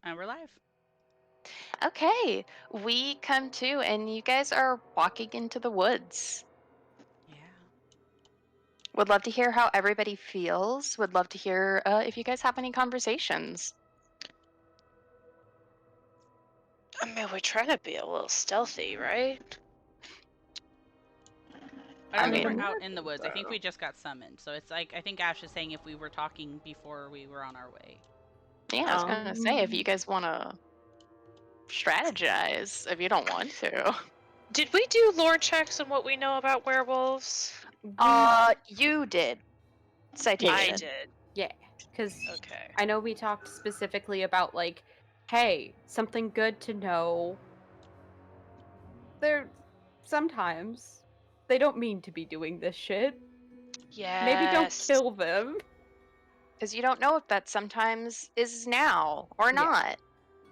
And we're live. Okay, we come to, and you guys are walking into the woods. Yeah. Would love to hear how everybody feels. Would love to hear if you guys have any conversations. I mean, we're trying to be a little stealthy, right? I I don't think mean, we're out in the woods. I think we just got summoned. So it's like, I think Ash is saying if we were talking before we were on our way. yeah, I was gonna say if you guys want to strategize, if you don't want to. Did we do lore checks on what we know about werewolves? You did I citation. did. Yeah, because Okay. I know we talked specifically about, like, hey, something good to know. They're sometimes they don't mean to be doing this shit. Maybe don't Yes. kill them. Because you don't know if that sometimes is now or Yeah. not.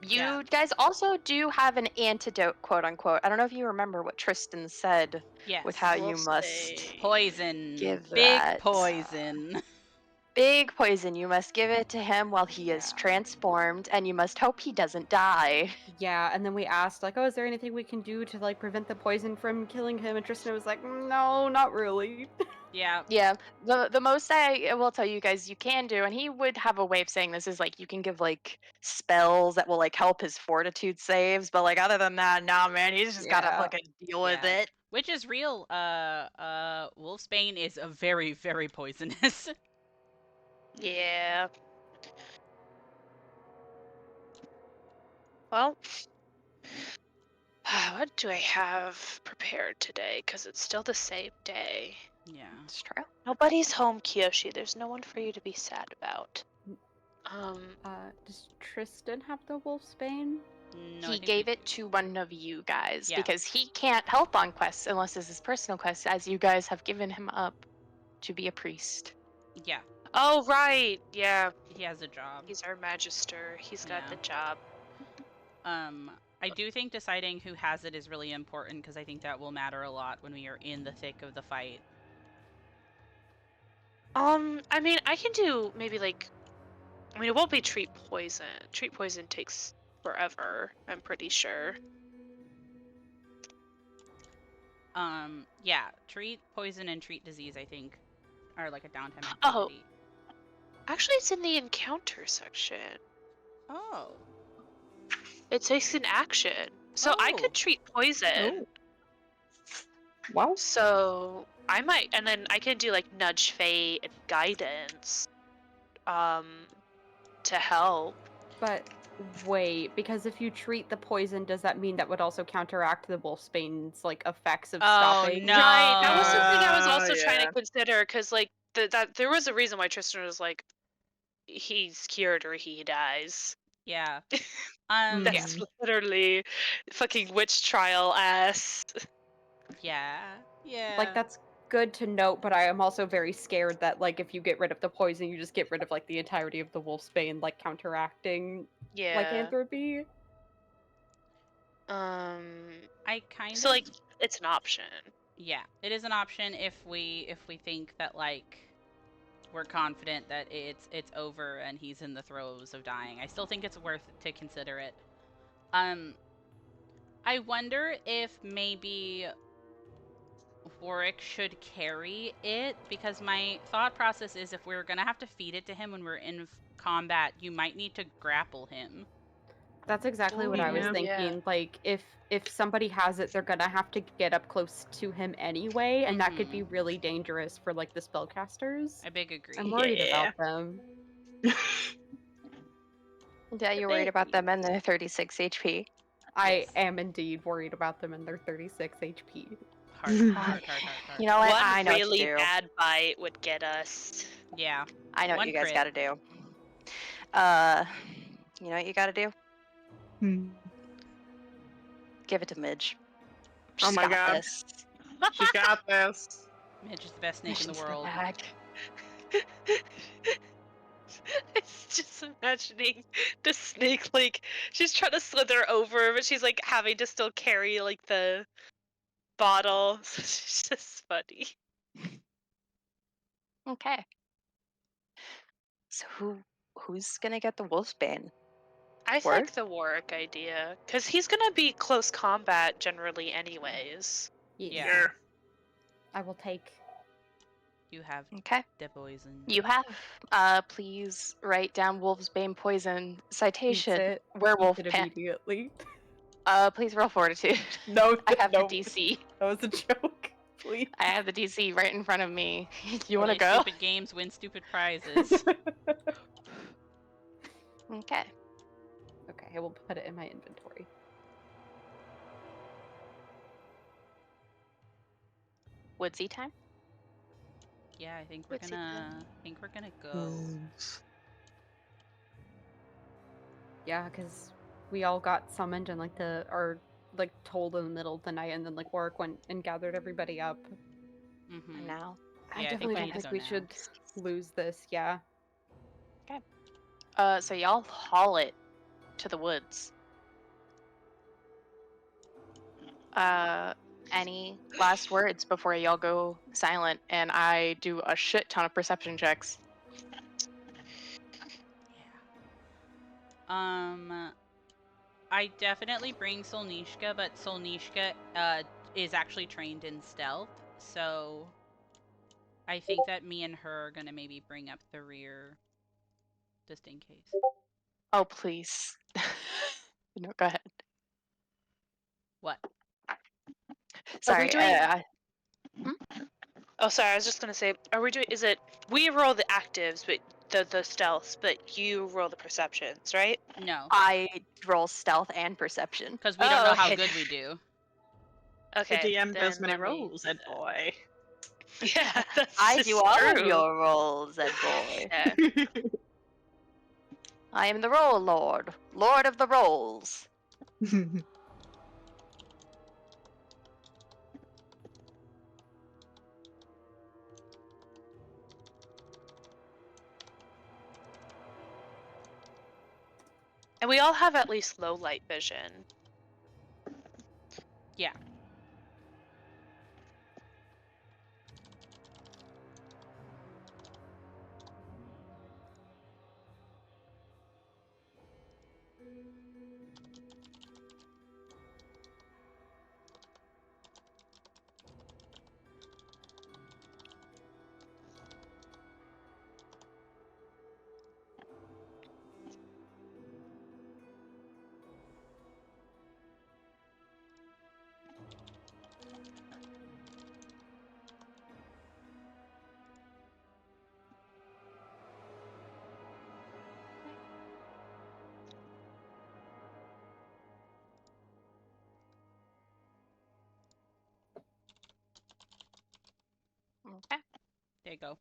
Yeah. You guys also do have an antidote, quote unquote. I don't know if you remember what Tristan said with how Yes. you We'll must say- Poison. give Big that. poison. Big poison. You must give it to him while he is Yeah. transformed, and you must hope he doesn't die. Yeah, and then we asked, like, oh, is there anything we can do to, like, prevent the poison from killing him? And Tristan was like, no, not really. Yeah. Yeah, the most I will tell you guys you can do, and he would have a way of saying this is like you can give like spells that will like help his fortitude saves, but like other than that, nah, man, he's just gotta Yeah. fucking deal with Yeah. it. Which is real. Wolfsbane is a very, very poisonous. Yeah. Well, what do I have prepared today? Because it's still the same day. Yeah. It's true. Nobody's home, Kiyoshi. There's no one for you to be sad about. Does Tristan have the wolfsbane? No, I He think we gave do. it to one of you guys Yeah. because he can't help on quests unless it's his personal quest, as you guys have given him up to be a priest. Yeah. Oh, right. Yeah. He has a job. He's our magister. He's got Yeah. the job. I do think deciding who has it is really important because I think that will matter a lot when we are in the thick of the fight. I mean, I can do maybe like, I mean, it won't be treat poison. Treat poison takes forever, I'm pretty sure. Yeah, treat poison and treat disease, I think, are like a downtime Oh, activity. actually, it's in the encounter section. Oh. It takes an action. So I Oh. could treat poison. Wow. So I might, and then I can do like nudge fate and guidance, to help. But wait, because if you treat the poison, does that mean that would also counteract the wolfsbane's like effects of Oh, stopping? no. Right. That was something I was also trying yeah. to consider, because like that there was a reason why Tristan was like, he's cured or he dies. Yeah. That's literally fucking witch trial ass. Yeah. Yeah. Like, that's good to note, but I am also very scared that, like, if you get rid of the poison, you just get rid of, like, the entirety of the wolfsbane, like, counteracting Yeah. lycanthropy. I kind So of like it's an option. Yeah, it is an option if we think that like we're confident that it's over and he's in the throes of dying. I still think it's worth to consider it. Um I wonder if maybe Warwick should carry it because my thought process is if we're going to have to feed it to him when we're in combat, you might need to grapple him. That's exactly what I was Yeah. thinking. Like, if somebody has it, they're gonna have to get up close to him anyway, and that could be really dangerous for, like, the spellcasters. I big agree. I'm worried Yeah. about them. Yeah, you're worried about them and their 36 HP. I Yes. am indeed worried about them and their 36 HP. Hard. You know what? One I know really what to do. bad bite would get us. Yeah. I know what One you guys crit. gotta do. You know what you gotta do? Give it to Midge. Oh She's my got God. this. She got this. Midge is the best snake in the She's world. bag. It's just imagining the snake, like she's trying to slither over, but she's like having to still carry like the bottle. It's just funny. Okay. So who's gonna get the Wolfsbane? I Warwick? think the Warwick idea, because he's gonna be close combat generally, anyways. Yeah. Sure. I will take. You have Okay. the poison. You have. Please write down Wolf's Bane poison Eats citation. it. Werewolf Eats it pan. immediately. Please roll fortitude. No, I have no, the DC. that was a joke. Please. I have the DC right in front of me. You want to Play go? stupid games, win stupid prizes. Okay. Okay, I will put it in my inventory. Woodsy time. Yeah, I think we're What's it gonna go. Wolves. Yeah, because we all got summoned and like told in the middle of the night, and then like Warwick went and gathered everybody up. Mm-hmm. Now. I Yeah, I think definitely we don't need to think go we now. should lose this. Yeah. So y'all haul it to the woods. Any last words before y'all go silent and I do a shit ton of perception checks? Yeah. I definitely bring Solnishka, but Solnishka is actually trained in stealth, so I think that me and her are gonna maybe bring up the rear, just in case. Oh, please. No, go ahead. What? Sorry. doing- Hmm? Oh, sorry. I was just gonna say, are we doing? Is it we roll the actives, but the stealths, but you roll the perceptions, right? No, I roll stealth and perception. because we don't know how okay. good we do. Okay. The DM does then many let me- rolls, Ed boy. Yeah, that's I just do all of true. your rolls, Ed boy. Yeah. I am the roll lord, lord of the rolls. And we all have at least low light vision. Yeah. Okay. There you go.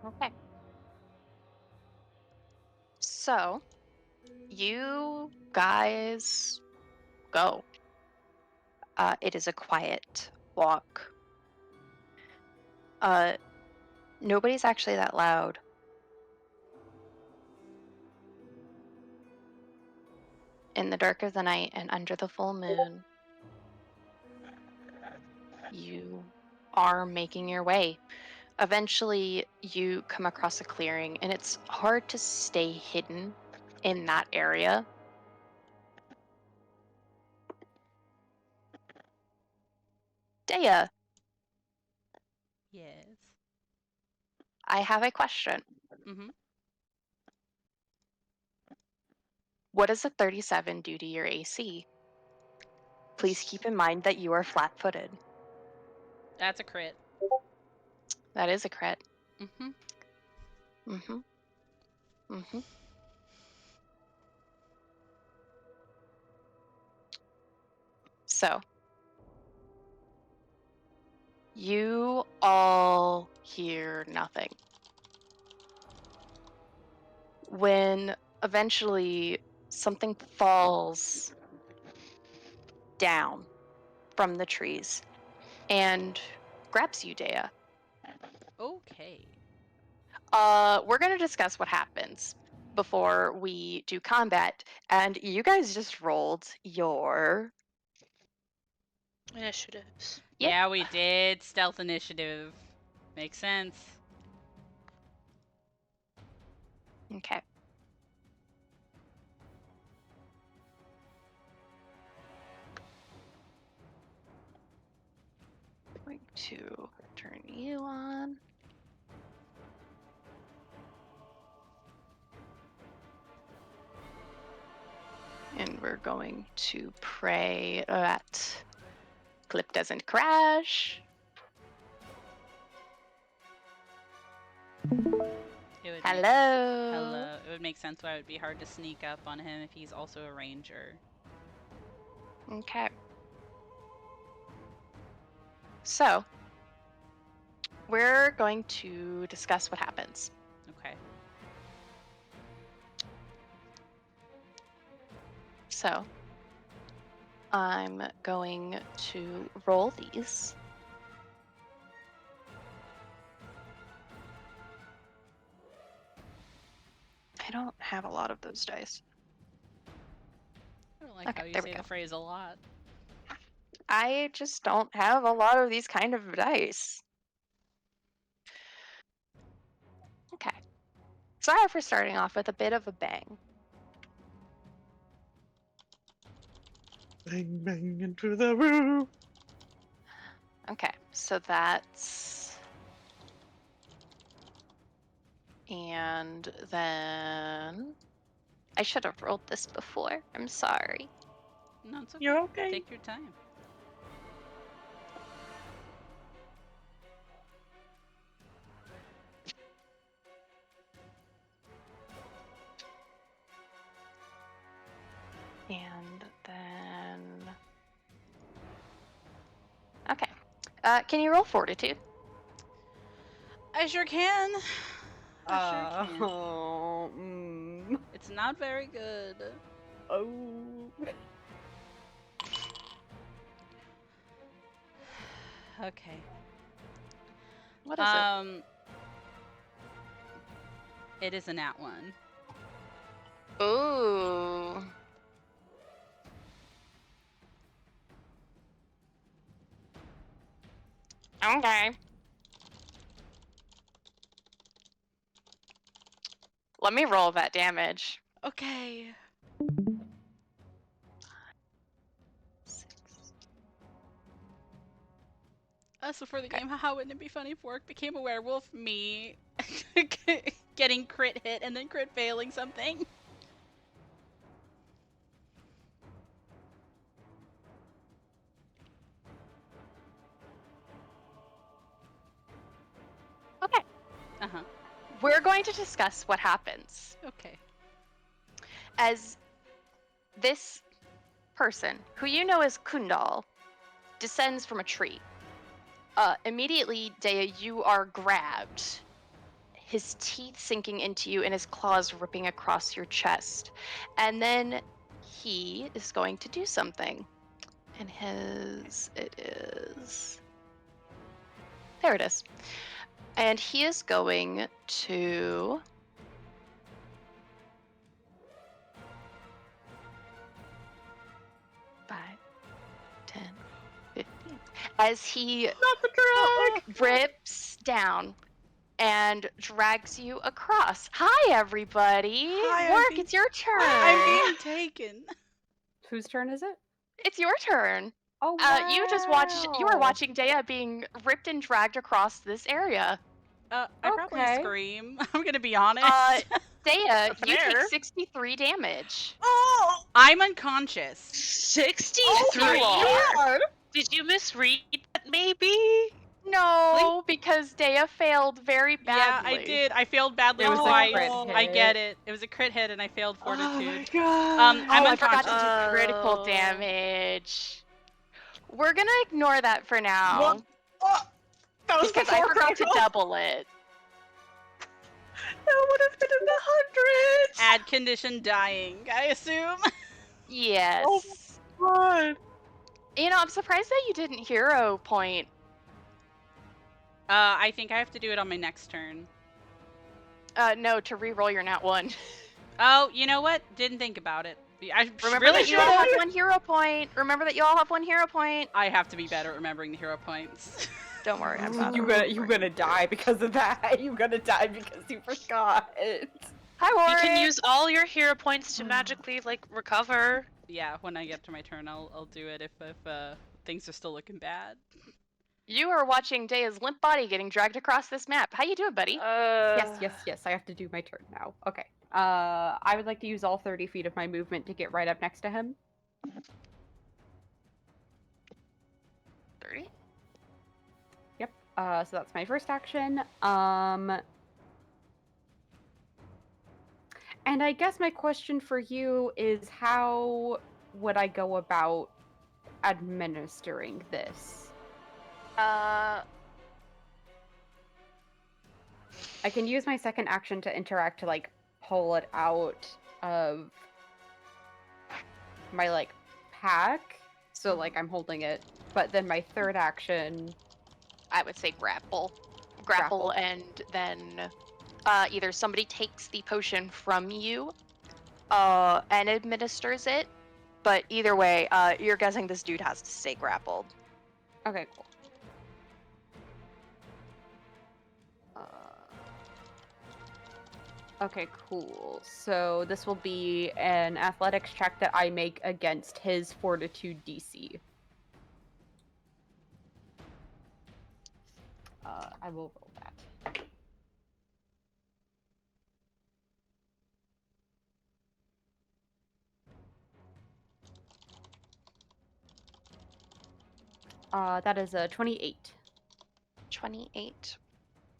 Okay. So, you guys go. It is a quiet walk. Nobody's actually that loud. In the dark of the night and under the full moon, you are making your way. Eventually, you come across a clearing, and it's hard to stay hidden in that area. Dea, Yes. I have a question. Mm-hmm. What does a 37 do to your AC? Please keep in mind that you are flat-footed. That's a crit. That is a crit. Mm-hmm. Mm-hmm. Mm-hmm. So, you all hear nothing. When eventually something falls down from the trees and grabs you, Dea. Okay. We're gonna discuss what happens before we do combat, and you guys just rolled your Initiatives. Yep. Yeah, we did. Stealth initiative. Makes sense. okay. Going to turn you on. And we're going to pray that clip doesn't crash. It would Hello. Hello. It would make sense why it would be hard to sneak up on him if he's also a ranger. Okay. So, we're going to discuss what happens. Okay. So, I'm going to roll these. I don't have a lot of those dice. I don't like Okay, how you there we say go. the phrase a lot. I just don't have a lot of these kind of dice. Okay. Sorry for starting off with a bit of a bang. Bang, bang into the room. Okay, so that's... And then... I should have rolled this before. I'm sorry. No, it's okay. You're okay. Take your time. And then... Okay. Can you roll fortitude? I sure can. I sure can. Oh. It's not very good. Oh. Okay. What is it? It is a nat 1. Ooh. Okay. Let me roll that damage. Okay. 6. So for the game, how wouldn't it be funny if Work became a werewolf? Me getting crit hit and then crit failing something. Okay. Uh-huh. We're going to discuss what happens Okay. as this person, who you know as Kundal, descends from a tree. Immediately, Dea, you are grabbed, his teeth sinking into you and his claws ripping across your chest. And then he is going to do something. And it is... There it is. And he is going to... Five, 10, 15. As he Not the drag. rips down and drags you across. Hi, everybody. Hi, I'm Work, being- it's your turn. I'm being taken. Whose turn is it? It's your turn. Oh, You just watched. You were wow. watching Dea being ripped and dragged across this area. I probably Okay. scream. I'm gonna be honest. Dea, you Fair. take 63 damage. Oh, I'm unconscious. 63. You are. Did you misread that? Maybe. No, because Dea failed very Yeah, badly. I did. I failed badly It was a twice. crit I get hit. it. It was a crit hit, and I failed Oh my fortitude. god. I'm I forgot to unconscious. do critical Oh. damage. We're gonna ignore that for now. What? Oh, that was Because I before forgot to critical. double it. That would have been in the hundreds. Add condition dying, I assume. Yes. Oh God. You know, I'm surprised that you didn't hero point. I think I have to do it on my next turn. No, to re-roll your nat 1. Oh, you know what? Didn't think about it. I Remember really that you all should. have 1 hero point. Remember that you all have 1 hero point. I have to be better at remembering the hero points. Don't worry, I'm not. You're gonna die because of that. You're gonna die because you forgot. Hi, You Warren. can use all your hero points to magically like recover. Yeah, when I get to my turn, I'll do it if things are still looking bad. You are watching Dea's limp body getting dragged across this map. How you doing, buddy? Yes. I have to do my turn now. Okay. I would like to use all 30 feet of my movement to get right up next to him. 30. Yep. So that's my first action. And I guess my question for you is, how would I go about administering this? I can use my second action to interact to like pull it out of my like pack, so like I'm holding it. But then my third action, I would say grapple, Grapple. and then either somebody takes the potion from you, and administers it. But either way, you're guessing this dude has to stay grappled. okay, cool. Okay, cool. So this will be an athletics check that I make against his fortitude DC. I will roll that. That is a 28. 28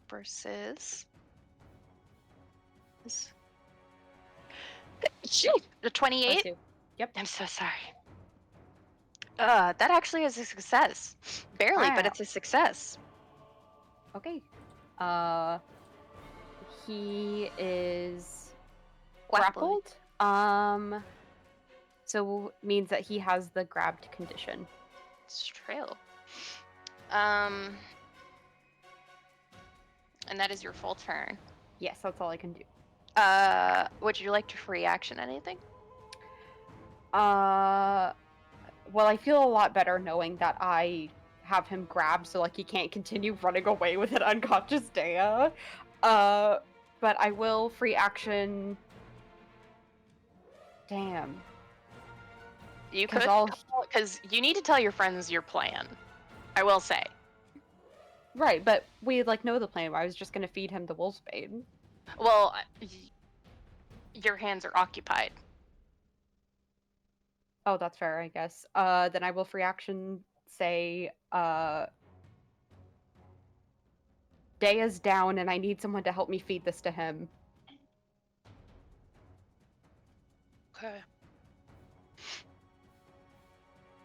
versus. The 28? +2. Yep. I'm so sorry. That actually is a success. Barely, but Wow. it's a success. Okay. He is Grappled. grappled. So means that he has the grabbed condition. It's true. And that is your full turn. Yes, that's all I can do. Would you like to free action anything? Well, I feel a lot better knowing that I have him grabbed, so like he can't continue running away with an unconscious Dea. But I will free action. Damn. You 'Cause could, I'll- because you need to tell your friends your plan. I will say. Right, but we like know the plan. I was just gonna feed him the wolfsbane. Well, your hands are occupied. Oh, that's fair, I guess. Then I will free action say, Dea's down and I need someone to help me feed this to him. Okay.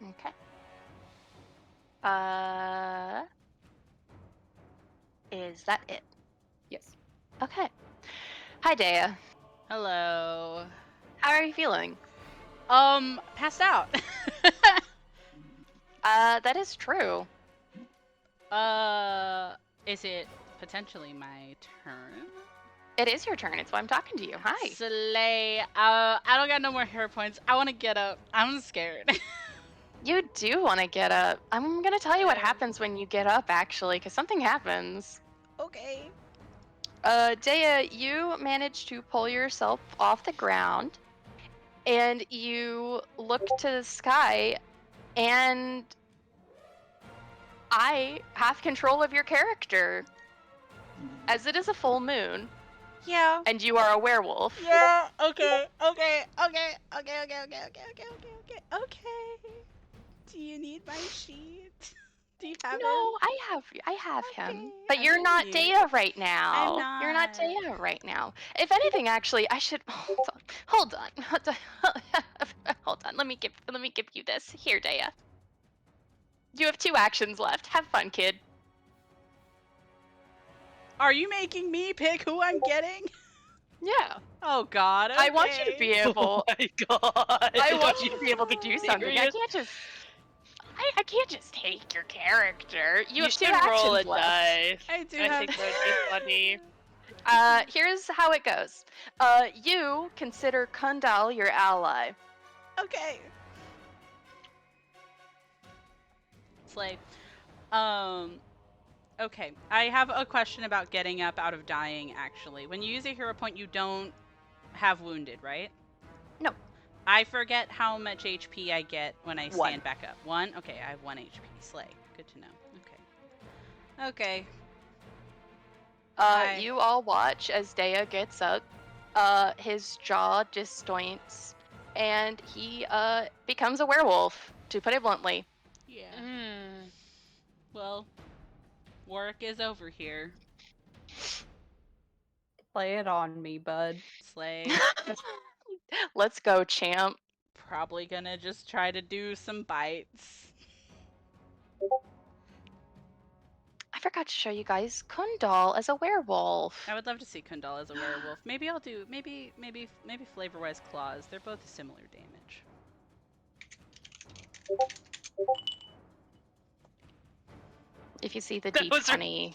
Okay. Is that it? Yes. Okay. Hi, Dea. Hello. How are you feeling? Passed out. That is true. Is it potentially my turn? It is your turn. It's why I'm talking to you. Hi. Slay. I don't got no more hero points. I want to get up. I'm scared. You do want to get up. I'm gonna tell you what Yeah. happens when you get up, actually, because something happens. Okay. Dea, you manage to pull yourself off the ground, and you look to the sky, and I have control of your character. as it is a full moon Yeah. and you are a werewolf, Yeah. Okay. Okay. Do you need my sheet? Do you have no, it? I have him. Okay, But I you're love not you. Dea right now. I'm You're not not. Dea right now. If anything, actually, I should hold on. Hold on. Let me give you this. Here, Dea. You have 2 actions left. Have fun, kid. Are you making me pick who I'm getting? Yeah. Oh God. Okay. I want you to be able. Oh my god. I want you to be able to do something. I serious? can't just. I can't just take your character. You You have 2 should roll a actions left. die. I do I have. think that would be funny. Here's how it goes. You consider Kundal your ally. Okay. Slay. Okay. I have a question about getting up out of dying, actually. When you use a hero point, you don't have wounded, right? No. I forget how much HP I get when I 1. stand back up. 1? Okay, I have 1 HP. Slay. Good to know. Okay. Okay. Hi. You all watch as Dea gets up. His jaw disjoints, and he becomes a werewolf. To put it bluntly. Yeah. Mm. Well, work is over here. Play it on me, bud. Slay. Let's go, champ. Probably gonna just try to do some bites. I forgot to show you guys Kundal as a werewolf. I would love to see Kundal as a werewolf. Maybe I'll do maybe flavor-wise claws. They're both similar damage. If you see the That was D20,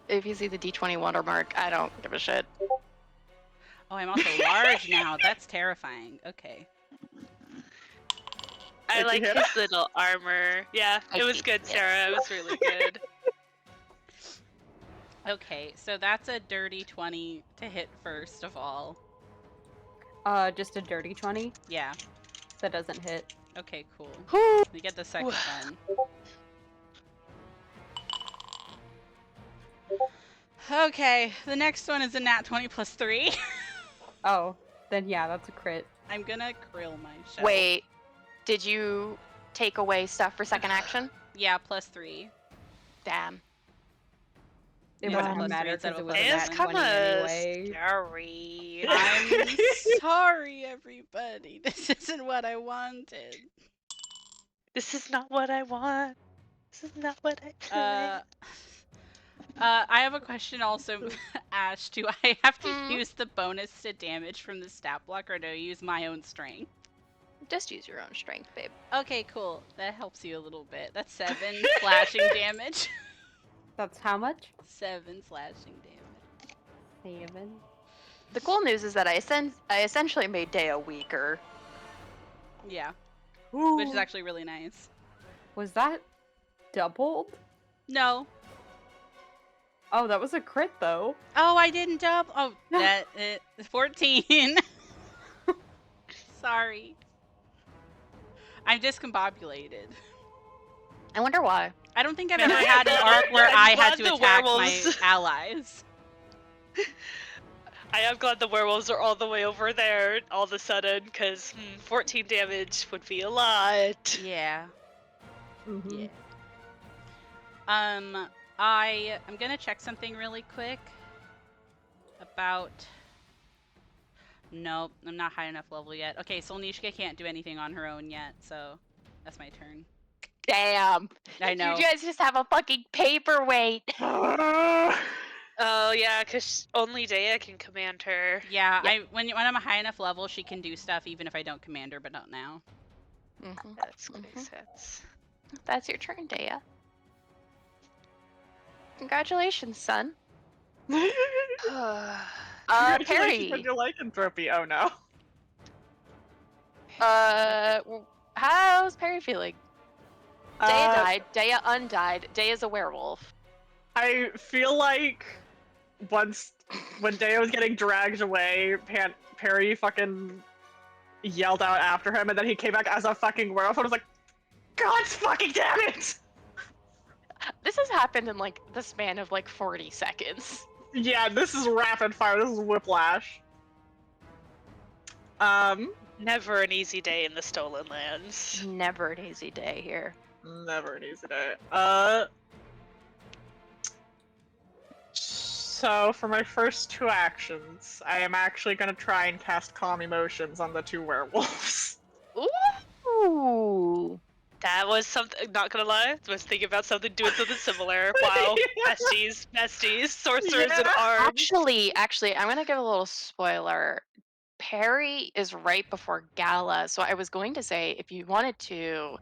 if you see the D20 Wonder Mark, I don't give a shit. Oh, I'm also large now. That's terrifying. Okay. I Did you like hit his little armor. Yeah, I it was see. good, Yes. Sarah. It was really good. Okay, so that's a dirty 20 to hit first of all. Just a dirty 20 Yeah. that doesn't hit. Okay, cool. Whew. We get the second one. Okay, the next one is a nat 20 plus 3. Oh, then yeah, that's a crit. I'm gonna krill my shell. Wait, did you take away stuff for second action? Yeah, plus 3. Damn. It Yeah, wouldn't plus matter three instead because of it a was a plus nat seven. 20 anyway. Scary. I'm sorry, everybody. This isn't what I wanted. This is not what I want. This is not what I planned. I have a question also, Ash. Do I have to Hmm? use the bonus to damage from the stat block, or do I use my own strength? Just use your own strength, babe. Okay, cool. That helps you a little bit. That's 7 slashing damage. That's how much? 7 slashing damage. 7. The cool news is that I essentially made Dea weaker. Yeah, which is actually really nice. Was that doubled? No. Oh, that was a crit though. Oh, I didn't double. Oh, No. that 14. Sorry. I'm discombobulated. I wonder why. I don't think I've ever had an arc where I'm I had glad to the attack my werewolves- allies. I am glad the werewolves are all the way over there all of a sudden, because 14 damage would be a lot. Yeah. Mm-hmm. Yeah. I'm gonna check something really quick about. Nope, I'm not high enough level yet. Okay, Solnishka can't do anything on her own yet, so that's my turn. Damn. I know. You guys just have a fucking paperweight. Oh yeah, because only Dea can command her. Yeah, Yep. when I'm a high enough level, she can do stuff even if I don't command her, but not now. Mhm. That makes Mhm. sense. That's your turn, Dea. Congratulations, son. Congratulations Perry. on your lycanthropy. Oh no. How's Perry feeling? Dea Uh, died. Dea undied. Dea's a werewolf. I feel like when Deo was getting dragged away, Perry fucking yelled out after him, and then he came back as a fucking werewolf. I was like, God fucking damn it! This has happened in like the span of like 40 seconds. Yeah, this is rapid fire. This is whiplash. Never an easy day in the Stolen Lands. Never an easy day here. Never an easy day. So for my first 2 actions, I am actually gonna try and cast Calm Emotions on the 2 werewolves. Ooh. That was something. Not gonna lie, I was thinking about doing something similar. Wow, besties, sorcerers in Yeah. arms. Actually, I'm gonna give a little spoiler. Perry is right before Gala, so I was going to say if you wanted to,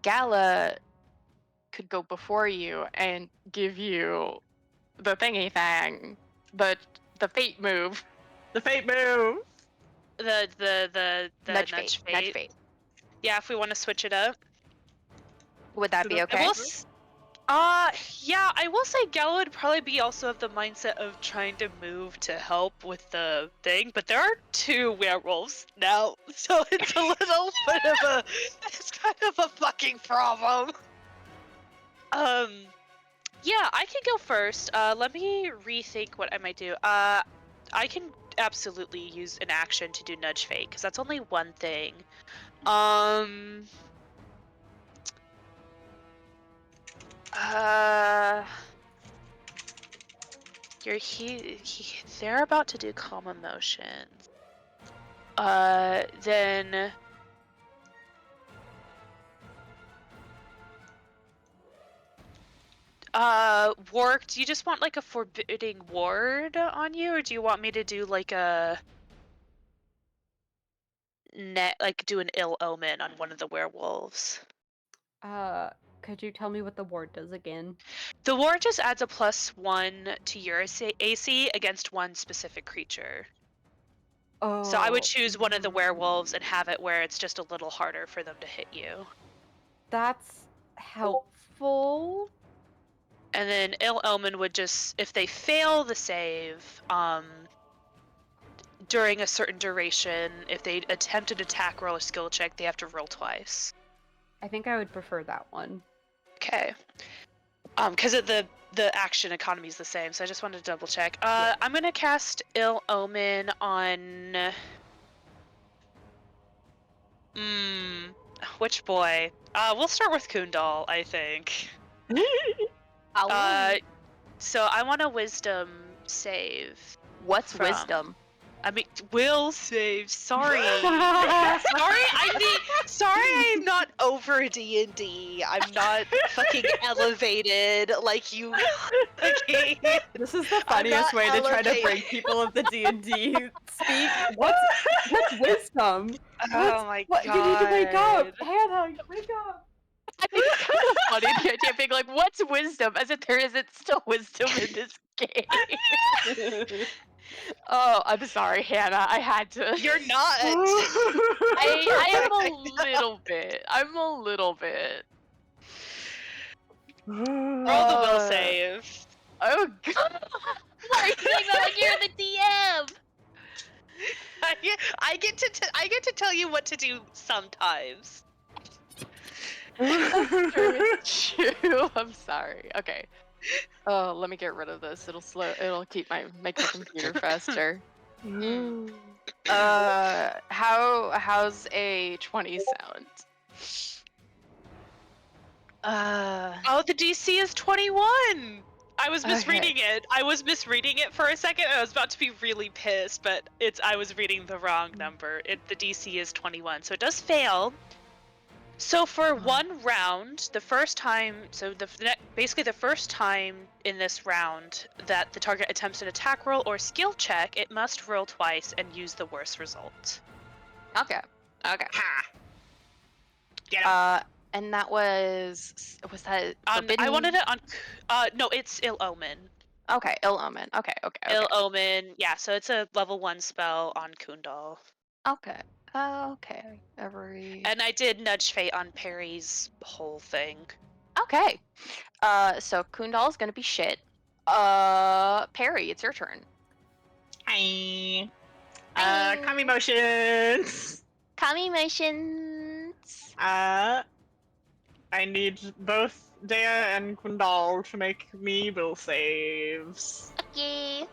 Gala could go before you and give you the thingy thing, the fate move. The fate move. The Nudge fate. Nudge fate. Yeah, if we want to switch it up. Would that So be the- okay? Yeah, I will say Gala would probably be also of the mindset of trying to move to help with the thing, but there are 2 werewolves now, so it's a little bit of a, it's kind of a fucking problem. Yeah, I can go first. Let me rethink what I might do. I can absolutely use an action to do Nudge Fate, because that's only one thing. They're about to do Calm Emotions. Then... Warwick, do you just want like a forbidding ward on you, or do you want me to do like a do an ill omen on one of the werewolves? Could you tell me what the ward does again? The ward just adds a +1 to your AC against one specific creature. Oh. So I would choose one of the werewolves and have it where it's just a little harder for them to hit you. That's helpful. And then ill omen would just, if they fail the save, during a certain duration, if they attempt an attack roll or skill check, they have to roll twice. I think I would prefer that one. Okay. Because the action economy is the same, so I just wanted to double check. I'm gonna cast ill omen on. Which boy? We'll start with Kundal, I think. So I want a wisdom save. What's from- wisdom? I mean, will save. Sorry. Sorry, I'm not over D&D. I'm not fucking elevated like you. Okay. This is the funniest not way to try to bring elevated. people of the D&D speak. What's wisdom? Oh my What? god. You need to wake up, Hannah. Wake up. I think it's kind of funny the idea of being like, what's wisdom? As if there isn't still wisdom in this game. Oh, I'm sorry, Hannah. I had to. You're not. I am a little bit. I'm a little bit. Roll the will save. Oh god. Why are you saying that like you're the DM? I get to tell you what to do sometimes. It's true. I'm sorry. Okay. Oh, let me get rid of this. It'll make my computer faster. How's a 20 sound? Oh, the DC is 21. I was misreading it. I was misreading it for a second. I was about to be really pissed, but I was reading the wrong number. The DC is 21, so it does fail. So for one round, the first time, basically the first time in this round that the target attempts an attack roll or skill check, it must roll twice and use the worst result. Okay. Okay. Ha! Get him. And that was that forbidden? I wanted it on. No, it's ill omen. Okay, ill omen. Okay. Ill omen. Yeah, so it's a level 1 spell on Kundal. Okay. Okay. And I did nudge fate on Perry's whole thing. Okay. So Kundal's gonna be shit. Perry, it's your turn. Hi. Calm emotions. Calm emotions. I need both Dea and Kundal to make me will saves. Okay.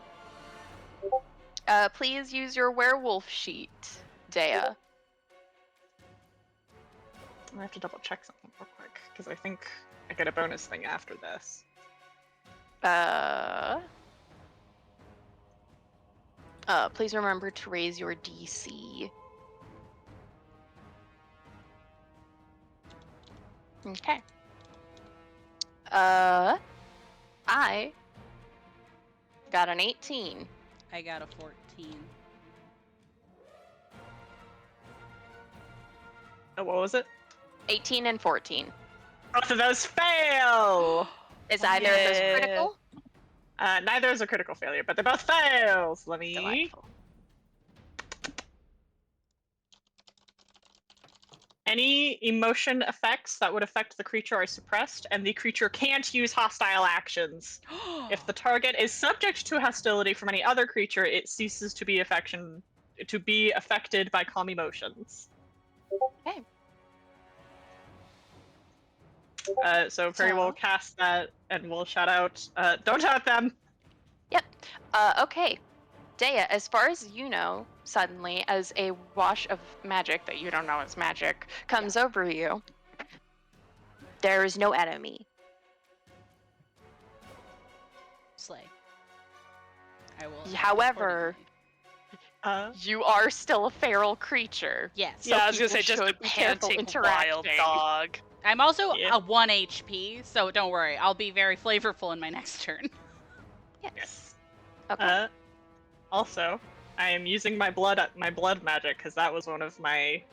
Please use your werewolf sheet, Dea. I have to double check something real quick because I think I get a bonus thing after this. Please remember to raise your DC. Okay. I got an 18. I got a 14. Oh, what was it? 18 and 14. Both of those fail! Is either of those Yeah. critical? Neither is a critical failure, but they both fail. So let me. Delightful. Any emotion effects that would affect the creature are suppressed, and the creature can't use hostile actions. If the target is subject to hostility from any other creature, it ceases to be affected by calm emotions. Okay. So Perry will cast that, and we'll shout out, "Don't hurt them!" Okay. Dea, as far as you know, suddenly, as a wash of magic that you don't know is magic comes over you, there is no enemy. Slay. I will. act However, accordingly. you are still a feral creature. Yes. So Yeah, I was gonna say people just a should be careful panting wild interacting. dog. I'm also Yeah. a 1 HP, so don't worry. I'll be very flavorful in my next turn. Yes. Okay. Also, I am using my blood magic because that was one of my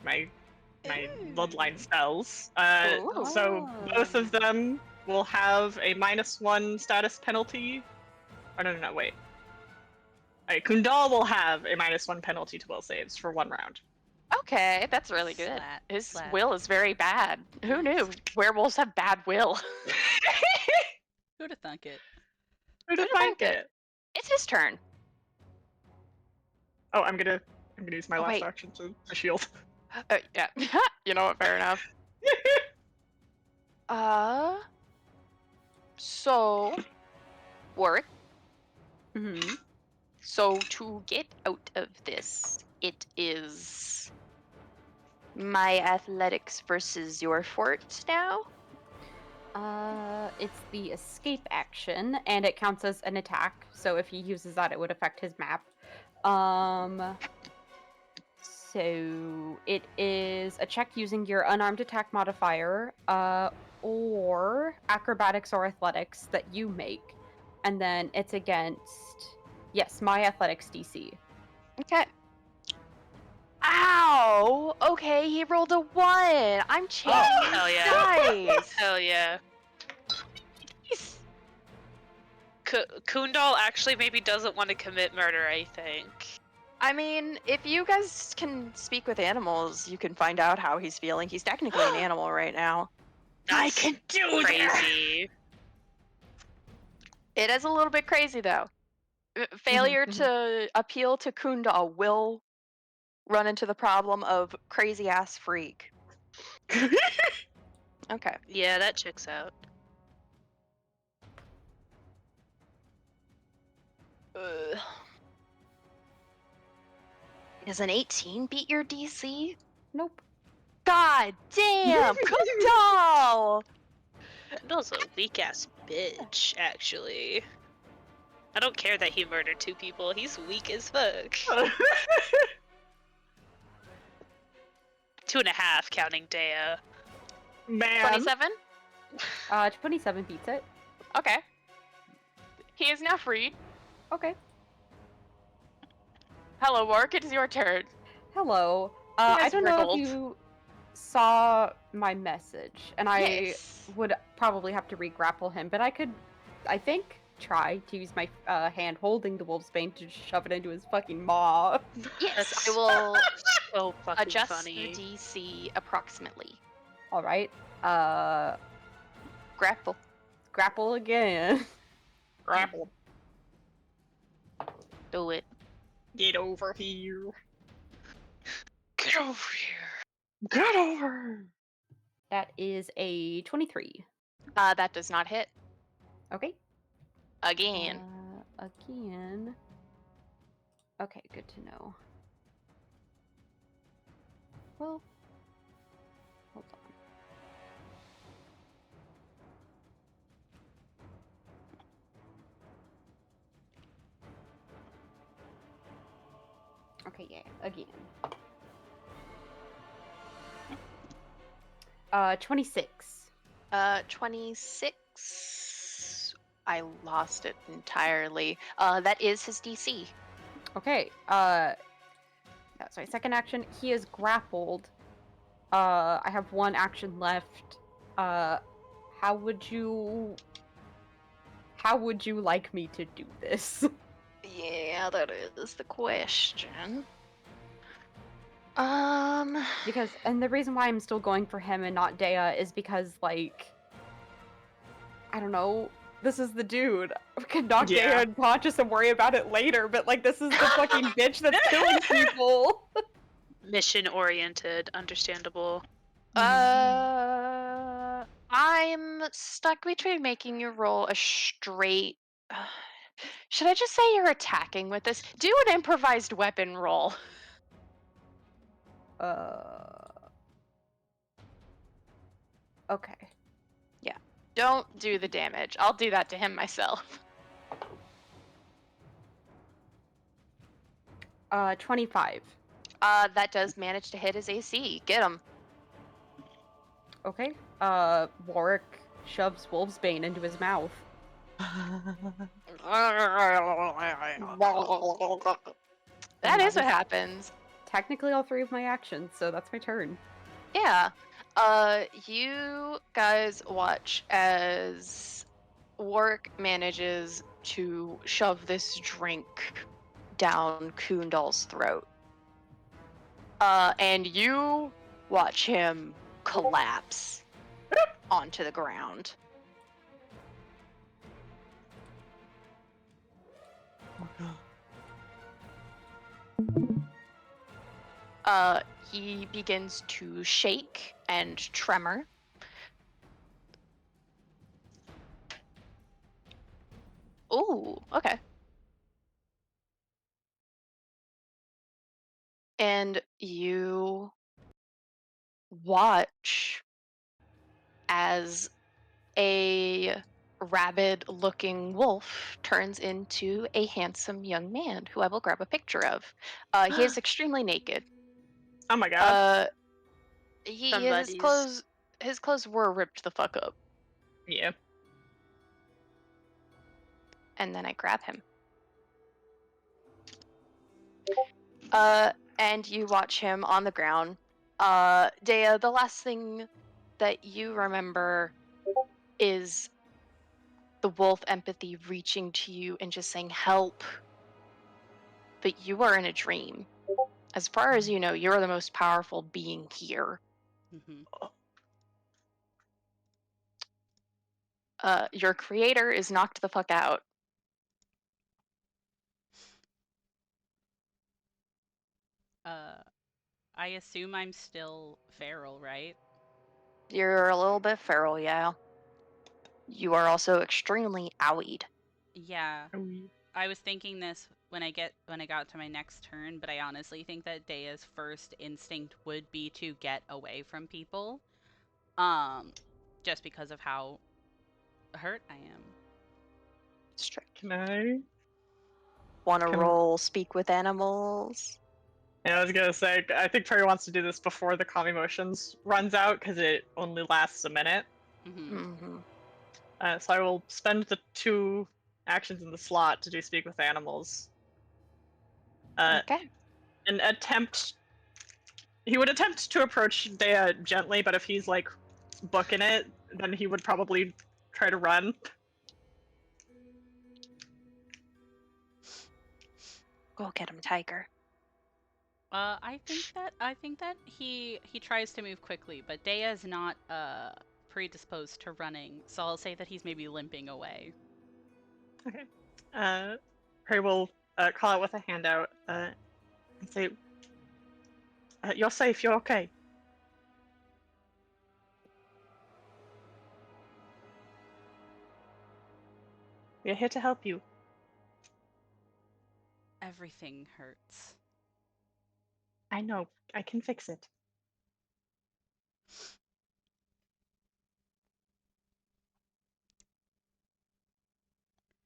bloodline spells. Ooh. So both of them will have a -1 status penalty. Oh no, wait. Alright, Kundal will have a -1 penalty to will saves for 1 round. Okay, that's really good. Slat, His slat. will is very bad. Who knew werewolves have bad will? Who'd have thunk it? Who'd have Who'da thunk thunk it? It's his turn. Oh, I'm gonna use my Oh, last wait. action to shield. Yeah. You know what? Fair enough. So, Warwick. Mm-hmm. So to get out of this, it is my athletics versus your fort now. It's the escape action, and it counts as an attack. So if he uses that, it would affect his map. So it is a check using your unarmed attack modifier, or acrobatics or athletics that you make, and then it's against my athletics DC. Okay. Ow! Okay, he rolled a 1. I'm changing hell yeah. dice. Hell yeah. Kundal actually maybe doesn't want to commit murder, I think. I mean, if you guys can speak with animals, you can find out how he's feeling. He's technically an animal right now. I can do Crazy. It is a little bit crazy, though. Failure to appeal to Kundal will run into the problem of crazy ass freak. Okay. Yeah, that checks out. Does an 18 beat your DC? Nope. God damn, Kundal! Kundal's a weak ass bitch, actually. I don't care that he murdered 2 people. He's weak as fuck. 2.5 counting Dea. Man. 27? 27 beats it. Okay. He is now freed. Okay. Hello, Warwick, it is your turn. Hello. You I guys don't know wriggled. if you saw my message, and I Yes. would probably have to re-grapple him, but I think, try to use my hand holding the wolf's bane to shove it into his fucking maw. Yes, I will So fucking adjust funny. the DC approximately. All right. Grapple. Grapple again. Grapple. Do it. Get over here. Get over here. Get over. That is a 23. That does not hit. Okay. Again. Again. Okay, good to know. Well, hold on. Okay, yeah, again. 26. 26. I lost it entirely. That is his DC. Okay, that's my second action. He is grappled. I have one action left. How would you like me to do this? Yeah, that is the question. Because, and the reason why I'm still going for him and not Dea is because, like, I don't know, this is the dude. I can knock Dea Yeah. unconscious and worry about it later, but, like, this is the fucking bitch that's killing people. Mission oriented, understandable. I'm stuck between making you roll a straight. Should I just say you're attacking with this? Do an improvised weapon roll. Okay. Don't do the damage. I'll do that to him myself. 25. That does manage to hit his AC. Get him. Okay. Warwick shoves Wolfsbane into his mouth. That is what happens. Technically all 3 of my actions, so that's my turn. Yeah. You guys watch as Warwick manages to shove this drink down Kundal's throat. And you watch him collapse onto the ground. He begins to shake and tremor. Ooh, okay. And you watch as a rabid-looking wolf turns into a handsome young man who I will grab a picture of. He is extremely naked. Oh my god. His Somebody's- clothes were ripped the fuck up. Yeah. And then I grab him. And you watch him on the ground. Dea, the last thing that you remember is the wolf empathy reaching to you and just saying, help. But you are in a dream. As far as you know, you're the most powerful being here. Mm-hmm. Your creator is knocked the fuck out. I assume I'm still feral, right? You're a little bit feral, yeah. You are also extremely owied. Yeah. I was thinking this when I got to my next turn, but I honestly think that Dea's first instinct would be to get away from people. Just because of how hurt I am. Strict. Can I? Wanna Can- roll speak with animals? Yeah, I was gonna say, I think Perry wants to do this before the calm emotions runs out because it only lasts a minute. Mm-hmm. Mm-hmm. So I will spend the 2 actions in the slot to do speak with animals. Okay. And attempt. He would attempt to approach Dea gently, but if he's like booking it, then he would probably try to run. Go get him, Tiger. I think that he tries to move quickly, but Dea is not predisposed to running, so I'll say that he's maybe limping away. Okay. Perry will call out with a handout and say, "You're safe. You're okay." We are here to help you. Everything hurts. I know. I can fix it.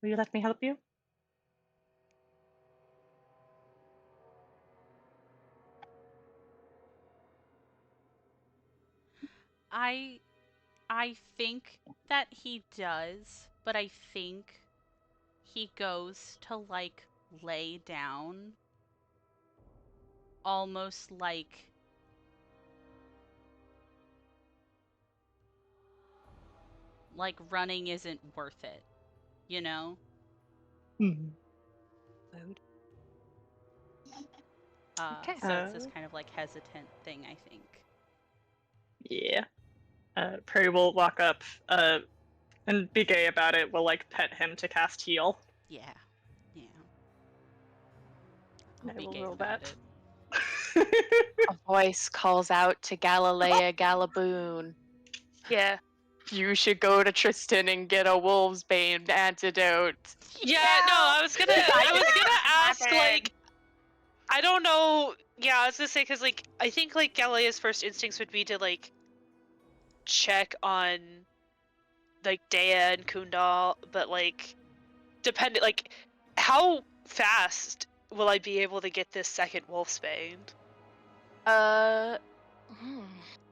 Will you let me help you? I think that he does, but I think he goes to like lay down almost like running isn't worth it, you know? Okay. So it's this kind of like hesitant thing, I think. Yeah. Prairie will walk up and be gay about it. Will like pet him to cast heal. Yeah. I Be will gay roll about that. it. A voice calls out to Galilea Galaboon. Yeah. You should go to Tristan and get a wolfsbane antidote. Yeah, no, I was gonna ask, like, I don't know. Yeah, I was gonna say, because, like, I think, like, Galilea's first instincts would be to, like, check on, like, Dea and Kundal, but, like, like, how fast will I be able to get this second wolfsbane? Hold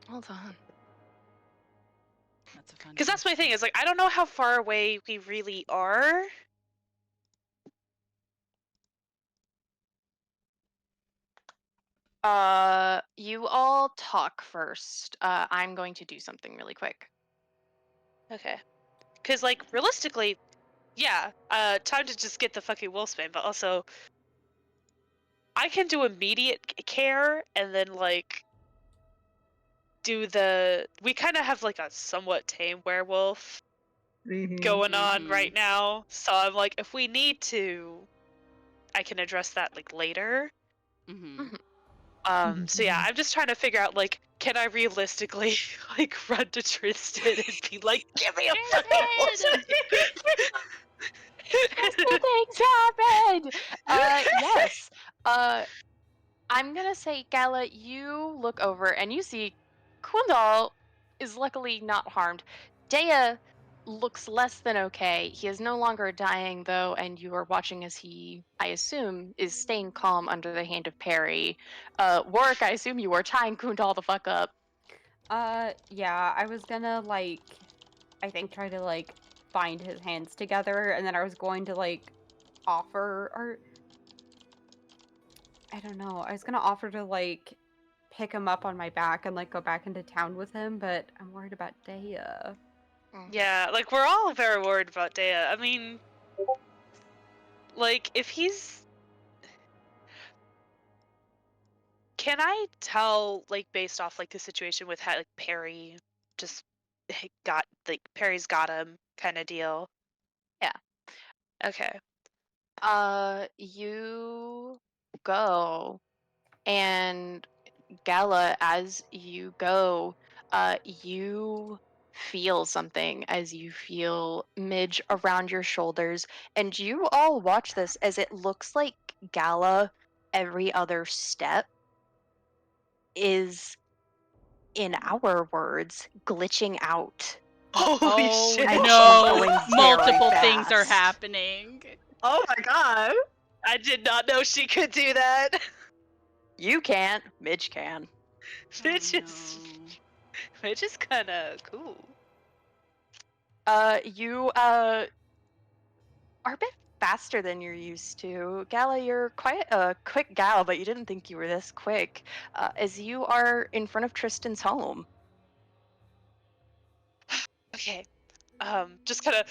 on. That's a fun Because that's my thing, question. is, like, I don't know how far away we really are. You all talk first. I'm going to do something really quick. Okay. Because, like, realistically, yeah, time to just get the fucking wolfsbane, but also, I can do immediate care, and then, like, we kind of have, like, a somewhat tame werewolf going on right now, so I'm like, if we need to, I can address that, like, later. So yeah, I'm just trying to figure out, like, can I realistically, like, run to Tristan and be like, give me a fucking wolfsbane! Things happened! Yes. I'm gonna say, Gala, you look over and you see Kundal is luckily not harmed. Dea looks less than okay. He is no longer dying, though, and you are watching as he, I assume, is staying calm under the hand of Perry. Warwick, I assume you are tying Kundal the fuck up. Yeah, I was gonna, like, I think try to, like, bind his hands together, and then I was going to, like, offer, or, I don't know, I was gonna offer to, like, pick him up on my back and, like, go back into town with him, but I'm worried about Dea. Yeah, like, we're all very worried about Dea. I mean, like, if he's... Can I tell, like, based off, like, the situation with how, like, Perry just got, like, Perry's got him kind of deal? Yeah. Okay. You go, and Gala, as you go, you feel something as you feel Midge around your shoulders, and you all watch this as it looks like Gala, every other step, is, in our words, glitching out. Holy shit. And No! she's going Multiple very things are fast. happening. Oh my god! I did not know she could do that. You can't, Midge can. Which Oh, is no. which is kind of cool. You are a bit faster than you're used to. Gala, you're quite a quick gal, but you didn't think you were this quick. As you are in front of Tristan's home. Okay. Just kind of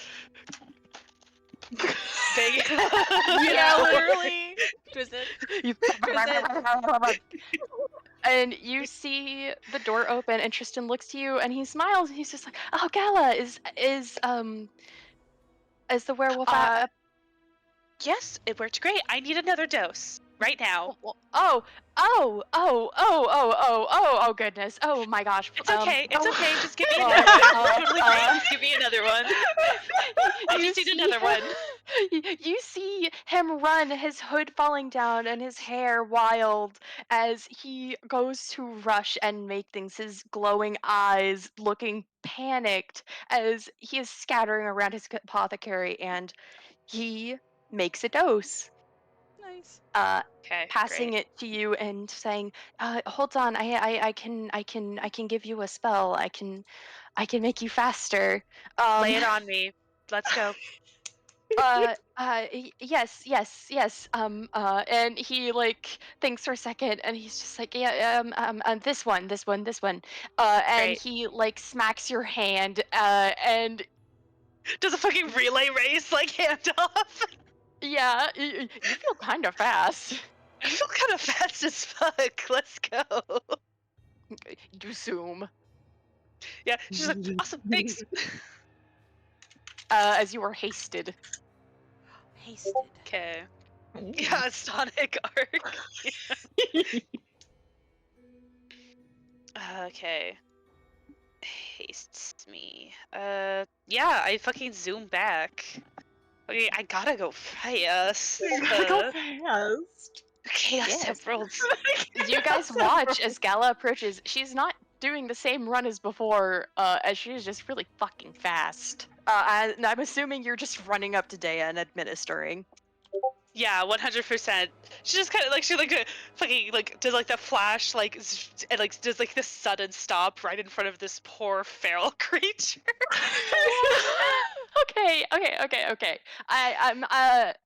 bang. Yeah, literally. Tristan. And you see the door open, and Tristan looks to you, and he smiles, and he's just like, "Oh, Gala, is the werewolf out?" Yes, it worked great. I need another dose right now. Oh, goodness. Oh my gosh. It's okay. It's okay. Just give me uh, another one. It's totally uh, great. Just give me another one. I just need another one. You see him run, his hood falling down and his hair wild as he goes to rush and make things, his glowing eyes looking panicked as he is scattering around his apothecary, and he makes a dose. Nice. Okay, Passing great. it to you and saying, "Hold on, I can give you a spell. I can make you faster." Lay it on me. Let's go. Yes. And he like thinks for a second, and he's just like, yeah, this one. And Great. he like smacks your hand, and Does a fucking relay race like hand off? yeah, you feel kind of fast. I feel kind of fast as fuck. Let's go. You zoom, Yeah, she's like, awesome, thanks. as you are hasted. Hasted. Okay. Yeah, Sonic arc. Okay. Hastes me. Yeah, I fucking zoom back. Okay, I gotta go fast. You gotta go fast. Okay, I Yes. have rolled. You guys watch as Gala approaches. She's not doing the same run as before, as she is just really fucking fast. And I'm assuming you're just running up to Dea and administering. Yeah, 100%. She just kind of like fucking like does like the flash and like does like the sudden stop right in front of this poor feral creature. Okay.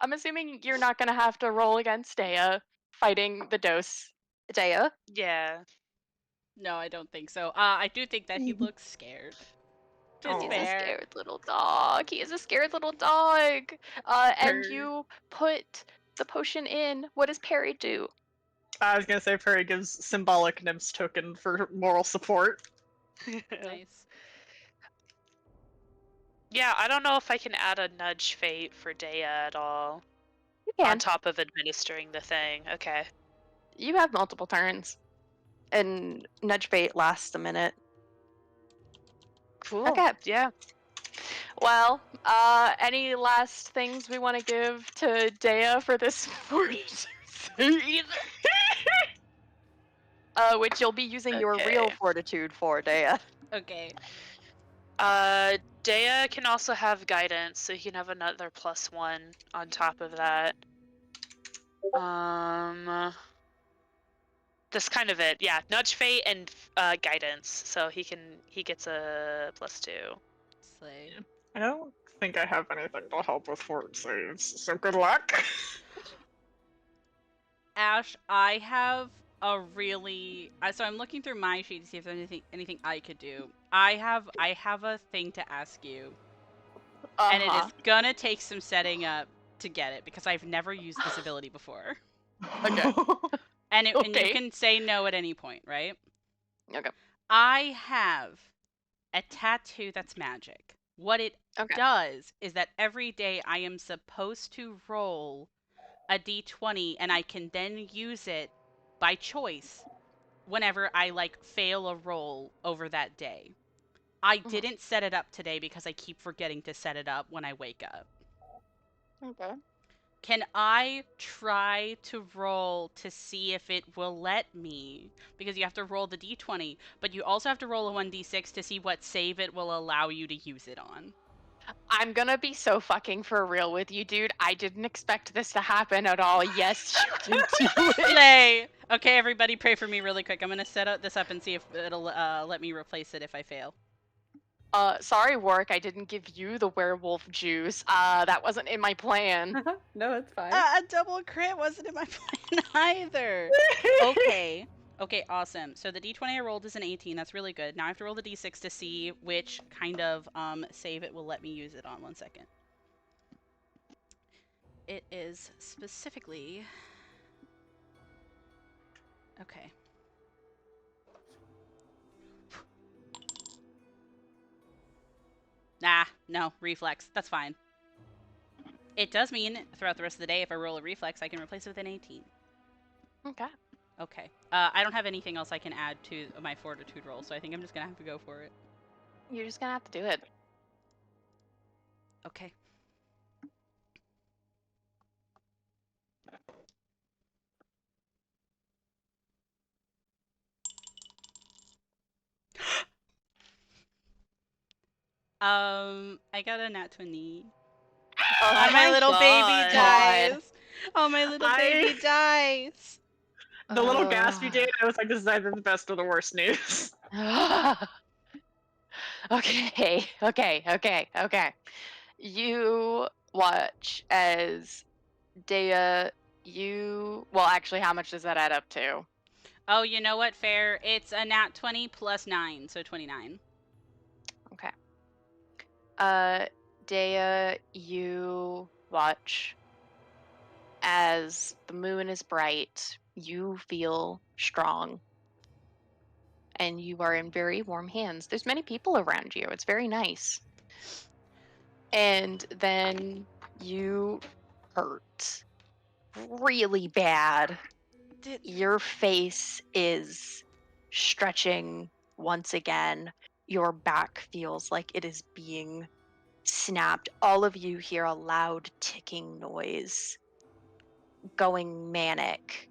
I'm assuming you're not gonna have to roll against Dea fighting the dose. Dea? Yeah. No, I don't think so. I do think that he looks scared. To Oh. be He's a fair. scared little dog. He is a scared little dog. And Purr. you put the potion in. What does Perry do? I was gonna say Perry gives symbolic Nymph's token for moral support. Nice. Yeah, I don't know if I can add a nudge fate for Dea at all. You On can. top of administering the thing. Okay. You have multiple turns. And Nudge Bait lasts a minute. Cool. Okay. Yeah. Well, any last things we want to give to Dea for this 42 scene? Which you'll be using your real Okay. fortitude for, Dea. Okay. Dea can also have guidance, so he can have another +1 on top of that. That's kind of it. Yeah, nudge fate and guidance, so he gets a +2. Slay. I don't think I have anything to help with fort saves, so good luck. Ash, I have a really so I'm looking through my sheet to see if there's anything I could do. I have a thing to ask you, and it is gonna take some setting up to get it because I've never used this ability before. Okay. And and you Okay. can say no at any point, right? Okay. I have a tattoo that's magic. What it Okay. does is that every day I am supposed to roll a d20 and I can then use it by choice whenever I like fail a roll over that day. I didn't set it up today because I keep forgetting to set it up when I wake up. Okay. Can I try to roll to see if it will let me? Because you have to roll the d20, but you also have to roll a 1d6 to see what save it will allow you to use it on. I'm gonna be so fucking for real with you, dude. I didn't expect this to happen at all. Yes, you can do it. Slay! Okay, everybody pray for me really quick. I'm gonna set this up and see if it'll let me replace it if I fail. Sorry, Warwick, I didn't give you the werewolf juice. That wasn't in my plan. No, it's fine. A double crit wasn't in my plan either. Okay. Okay, awesome. So the d20 I rolled is an 18. That's really good. Now I have to roll the d6 to see which kind of save it will let me use it on. 1 second. It is specifically... Okay. Nah, no, reflex. That's fine. It does mean throughout the rest of the day, if I roll a reflex, I can replace it with an 18. Okay. Okay. I don't have anything else I can add to my fortitude roll, so I think I'm just gonna have to go for it. You're just gonna have to do it. Okay. I got a nat 20. Oh On my little baby God. dice. On my little baby I- dice. The little gasp you Ugh. did, I was like, this is either the best or the worst news. Okay, okay. You watch as Dea, well, actually, how much does that add up to? Oh, you know what? Fair. It's a nat 20 plus 9, so 29. Okay. Dea, you watch as the moon is bright. You feel strong. And you are in very warm hands. There's many people around you. It's very nice. And then you hurt really bad. Your face is stretching once again. Your back feels like it is being snapped. All of you hear a loud ticking noise going manic.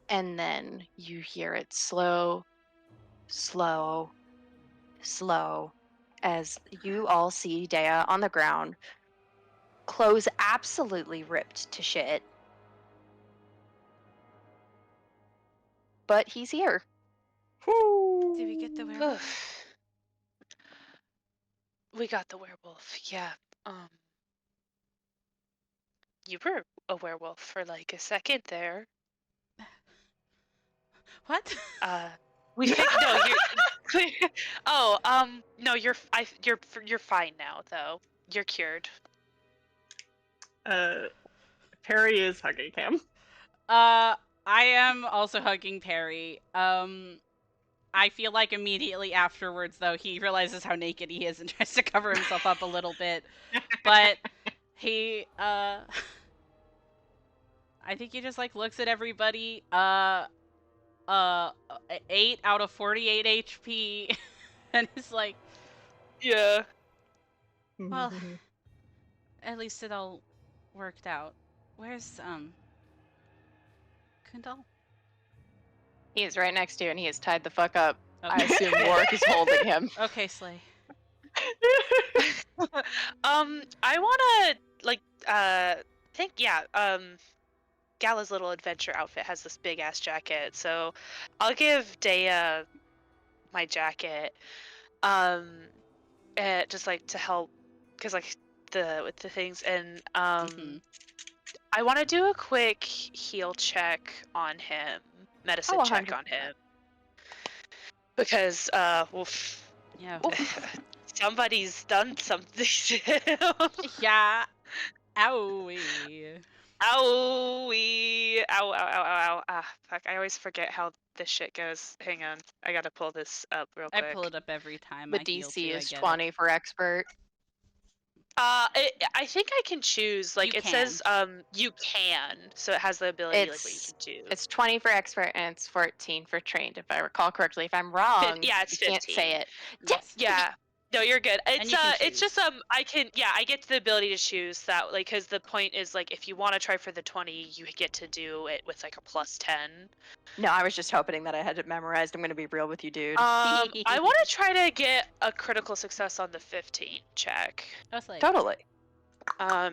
And then you hear it slow, as you all see Dea on the ground, clothes absolutely ripped to shit. But he's here. Did we get the werewolf? Oof. We got the werewolf, yeah. You were a werewolf for like a second there. What? We no, you're no, you're fine now though. You're cured. Perry is hugging him. I am also hugging Perry. I feel like immediately afterwards, though, he realizes how naked he is and tries to cover himself up a little bit. But he, I think he just, like, looks at everybody. 8 out of 48 HP. And is like, Yeah. well, at least it all worked out. Where's, Kundal? He is right next to you and he is tied the fuck up. I Okay. assume Warwick is holding him. Okay, Slay. I wanna think Gala's little adventure outfit has this big ass jacket, so I'll give Dea my jacket. Just like to help, cause like with the things, and I want to do a quick heal check on him, medicine Oh, check 100%. on him, because oof, Yeah. somebody's done something to him. Yeah. Owie. Owie! Ow, ow, ow, ow, ow. Ah, fuck, I always forget how this shit goes. Hang on, I gotta pull this up real quick. I pull it up every time The I heal DC too, is I get 20 for expert. I think I can choose, like, You it says, you can, so it has the ability, like, what you can do. It's 20 for expert and it's 14 for trained, if I recall correctly. If I'm wrong, yeah, it's you can't 15. say it. Yes. Yeah. No, you're good. And It's you can it's just I get the ability to choose that, like, because the point is, like, if you want to try for the 20, you get to do it with like a plus 10. No, I was just hoping that I had it memorized. I'm gonna be real with you, dude. I want to try to get a critical success on the 15 check. That's like, Totally.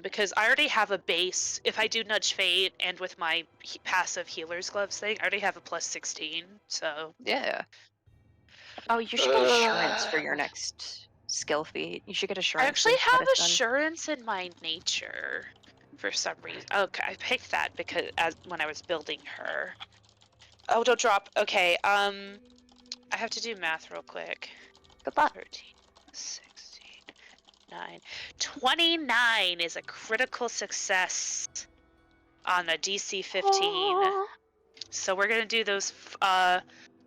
Because I already have a base. If I do Nudge Fate and with my passive healer's gloves thing, I already have a plus 16. So Yeah. Oh, you should get assurance for your next skill feat. You should get assurance. I actually for have medicine. assurance in my nature for some reason. Okay, I picked that because when I was building her. Oh, don't drop. Okay, I have to do math real quick. Good luck. 13, 16, 9. 29 is a critical success on a DC 15. Aw. So we're gonna do those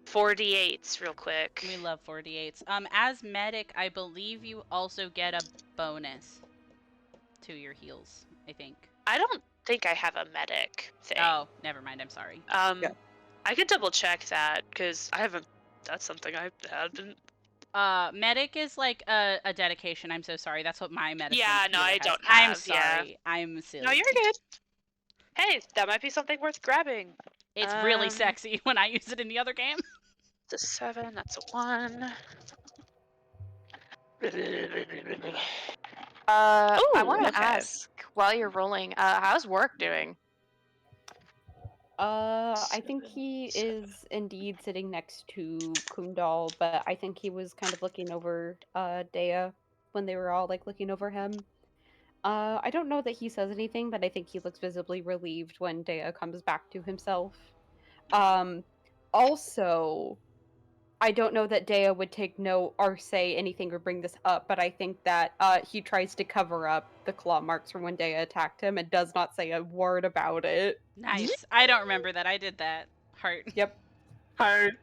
48s real quick. we love 48s. As medic, I believe you also get a bonus to your heals, I think. I don't think I have a medic thing. Oh, never mind. I'm sorry. Yeah. I could double check that because I haven't. That's something I haven't. Medic is like a dedication. I'm so sorry. That's what my medicine. Yeah, no, healer I has. don't I'm have, yeah. sorry. I'm silly. No, you're good. Hey, that might be something worth grabbing. It's really sexy when I use it in the other game. the 7. That's a 1. I Ooh, want to okay. ask while you're rolling, how's work doing? I think he is indeed sitting next to Kundal, but I think he was kind of looking over Dea when they were all like looking over him. I don't know that he says anything, but I think he looks visibly relieved when Dea comes back to himself. Um, Also, I don't know that Dea would take note or say anything or bring this up, but I think that he tries to cover up the claw marks from when Dea attacked him and does not say a word about it. Nice. I don't remember that. I did that. Heart. Yep. Hard.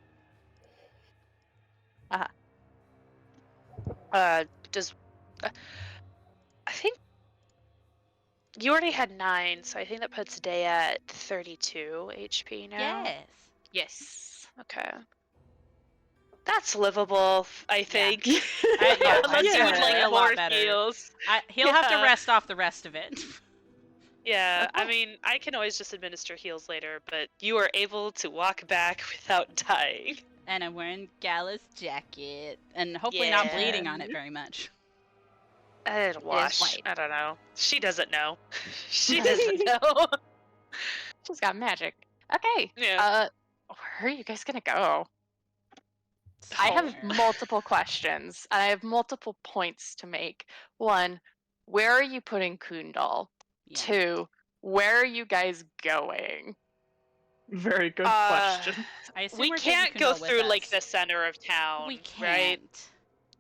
Does I think you already had 9, so I think that puts Dea at 32 HP now. Yes. Yes. Okay. That's livable, I think. Yeah, Unless it's you would definitely like a lot more better. heals. He'll have to Yeah. rest off the rest of it. Yeah, I mean, I can always just administer heals later, but you are able to walk back without dying. And I'm wearing Gala's jacket, and hopefully not bleeding on it very much. It'll wash. white. I don't know. She doesn't know. She doesn't know. She's got magic. Okay. Yeah. Where are you guys gonna go? I have Somewhere. multiple questions, and I have multiple points to make. 1, where are you putting Kundal? Yeah. 2, where are you guys going? Very good question. I assume We we're taking can't go Kundal with through like us. the center of town, We right? can't.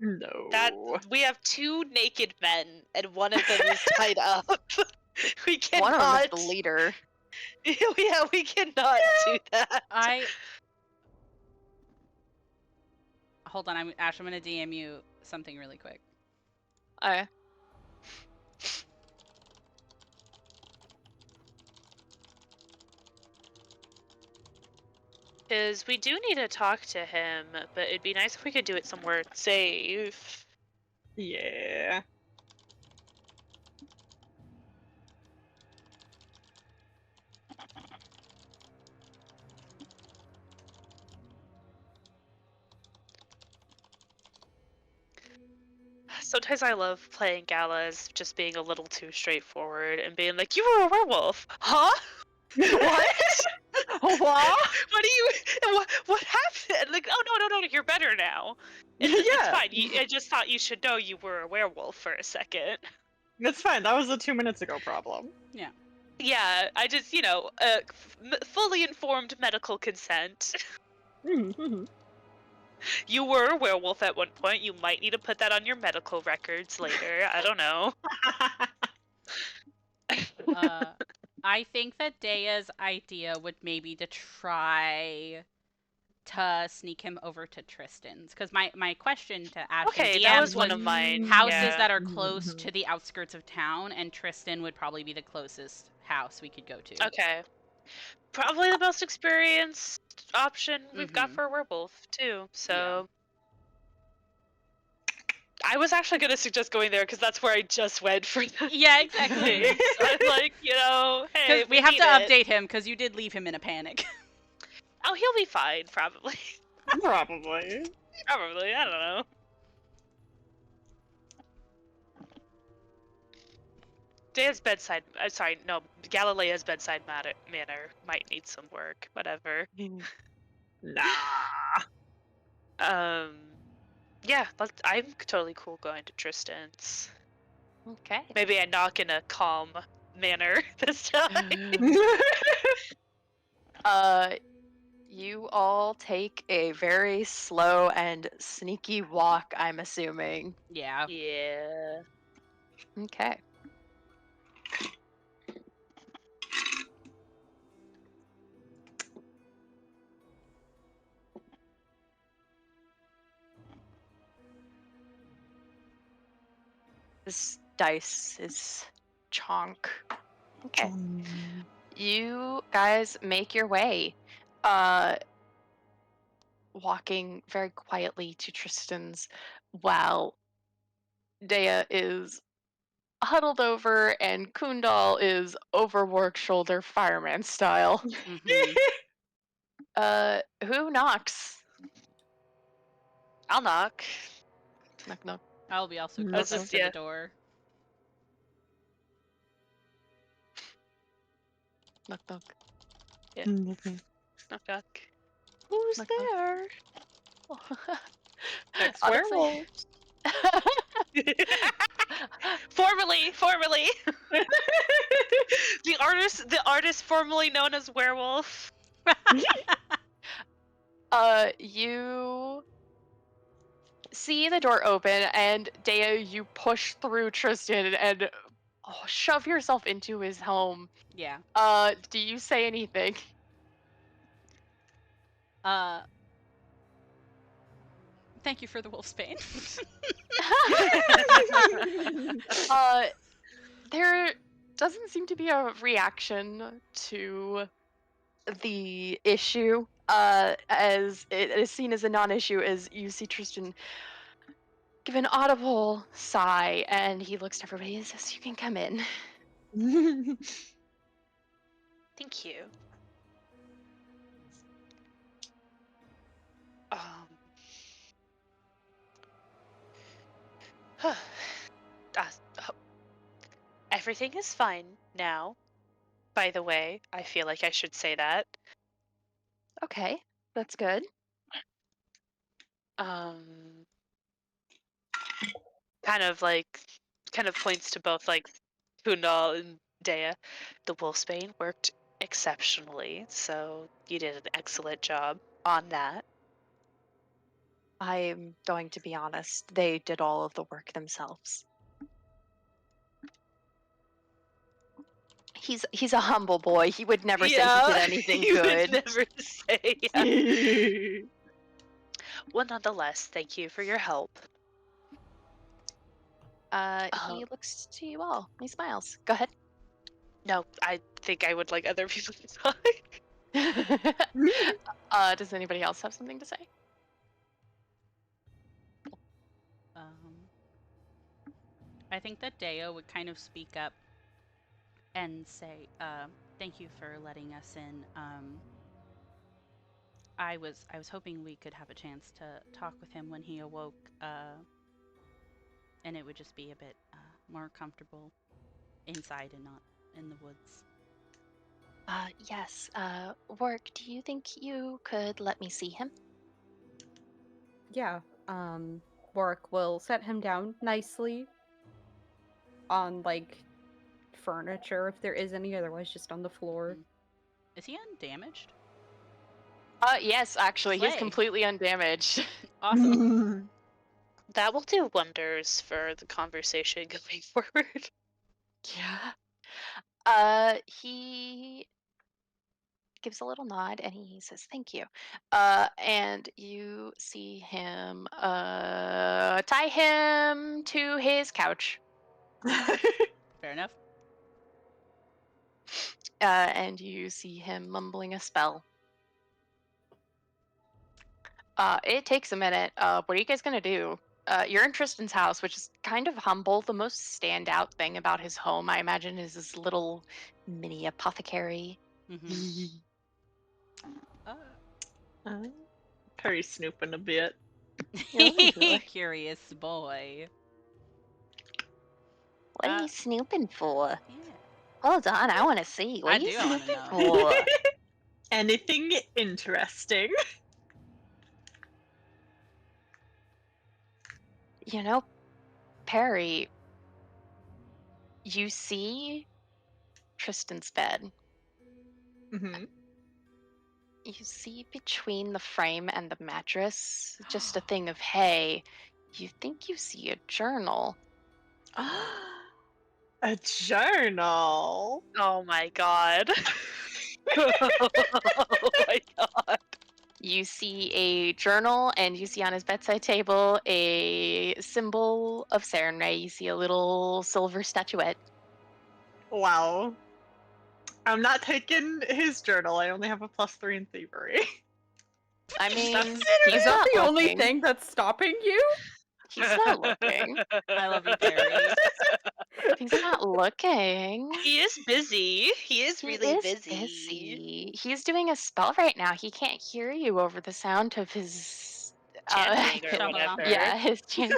No. That we have 2 naked men, and one of them is tied up. We cannot. One of them is the leader. Yeah, we cannot do that. Hold on, Ash, I'm gonna DM you something really quick. Okay. Because we do need to talk to him, but it'd be nice if we could do it somewhere safe. Yeah. Sometimes I love playing Gala as just being a little too straightforward and being like, "You were a werewolf, huh? What? What? What do you? What happened? Like, oh no, you're better now. It's Yeah. fine. I just thought you should know you were a werewolf for a second. It's fine. That was a 2 minutes ago problem. Yeah, I just, fully informed medical consent. Mhm. You were a werewolf at one point. You might need to put that on your medical records later. I don't know. I think that Dea's idea would maybe to try to sneak him over to Tristan's. Because my question to Ash and Okay, DM that was one of mine. houses yeah. that are close to the outskirts of town, and Tristan would probably be the closest house we could go to. Okay. Probably the most experienced option we've got Mhm. for a werewolf, too. So. I was actually going to suggest going there because that's where I just went for the Yeah, exactly. thing. So I'm like, hey, Because we have need to it. update him, because you did leave him in a panic. Oh, he'll be fine, probably. Probably. Probably, I don't know. Dan's bedside. Sorry, no. Galilea's bedside manner might need some work. Whatever. Nah. Yeah, I'm totally cool going to Tristan's. Okay. Maybe I knock in a calm manner this time. You all take a very slow and sneaky walk, I'm assuming. Yeah. Yeah. Okay. This dice is chonk. Okay. You guys make your way, walking very quietly to Tristan's while Dea is huddled over and Kundal is overworked shoulder fireman style. Mhm. Who knocks? I'll knock. Knock knock. I'll be also Knock, close knock. to Yeah. the door. Knock knock. Knock knock. Who's Knock, knock. there? It's Honestly- werewolves. Formerly. The artist formerly known as Werewolf. You see the door open, and Dea, you push through Tristan and shove yourself into his home. Yeah. Do you say anything? Thank you for the wolf's bane. There doesn't seem to be a reaction to the issue. As it is seen as a non-issue, as you see Tristan give an audible sigh, and he looks to everybody and says, "You can come in." Thank you. Uh, everything is fine now. By the way, I feel like I should say that. Okay, that's good. Kind of points to both like Kundal and Dea. The Wolfsbane worked exceptionally, so you did an excellent job on that. I'm going to be honest, they did all of the work themselves. He's a humble boy. He would never say he did anything you good. would never say. Yeah. Well, nonetheless, thank you for your help. He looks to you all. He smiles. Go ahead. No, I think I would like other people to talk. Does anybody else have something to say? I think that Deo would kind of speak up and say, thank you for letting us in. I was hoping we could have a chance to talk with him when he awoke, and it would just be a bit more comfortable inside and not in the woods. Yes. Warwick, do you think you could let me see him? Yeah. Warwick will set him down nicely on like furniture if there is any, otherwise just on the floor. Is he undamaged? Yes, actually, he's Slay. completely undamaged. Awesome. That will do wonders for the conversation going forward. Yeah. He gives a little nod and he says, "Thank you." And you see him tie him to his couch. Fair enough. And you see him mumbling a spell. It takes a minute. What are you guys gonna do? You're in Tristan's house, which is kind of humble. The most standout thing about his home, I imagine, is this little mini apothecary. Mm-hmm. Perry snooping a bit. Curious boy. What are you snooping for? Yeah. Hold on, I want to see. What I are you do wanna snooping know. for? Anything interesting? You know, Perry, you see Tristan's bed. Mm-hmm. You see between the frame and the mattress just a thing of hay. You think you see a journal. A journal. Oh my god. Oh my god. You see a journal, and you see on his bedside table a symbol of Sarenrae. You see a little silver statuette. Wow. I'm not taking his journal. I only have a +3 in thievery. I mean, Consider he's Is that not the only looking. thing that's stopping you? He's not looking. I love you, Perry. He's not looking. He is busy. He is He really is busy. He's doing a spell right now. He can't hear you over the sound of his chanting or Shyamalan. whatever. Yeah, his chance.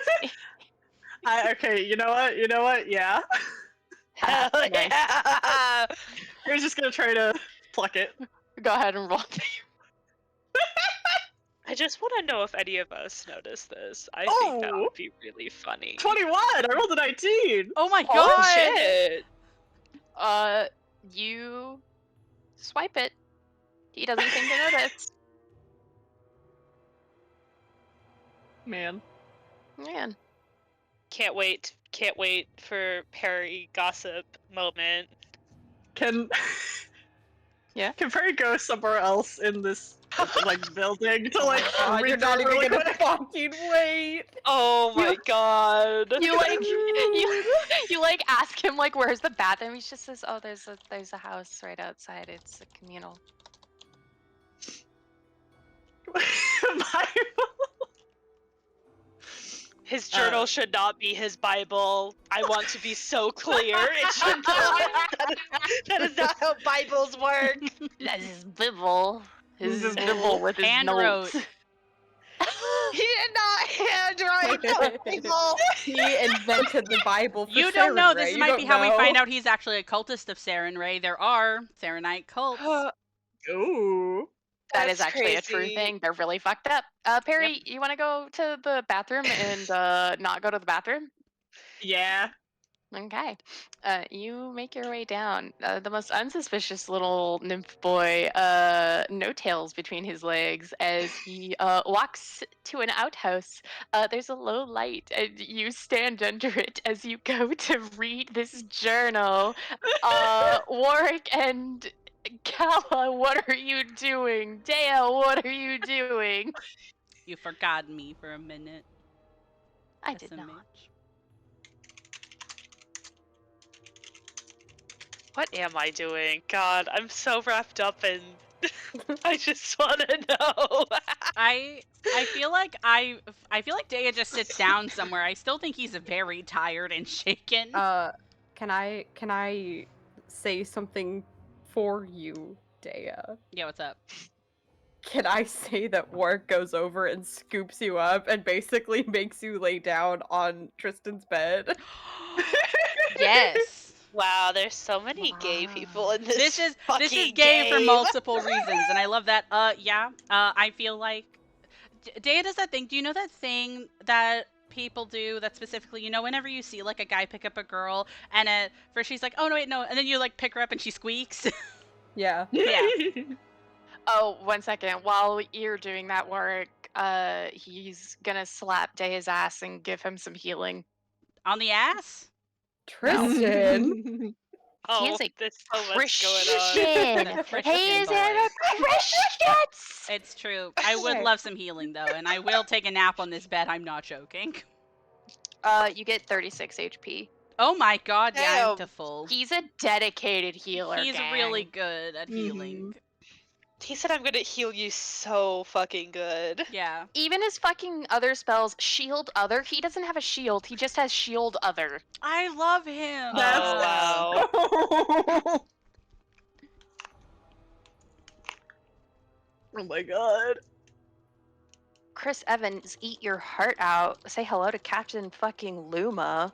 Okay, you know what? You know what? Yeah. Hell Nice. yeah! We're just gonna try to pluck it. Go ahead and roll. I just want to know if any of us noticed this. I think that Oh! would be really funny. 21! I rolled a 19! Oh my Holy god! shit! You swipe it. He doesn't seem to notice. Man. Man. Can't wait for Perry gossip moment. Can Yeah? Can Perry go somewhere else in this like building to like God, read you're not through even really gonna quick? fucking wait. Oh my god. You like you like ask him like where's the bathroom? He just says, "Oh, there's a house right outside. It's a communal." His journal should not be his Bible. I want to be so clear. It should not. That is not how Bibles work. That's his Bible. His Bible. Bible with his Hand notes. wrote. He did not handwrite the Bible. He invented the Bible for You don't know. Saren This Ray. You might be don't how we know. find out he's actually a cultist of Saren Ray. There are Sarenite cults. Ooh. That is That's actually a true crazy. thing. They're really fucked up. Perry, you want to go to the bathroom and not go to the bathroom? Yeah. Okay. You make your way down. The most unsuspicious little nymph boy, no tails between his legs as he walks to an outhouse. There's a low light, and you stand under it as you go to read this journal. Warwick and Kala, what are you doing? Dale, what are you doing? You forgot me for a minute. I did SMH. not. What am I doing? God, I'm so wrapped up in. I just want to know. I feel like I feel like Daya just sits down somewhere. I still think he's very tired and shaken. Can I say something for you, Daya? Yeah, what's up? Can I say that Warwick goes over and scoops you up and basically makes you lay down on Tristan's bed? Yes. Wow, there's so many gay people in this. This is fucking gay for game. multiple reasons, and I love that. Yeah. I feel like Daya does that thing. Do you know that thing that people do that specifically? You know, whenever you see like a guy pick up a girl, and at first she's like, "Oh no, wait, no," and then you like pick her up and she squeaks. Yeah. Yeah. Oh, 1 second. While you're doing that work, he's gonna slap Daya's ass and give him some healing. On the ass. Tristan. Oh, He is a there's so much going on. Christian. The Christian He is boy. a Christian. It's true. I would Okay. love some healing though, and I will take a nap on this bed. I'm not joking. You get 36 HP. Oh my god, yeah, I'm Damn. to full. He's a dedicated healer. He's gang. really good at healing. He said I'm gonna heal you so fucking good. Yeah. Even his fucking other spells, shield other. He doesn't have a shield. He just has shield other. I love him. Oh, wow. Oh my god. Chris Evans, eat your heart out. Say hello to Captain fucking Luma.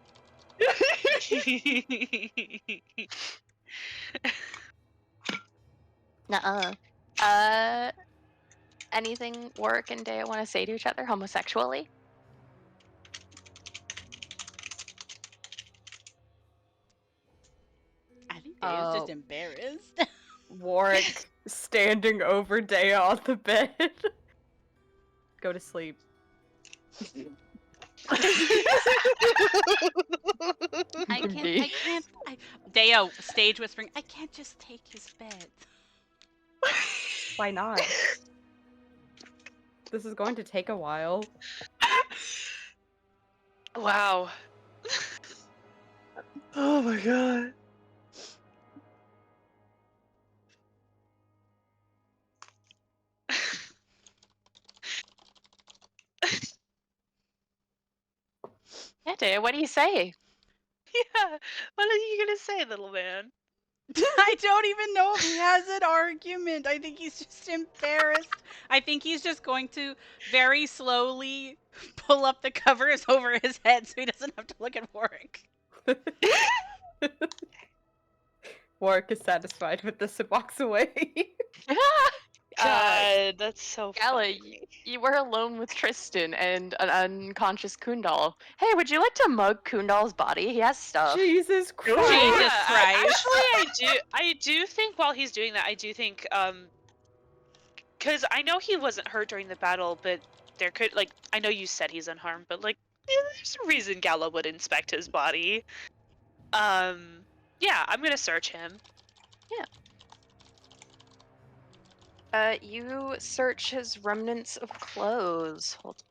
Nuh-uh. Anything Warwick and Daya want to say to each other homosexually? I think Dave's just Oh. embarrassed. Warwick standing over Daya on the bed. Go to sleep. I can't. Deo, stage whispering. I can't just take his bed. Why not? This is going to take a while. Wow. Oh my god. Yeah, Daya, what do you say? Yeah. What are you gonna say, little man? I don't even know if he has an argument. I think he's just embarrassed. I think he's just going to very slowly pull up the covers over his head so he doesn't have to look at Warwick. Warwick is satisfied with this and walks away. God, that's so Gala, funny. you were alone with Tristan and an unconscious Kundal. Hey, would you like to mug Kundal's body? He has stuff. Jesus Christ. Jesus Yeah, Christ. I do think while he's doing that, I do think because I know he wasn't hurt during the battle, but there could I know you said he's unharmed, but there's a reason Gala would inspect his body. Yeah, I'm gonna search him. You search his remnants of clothes. Hold.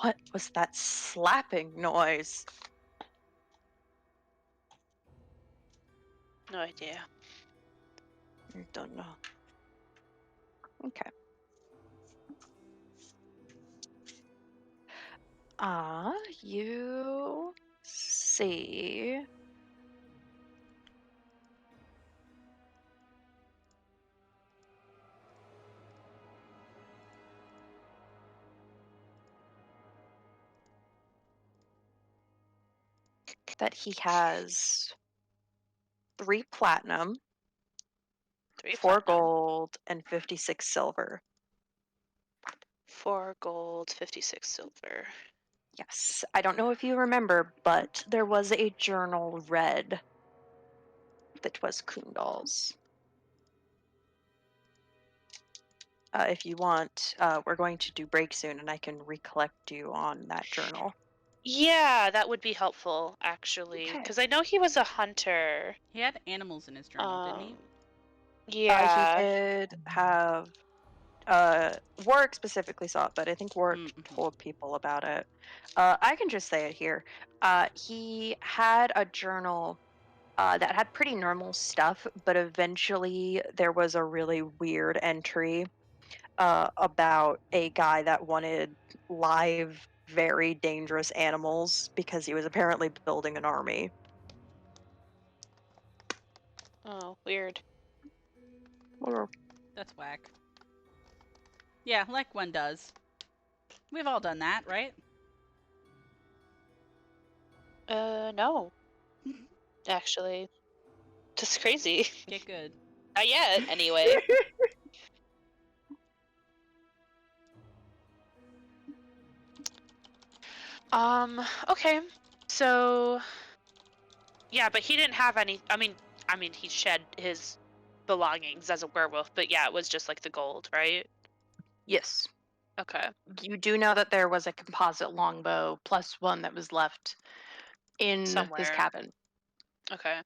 What was that slapping noise? No idea. I don't know. Okay. You see. That he has 3 platinum, 3 4 platinum, gold, and 56 silver. 4 gold, 56 silver. Yes, I don't know if you remember, but there was a journal read that was Kundal's. If you want, we're going to do break soon, and I can recollect you on that journal. Yeah, that would be helpful actually, Okay. because I know he was a hunter. He had animals in his journal, didn't he? Um, Yeah. He did have. Warwick specifically saw it, but I think Warwick Mm-hmm. told people about it. I can just say it here. He had a journal that had pretty normal stuff, but eventually there was a really weird entry about a guy that wanted live, very dangerous animals because he was apparently building an army. Oh, weird. That's whack. Yeah, like one does. We've all done that, right? No. Actually. Just crazy. Get good. Not yet, anyway. Okay. So yeah, but he didn't have any I mean he shed his belongings as a werewolf, but yeah, it was just like the gold, right? Yes. Okay. You do know that there was a composite longbow plus 1 that was left in his Somewhere. cabin. Okay.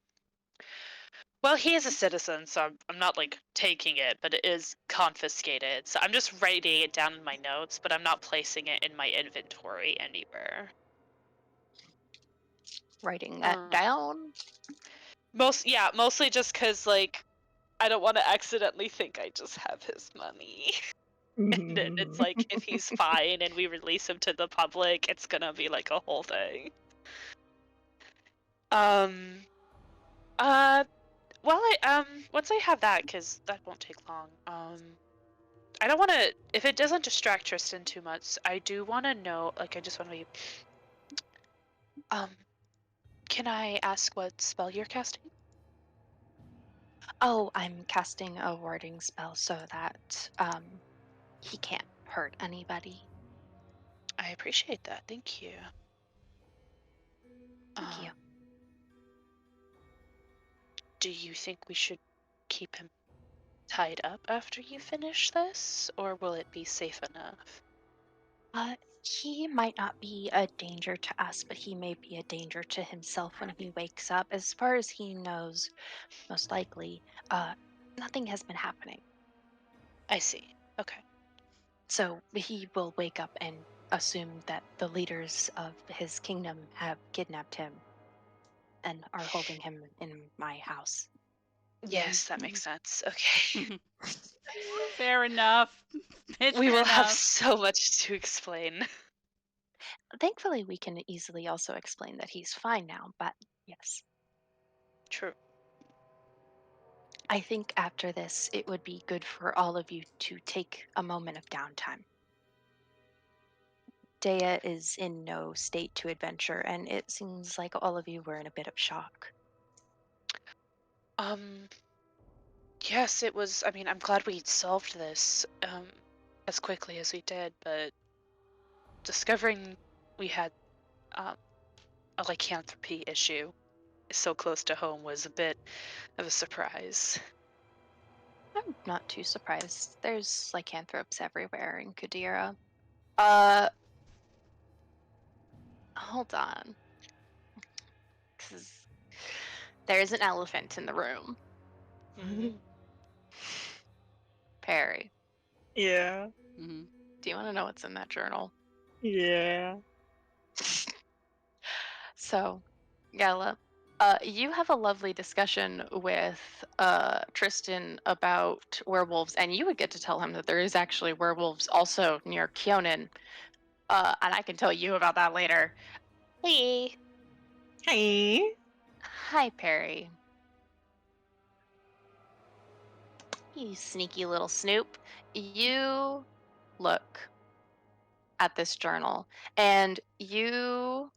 Well, he is a citizen, so I'm not taking it, but it is confiscated. So I'm just writing it down in my notes, but I'm not placing it in my inventory anywhere. Writing that down. Mostly just because I don't want to accidentally think I just have his money. And then it's if he's fine and we release him to the public, it's gonna be a whole thing. Well, once I have that, because that won't take long. I don't want to. If it doesn't distract Tristan too much, I do want to know. I just want to be. Can I ask what spell you're casting? Oh, I'm casting a warding spell so that he can't hurt anybody. I appreciate that. Thank you. Thank you. Do you think we should keep him tied up after you finish this, or will it be safe enough? He might not be a danger to us, but he may be a danger to himself when he wakes up. As far as he knows, most likely, nothing has been happening. I see. Okay. So he will wake up and assume that the leaders of his kingdom have kidnapped him and are holding him in my house. Yes, that makes sense. Okay. Fair enough. Bitch, We fair will have enough. so much to explain. Thankfully, we can easily also explain that he's fine now, but yes. True. I think after this, it would be good for all of you to take a moment of downtime. Dea is in no state to adventure, and it seems like all of you were in a bit of shock. Yes, it was. I mean, I'm glad we solved this as quickly as we did, but discovering we had a lycanthropy issue so close to home was a bit of a surprise. I'm not too surprised. There's lycanthropes everywhere in Qadira. Hold on. 'Cause there's an elephant in the room. Perry, Yeah. Mm-hmm. do you want to know what's in that journal? Yeah. So, Gala, you have a lovely discussion with Tristan about werewolves, and you would get to tell him that there is actually werewolves also near Kyonin. And I can tell you about that later. Hey. Hey. Hi, Perry. You sneaky little snoop. You look at this journal and you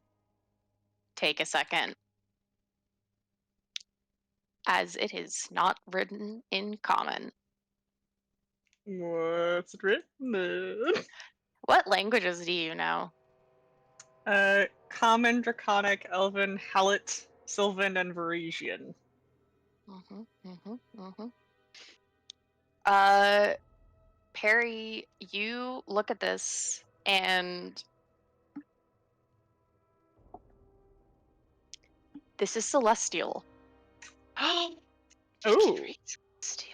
take a second, as it is not written in common. What's it written? What languages do you know? Common, Draconic, Elven, Hallett, Sylvan, and Varisian. Perry, you look at this and this is Celestial. Oh, Oh. Steel.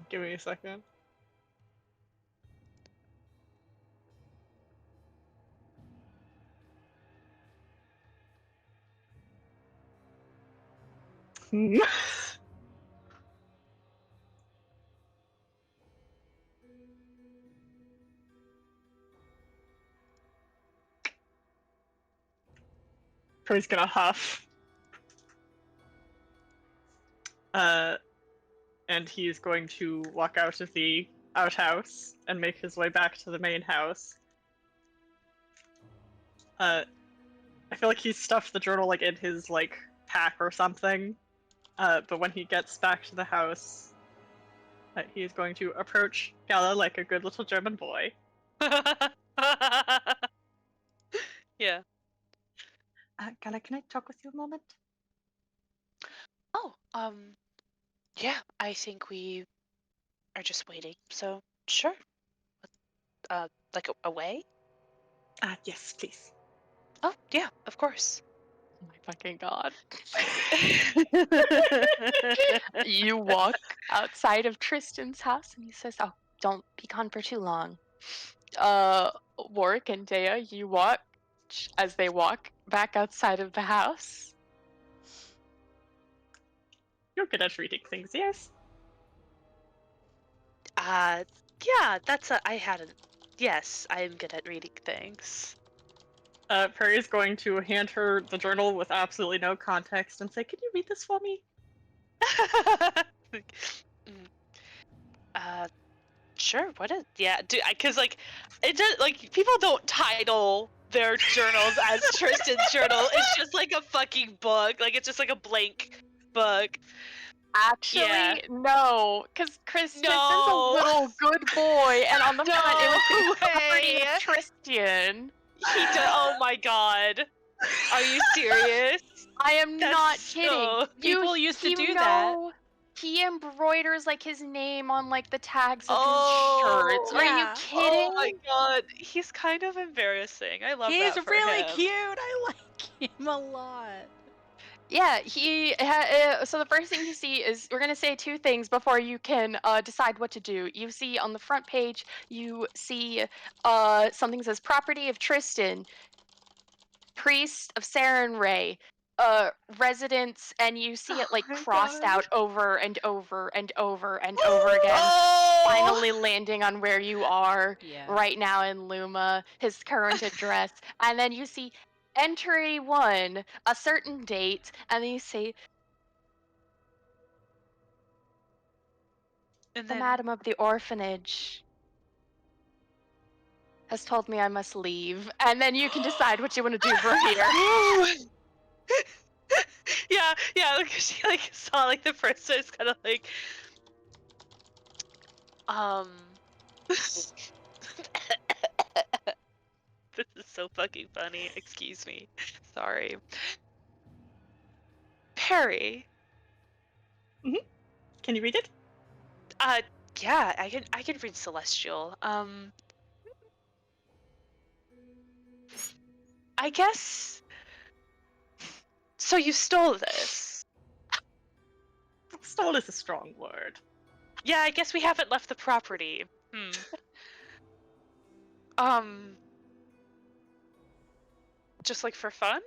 Give me a second. He's gonna huff. And he's going to walk out of the outhouse and make his way back to the main house. I feel like he's stuffed the journal like in his like pack or something. But when he gets back to the house, he is going to approach Gala like a good little German boy. Yeah. Gala, can I talk with you a moment? Oh, yeah, I think we are just waiting. So, sure. Like away? Yes, please. Oh, yeah, of course. Oh my fucking god. You walk outside of Tristan's house and he says, "Oh, don't be gone for too long." Warwick and Dea, you watch as they walk back outside of the house. You're good at reading things, yes? Yeah, yes, I am good at reading things. Perry's going to hand her the journal with absolutely no context and say, "Can you read this for me?" Sure, because like, it does, like, people don't title their journals as Tristan's journal. It's just like a fucking book. Like, it's just like a blank book. Actually, Yeah. no, because Tristan's No. a little good boy, and on the front it was No the property way. of Tristan. He does. Oh my god. Are you serious? I am That's not so- kidding. People used to you do know, He embroiders like his name on like the tags of Oh, his shirts. Are you yeah. kidding? Oh my god. He's kind of embarrassing. I love He's that for really him. cute. I like him a lot. Yeah, so the first thing you see is, we're going to say two things before you can decide what to do. You see on the front page, you see something that says property of Tristan, priest of Saren Ray, residence, and you see it like my crossed God. out over and over and over and over again, Oh! finally landing on where you are Yeah. right now in Luma, his current address, and then you see entry 1, a certain date, and then you see And the then madam of the orphanage has told me I must leave, and then you can decide what you want to do from here. yeah, like she like saw like the person is kind of like, this is so fucking funny. Excuse me. Sorry. Perry. Can you read it? Yeah, I can read Celestial. I guess. So you stole this. Stole is a strong word. Yeah, I guess we haven't left the property. Just like for fun?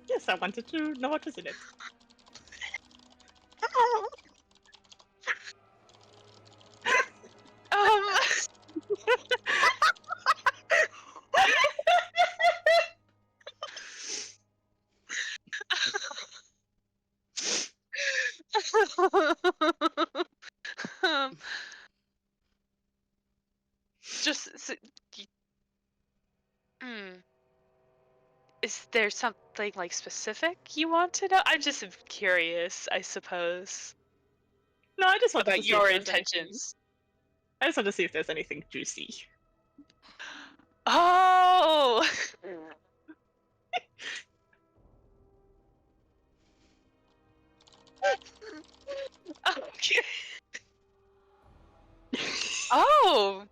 Yes, I wanted to know what was in it. Um. um, just so, is there something like specific you want to know? I'm just curious, I suppose, No, I just wanted to about see your if there's anything. intentions. I just want to see if there's anything juicy. Oh. Okay. Oh.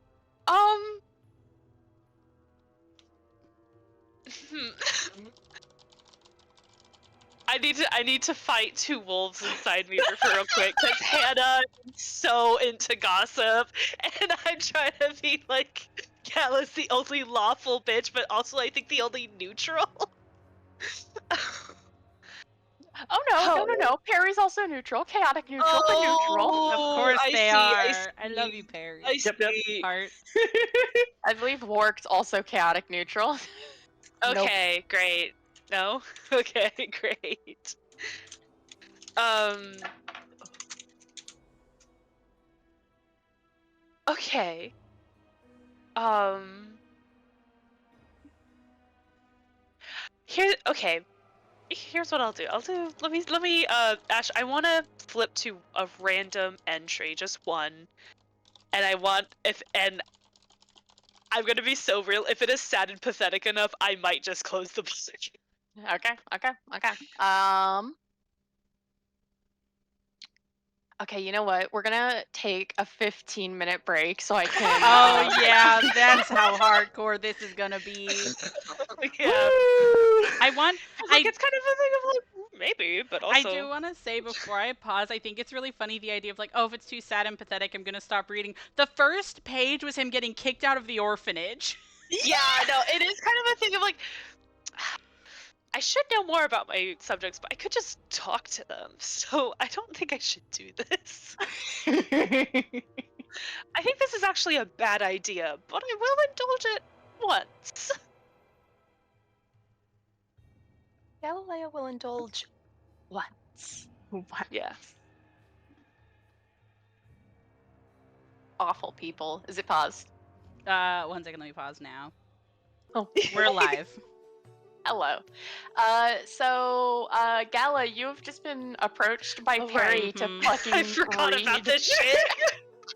I need to fight two wolves inside me for real quick, because Hannah is so into gossip, and I'm trying to be like, Gala's the only lawful bitch, but also I think the only neutral. Oh no. Perry's also neutral, chaotic neutral, but neutral. Of Oh, course I they see, are. I love you, Perry. I Yep, yep. see. Heart. I believe Warwick's also chaotic neutral. Nope. Okay, great. No? Okay, great. Okay. Okay. Here's what I'll do. Let me Ash, I want to flip to a random entry, just one. And I'm going to be so real. If it is sad and pathetic enough, I might just close the book. Okay. Okay, you know what? We're gonna take a 15-minute break so I can. Oh yeah, that's how hardcore this is gonna be. Yeah. I want. It's kind of a thing of like maybe, but also I do want to say before I pause, I think it's really funny the idea of like, oh, if it's too sad and pathetic, I'm gonna stop reading. The first page was him getting kicked out of the orphanage. Yeah, no, it is kind of a thing of like, I should know more about my subjects, but I could just talk to them. So I don't think I should do this. I think this is actually a bad idea, but I will indulge it once. Galileo will indulge once. What? Yeah. Awful people. Is it paused? 1 second, let me pause now. Oh, We're live. hello. Gala, you've just been approached by Oh, Perry right. to Mhm. fucking I forgot read, about this shit.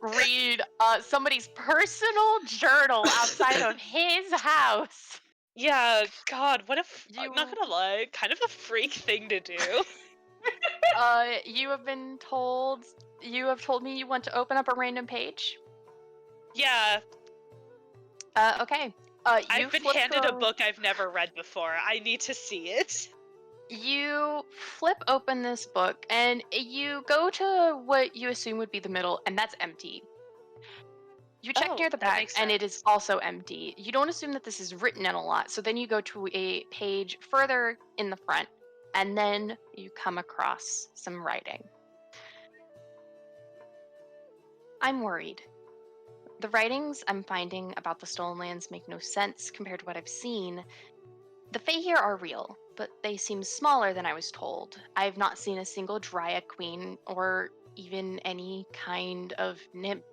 read somebody's personal journal outside of his house. Yeah, God, what if I'm not You- gonna lie, kind of a freak thing to do. You have been told. You have told me you want to open up a random page. Yeah, Okay. I've been handed a book I've never read before. I need to see it. You flip open this book and you go to what you assume would be the middle, and that's empty. You check Oh, near the that back, makes and it sense. is also empty. You don't assume that this is written in a lot, so then you go to a page further in the front, and then you come across some writing. I'm worried. The writings I'm finding about the stolen lands make no sense compared to what I've seen. The Fae here are real, but they seem smaller than I was told. I have not seen a single Dryad Queen or even any kind of nymph.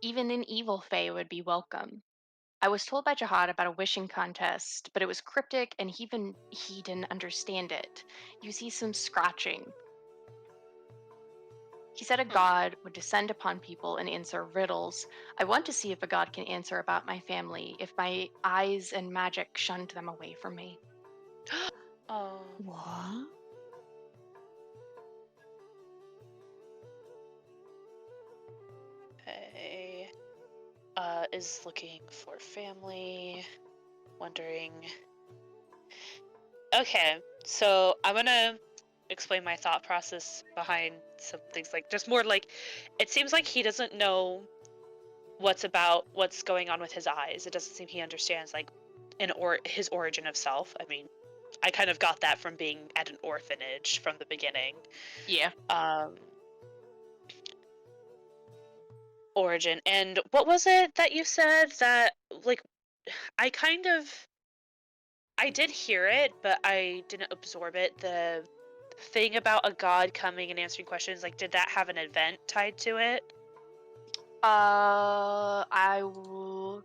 Even an evil Fae would be welcome. I was told by Jihad about a wishing contest, but it was cryptic and even he didn't understand it. You see some scratching. He said a god would descend upon people and answer riddles. I want to see if a god can answer about my family, if my eyes and magic shunned them away from me. Oh. What? Okay. Is looking for family. Wondering. Okay, so I'm gonna explain my thought process behind some things, like just more like it seems like he doesn't know what's going on with his eyes. It doesn't seem he understands like his origin of self. I mean, I kind of got that from being at an orphanage from the beginning. Yeah. Origin. And what was it that you said that like I did hear it, but I didn't absorb it. The thing about a god coming and answering questions, like, did that have an event tied to it? I will.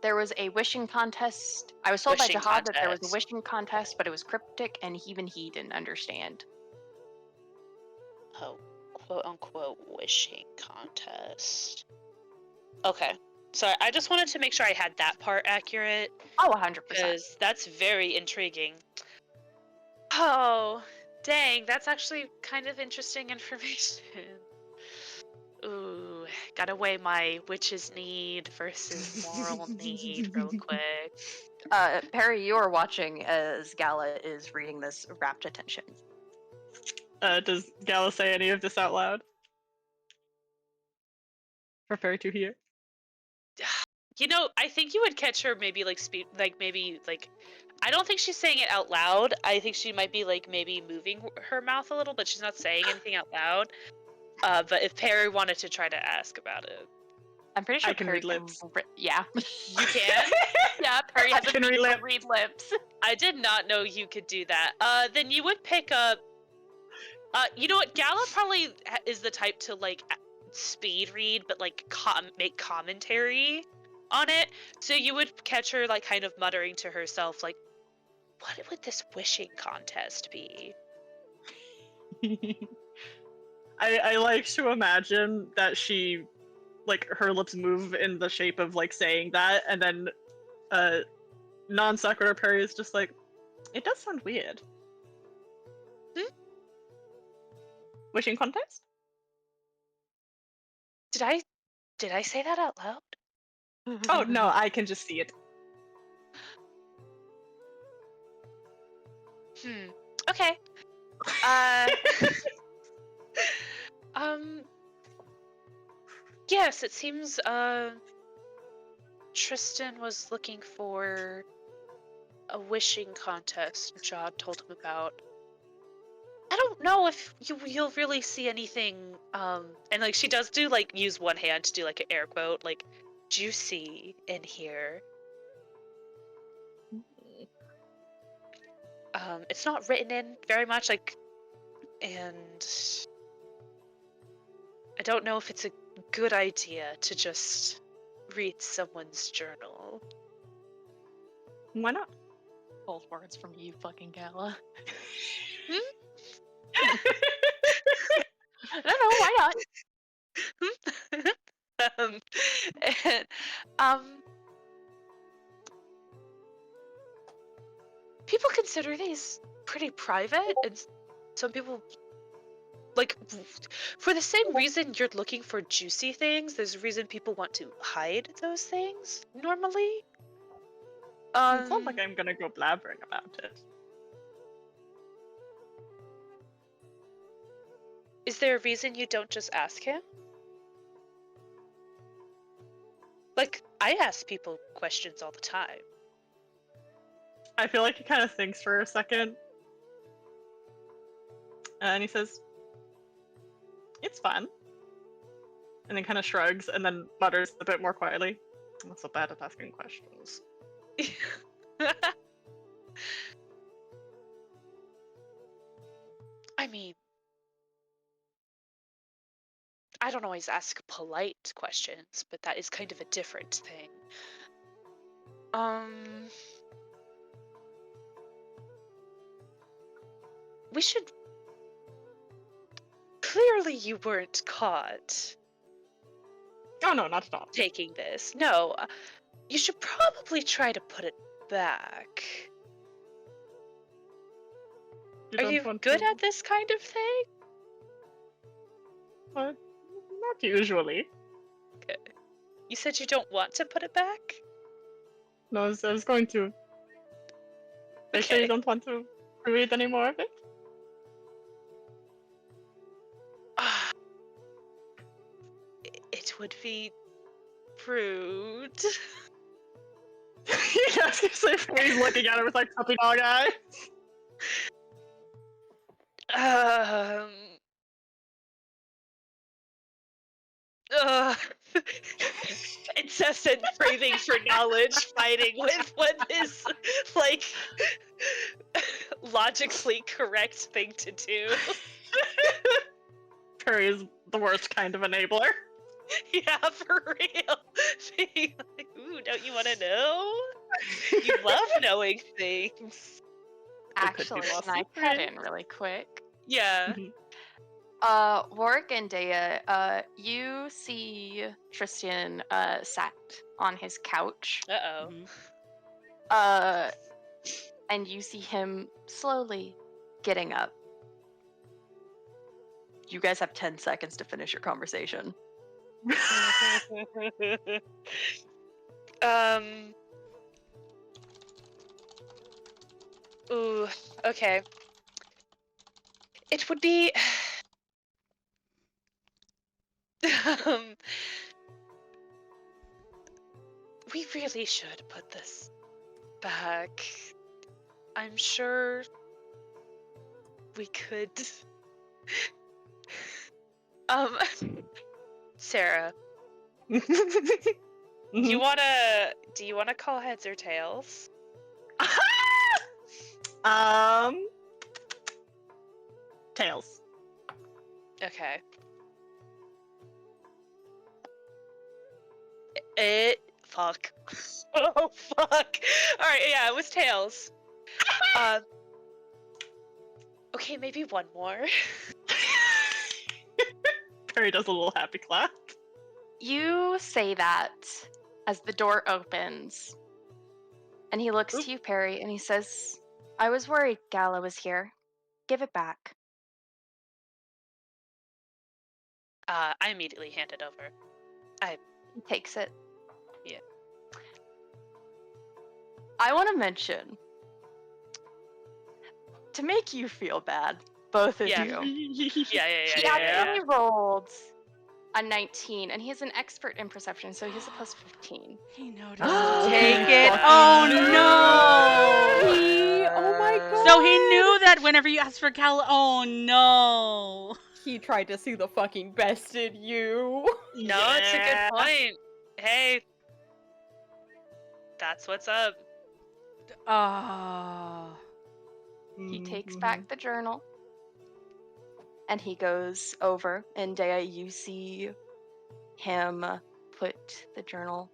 There was a wishing contest. I was told by Wishing Jihad that there was a contest. wishing contest, but it was cryptic, and even he didn't understand. Oh, quote unquote wishing contest. Okay. Sorry, I just wanted to make sure I had that part accurate, Oh, 100%. because that's very intriguing. Oh, dang, that's actually kind of interesting information. Ooh, gotta weigh my witch's need versus moral need real quick. Perry, you are watching as Gala is reading this rapt attention. Does Gala say any of this out loud? Prepare to hear. You know, I think you would catch her maybe like I don't think she's saying it out loud. I think she might be like maybe moving her mouth a little, but she's not saying anything out loud. But if Perry wanted to try to ask about it, I'm pretty sure I can Perry read lips. Yeah. you can. Yeah, Perry has I can read lips. read lips. I did not know you could do that. Then you would pick up. You know what? Gala probably is the type to like speed read, but like make commentary on it. So you would catch her like kind of muttering to herself, like, "What would this wishing contest be?" I like to imagine that she, like, her lips move in the shape of like saying that, and then non sequitur Perry is just like, it does sound weird. Wishing contest? Did I say that out loud? Oh no, I can just see it. Okay. Yes, it seems Tristan was looking for a wishing contest Jod told him about. I don't know if you'll really see anything and like she does do like use one hand to do like an air quote, like juicy in here. It's not written in very much, like, and I don't know if it's a good idea to just read someone's journal. Why not? Both words from you, fucking Gala. No, why not? People consider these pretty private, and some people, like, for the same reason you're looking for juicy things, there's a reason people want to hide those things normally. It's not like I'm gonna go blabbering about it. Is there a reason you don't just ask him? I ask people questions all the time. I feel like he kind of thinks for a second. And he says, "It's fun." And then kind of shrugs and then mutters a bit more quietly, "I'm not so bad at asking questions." I mean, I don't always ask polite questions, but that is kind of a different thing. We should... Clearly you weren't caught Oh no, not at all. taking this. No, you should probably try to put it back. Are don't you want good to- at this kind of thing? Not usually. Okay. You said you don't want to put it back? No, I was going to. Are you sure you don't want to read any more of it? It would be rude. Yes, he's looking at her with like puppy dog eyes. Incessant craving for knowledge, fighting with what is like logically correct thing to do. Perry is the worst kind of enabler. Yeah, for real. Being like, ooh, don't you want to know? You love knowing things. Actually, can I cut in really quick? Yeah. Warwick and Dea, you see Tristan sat on his couch, Uh-oh. Mhm. and you see him slowly getting up. You guys have 10 seconds to finish your conversation. Ooh, okay. It would be... we really should put this back. I'm sure we could... Sarah, do you wanna call heads or tails? Tails. Okay. Fuck. Oh, fuck. Alright, yeah, it was tails. Okay, maybe one more. Perry does a little happy clap. You say that as the door opens, and he looks to you, Perry, and he says, "I was worried Gala was here. Give it back." I immediately hand it over. He takes it. Yeah. I want to mention, to make you feel bad, both of Yeah. you. Yeah. He actually rolled a 19, and he is an expert in perception, so he has a plus 15. He noticed. Oh, Take he it. fucking Oh knew. no! Oh my god. So he knew that whenever you asked for Cal. Oh no! He tried to see the fucking best in you. No, it's a Yeah. good point. Hey. That's what's up. Ah. He takes back the journal, and he goes over, and Dea, you see him put the journal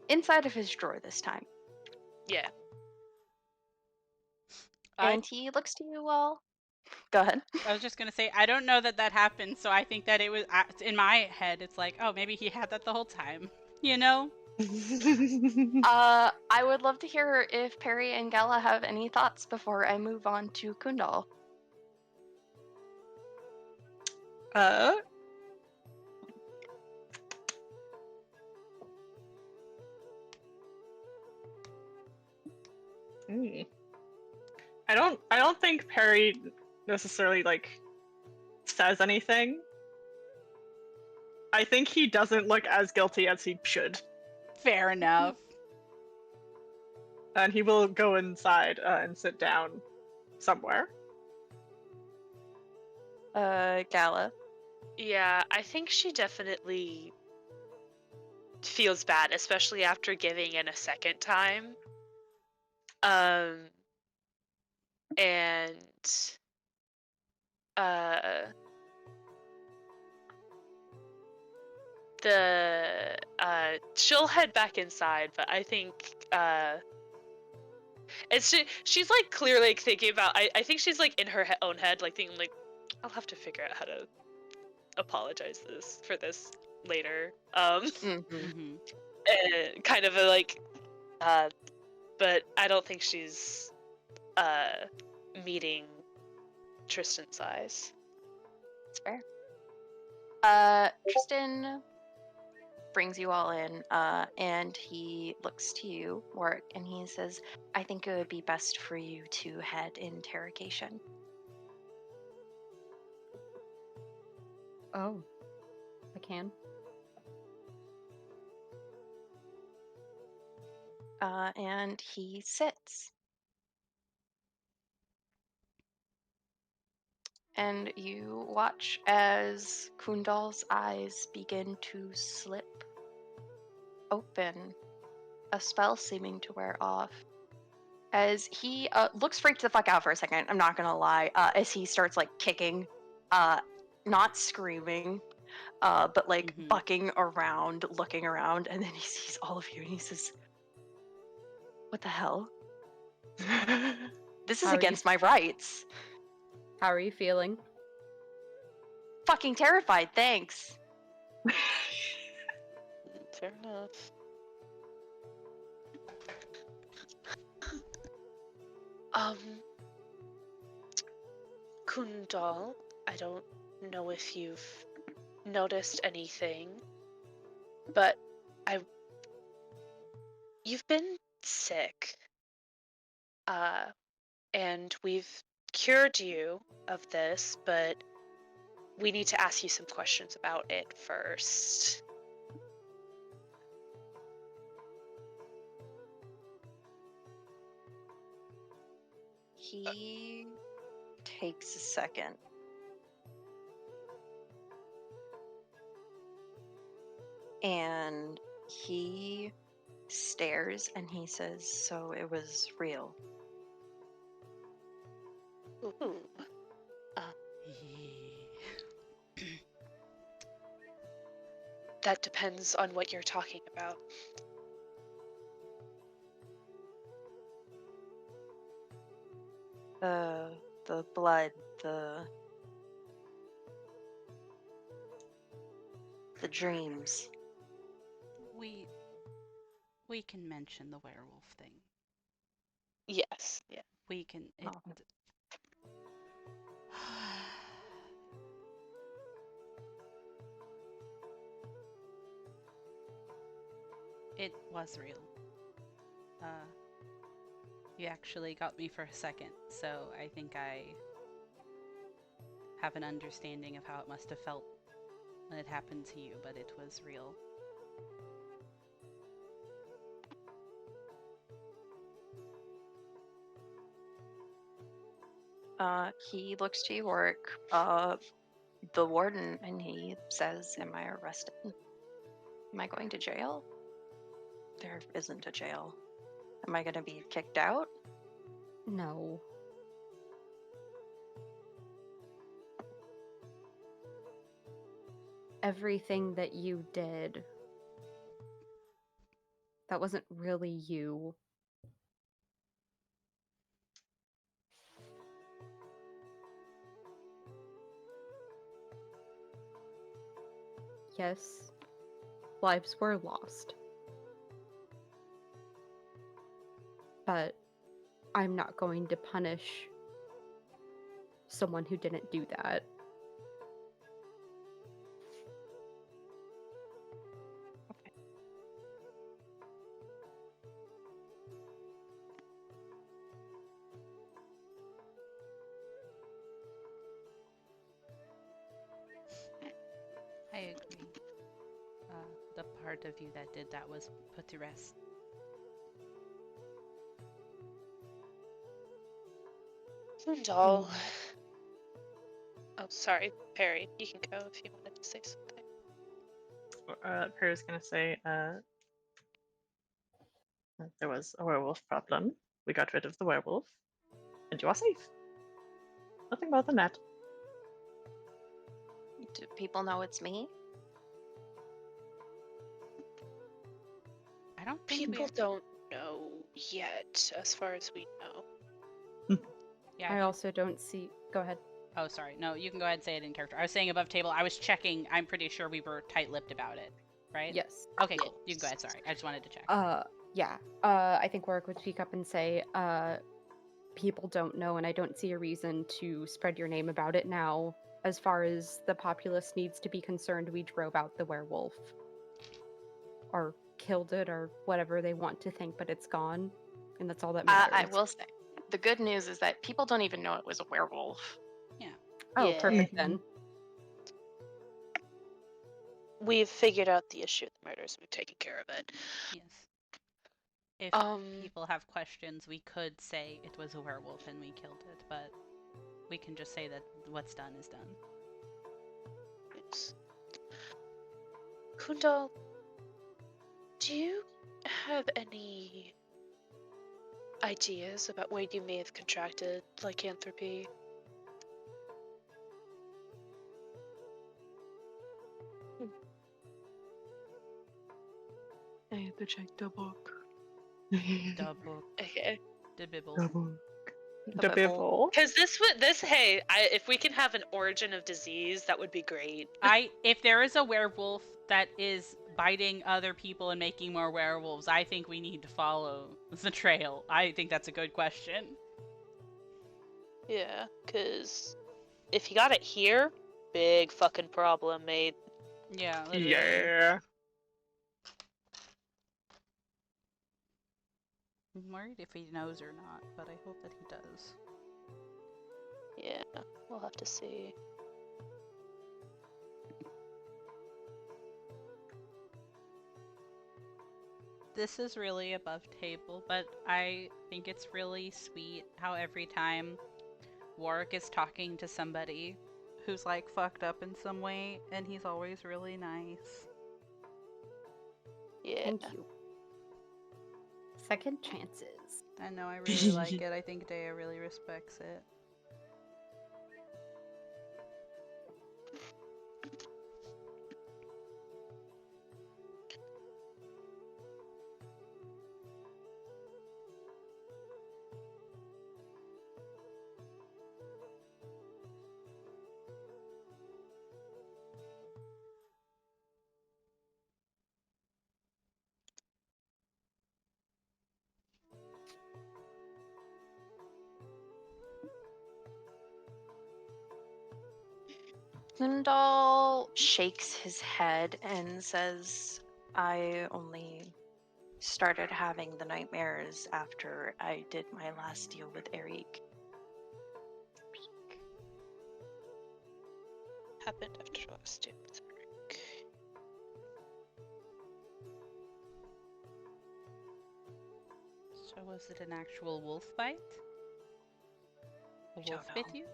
inside of his drawer this time. Yeah. And he looks to you all. Go ahead. I was just gonna say, I don't know that happened, so I think that it was in my head. It's like, oh, maybe he had that the whole time, you know? I would love to hear if Perry and Gala have any thoughts before I move on to Kundal. I don't think Perry necessarily like says anything. I think he doesn't look as guilty as he should. Fair enough. And he will go inside and sit down somewhere. Gala. Yeah, I think she definitely feels bad, especially after giving in a second time. And she'll head back inside, but I think she's like clearly like, thinking about. I think she's like in her own head, like thinking like, I'll have to figure out how to apologize for this later. Mm-hmm. Kind of a like, but I don't think she's meeting Tristan's eyes. That's fair. Tristan brings you all in, and he looks to you, Warwick, and he says, I think it would be best for you to head interrogation. Oh, I can. And he sits. And you watch as Kundal's eyes begin to slip open, a spell seeming to wear off. As he looks freaked the fuck out for a second, I'm not gonna lie, as he starts like kicking, not screaming, but like Mhm. bucking around, looking around, and then he sees all of you and he says, what the hell? This is How are you- against my rights. How are you feeling? Fucking terrified, thanks. Fair enough. Kundal, I don't know if you've noticed anything, but you've been sick. And we've cured you of this, but we need to ask you some questions about it first. He takes a second. And he stares and he says, so it was real. Ooh. That depends on what you're talking about. The blood, the dreams. We can mention the werewolf thing. Yes. Yeah. We can. Oh. It was real. You actually got me for a second, so I think I have an understanding of how it must have felt when it happened to you, but it was real. He looks to you, Warwick, the warden, and he says, am I arrested? Am I going to jail? There isn't a jail. Am I going to be kicked out? No. Everything that you did, that wasn't really you. Yes, lives were lost. But I'm not going to punish someone who didn't do that. I agree. part of you that did that was put to rest. Doll. Oh, sorry, Perry. You can go if you wanted to say something. Perry's gonna say, there was a werewolf problem. We got rid of the werewolf, and you are safe. Nothing more than that. Do people know it's me? I don't think People we. don't know yet, as far as we know. Yeah. I also don't see. Go ahead. Oh, sorry. No, you can go ahead and say it in character. I was saying above table. I was checking. I'm pretty sure we were tight-lipped about it, right? Yes. Okay, cool. You can go ahead. Sorry, I just wanted to check. Yeah. I think Warwick would speak up and say, people don't know, and I don't see a reason to spread your name about it now. As far as the populace needs to be concerned, we drove out the werewolf. Or killed it, or whatever they want to think, but it's gone. And that's all that matters. I will say, the good news is that people don't even know it was a werewolf. Oh, Yeah. perfect then. We've figured out the issue of the murders. We've taken care of it. Yes. If people have questions, we could say it was a werewolf and we killed it, but we can just say that what's done is done. Yes. Kundal, do you have any ideas about where you may have contracted lycanthropy? I have to check the book. Double. Okay. The bibble. The bibble. Because hey, if we can have an origin of disease, that would be great. If there is a werewolf that is biting other people and making more werewolves, I think we need to follow the trail. I think that's a good question. Yeah, because if you got it here, big fucking problem, mate. Yeah. Literally. Yeah. I'm worried if he knows or not, but I hope that he does. Yeah, we'll have to see. This is really above table, but I think it's really sweet how every time Warwick is talking to somebody who's like fucked up in some way, and he's always really nice. Yeah. Thank you. Second chances. I know, I really like it. I think Dea really respects it. Kundal shakes his head and says, I only started having the nightmares after I did my last deal with Eric. Happened after last deal with Eric. So was it an actual wolf bite? A I wolf don't bit know. you?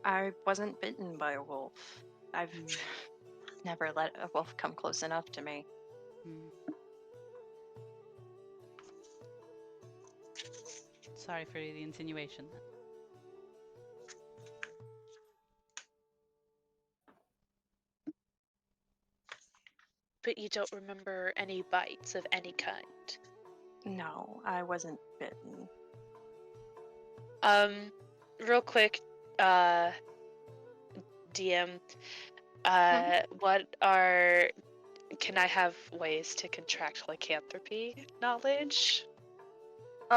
I wasn't bitten by a wolf. I've never let a wolf come close enough to me. Hmm. Sorry for the insinuation then. But you don't remember any bites of any kind. No, I wasn't bitten. Real quick, DM, can I have ways to contract lycanthropy knowledge? I'm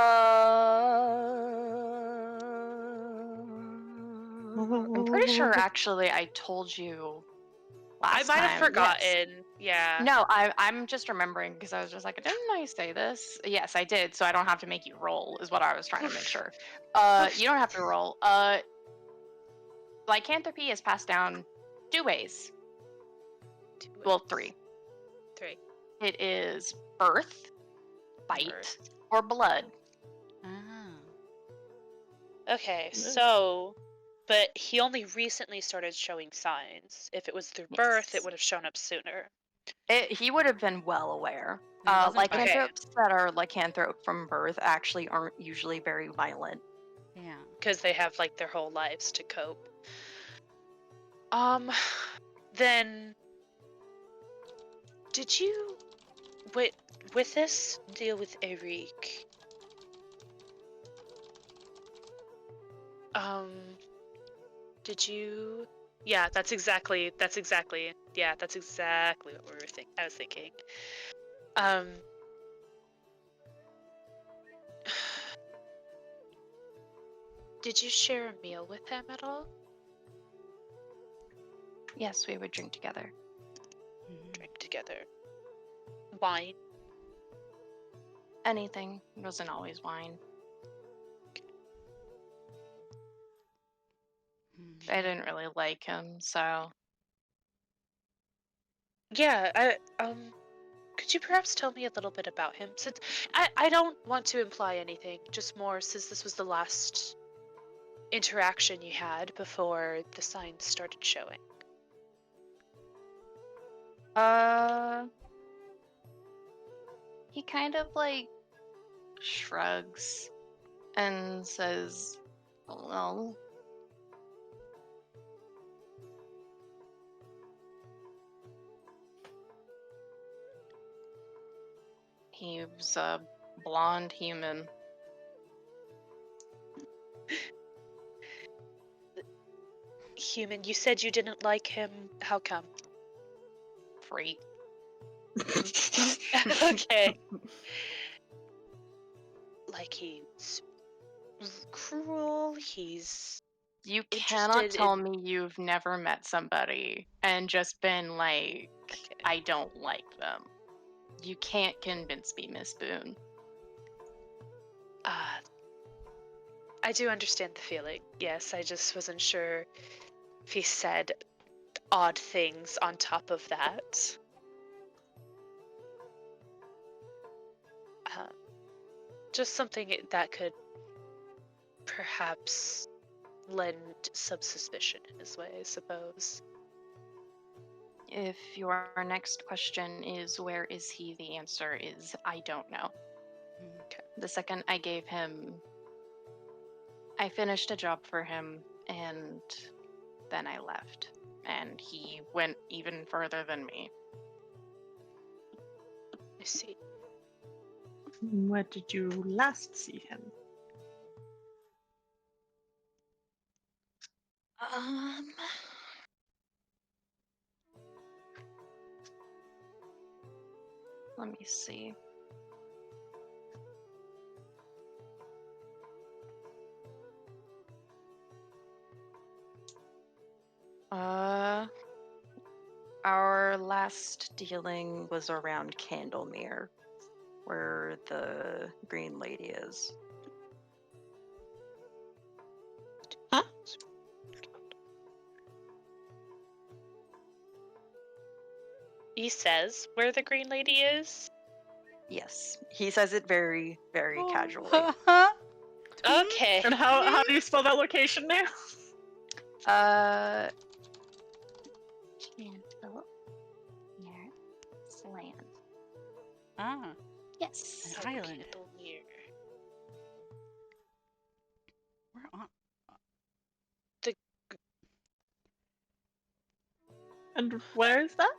pretty sure actually I told you I last might have time. Yes. forgotten. Yeah. No, I'm just remembering because I was just like, didn't I say this? Yes, I did, so I don't have to make you roll, is what I was trying to make sure. You don't have to roll. Lycanthropy is passed down 2 ways. Well, 3. 3. It is birth, bite, Birth. or blood. Ah. Okay, so, but he only recently started showing signs. If it was through birth, it Yes. would have shown up sooner. He would have been well aware. It wasn't bite. Lycanthropes that are lycanthrope from birth actually aren't usually very violent. Yeah. Because they have like their whole lives to cope. Then did you with this deal with Eric? Did you? Yeah, that's exactly what we were I was thinking. Did you share a meal with him at all? Yes, we would drink together. Drink together. Wine? Anything. It wasn't always wine. I didn't really like him, so. Yeah, could you perhaps tell me a little bit about him? Since I don't want to imply anything, just more since this was the last interaction you had before the signs started showing. He kind of like shrugs and says, well, he was a blonde human. Human, you said you didn't like him. How come? Freak. Okay. Like he's cruel, he's You cannot interested tell in- me you've never met somebody and just been like, Okay. I don't like them. You can't convince me, Miss Boone. I do understand the feeling. Yes, I just wasn't sure if he said odd things on top of that. Just something that could perhaps lend some suspicion in his way, I suppose. If your next question is where is he, the answer is I don't know. Okay. The second I gave him, I finished a job for him and then I left. And he went even further than me. I see. Where did you last see him? Let me see. Our last dealing was around Candlemere, where the Green Lady is. Huh? He says where the Green Lady is? Yes, he says it very, very Oh. casually. Okay. And how do you spell that location now? Candlemere Land. Ah, Yes. an island. Candlemere. We're on. And where is that?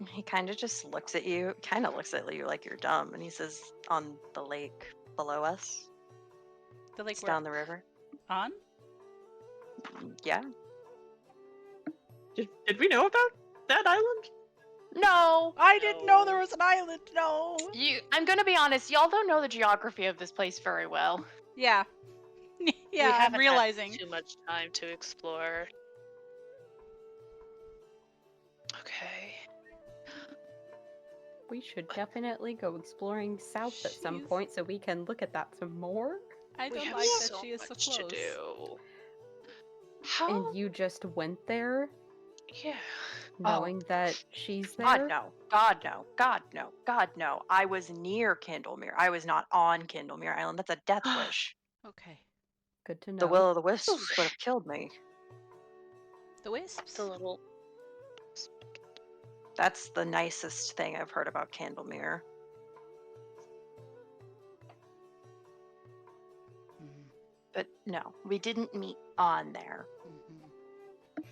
He kind of just looks at you, like you're dumb, and he says, on the lake below us. The lake It's we're down the river. on? Yeah. Did we know about that island? No! I didn't know there was an island. No. I'm gonna be honest, y'all don't know the geography of this place very well. Yeah. We yeah, I'm haven't had realizing. too much time to explore. Okay. We should definitely go exploring south at some She's- point so we can look at that some more. I We don't have like so that she is so much close. to do. How? And you just went there? Yeah. knowing that she's God there. no. God no. God no. God no. I was near Kindlemere. I was not on Kindlemere Island. That's a death wish. Okay. Good to know. The will of the wisps would have killed me. The wisps. The little. That's the nicest thing I've heard about Candlemere. Mhm, But no, we didn't meet on there. mhm.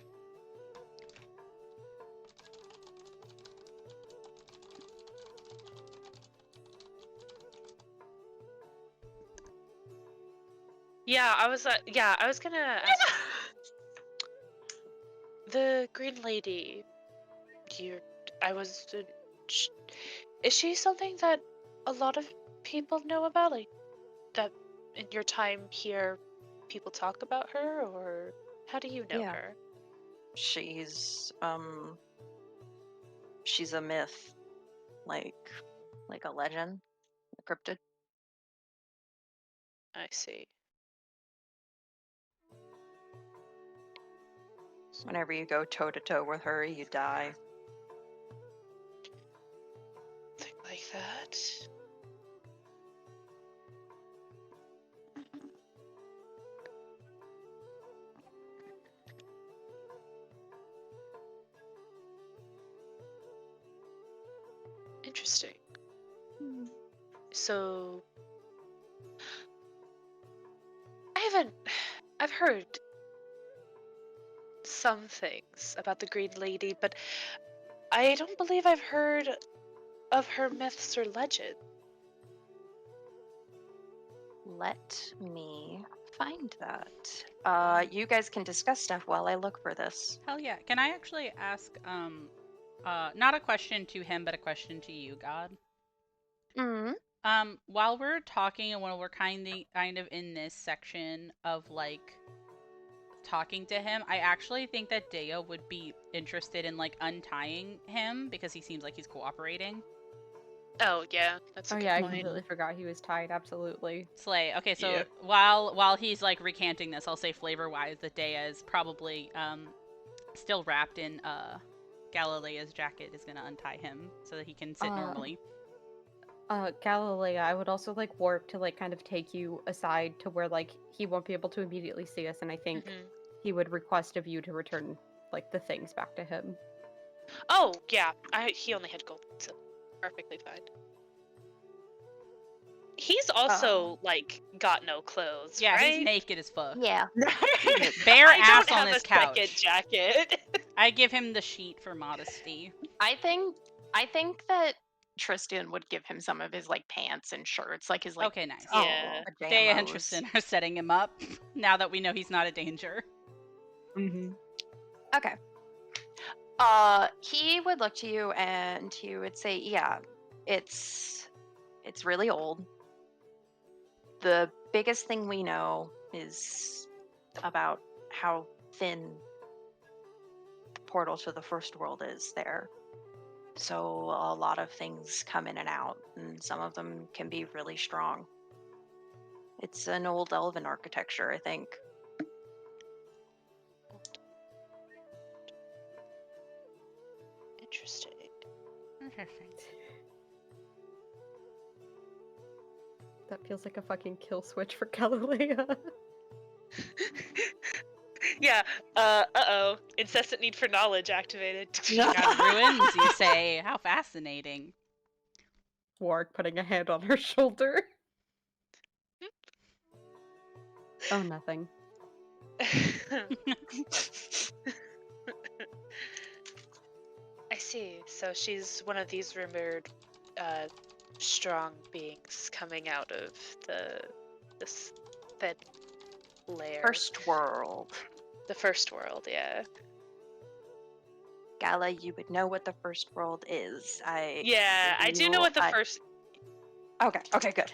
Yeah, I was. I was gonna ask the green lady. You, I was. Sh- Is she something that a lot of people know about? Like that in your time here, people talk about her, or how do you know Yeah. her? She's she's a myth, like a legend, a cryptid. I see. Whenever you go toe to toe with her, you die. Thing like that. Interesting. So I've heard some things about the Green Lady, but I don't believe I've heard of her myths or legends. Let me find that. You guys can discuss stuff while I look for this. Hell yeah. Can I actually ask, not a question to him, but a question to you, God? Mm. While we're talking and when we're kind of in this section of like talking to him, I actually think that Dea would be interested in like untying him because he seems like he's cooperating. Oh yeah, that's a Oh good yeah, I point. completely forgot he was tied. Absolutely. Slay. Okay, so Yep. while he's like recanting this, I'll say flavor wise that Dea is probably still wrapped in Galilea's jacket is gonna untie him so that he can sit normally. Galilea, I would also like Warp to like kind of take you aside to where like he won't be able to immediately see us, and I think Mhm. he would request of you to return like the things back to him. Oh yeah, he only had gold, so perfectly fine. He's also like got no clothes, Yeah, right? he's naked as fuck. Yeah. Bare I ass don't on have this a couch. second jacket. I give him the sheet for modesty. I think that Tristan would give him some of his like pants and shirts, like his like Okay, nice. Yeah. Dea and Pajamos. Tristan are setting him up now that we know he's not a danger. Mm-hmm. Okay. He would look to you and he would say, "Yeah, it's really old. The biggest thing we know is about how thin the portal to the first world is there. So a lot of things come in and out, and some of them can be really strong. It's an old elven architecture, I think." Interesting. Interesting. That feels like a fucking kill switch for Galilea. Yeah. Uh-oh. Incessant need for knowledge activated. God ruins, you say. How fascinating. Warwick putting a hand on her shoulder. Oh, nothing. I see. So she's one of these rumored strong beings coming out of this fed lair. First world. The first world, yeah. Gala, you would know what the first world is. Yeah, I do know what the first. Okay, good.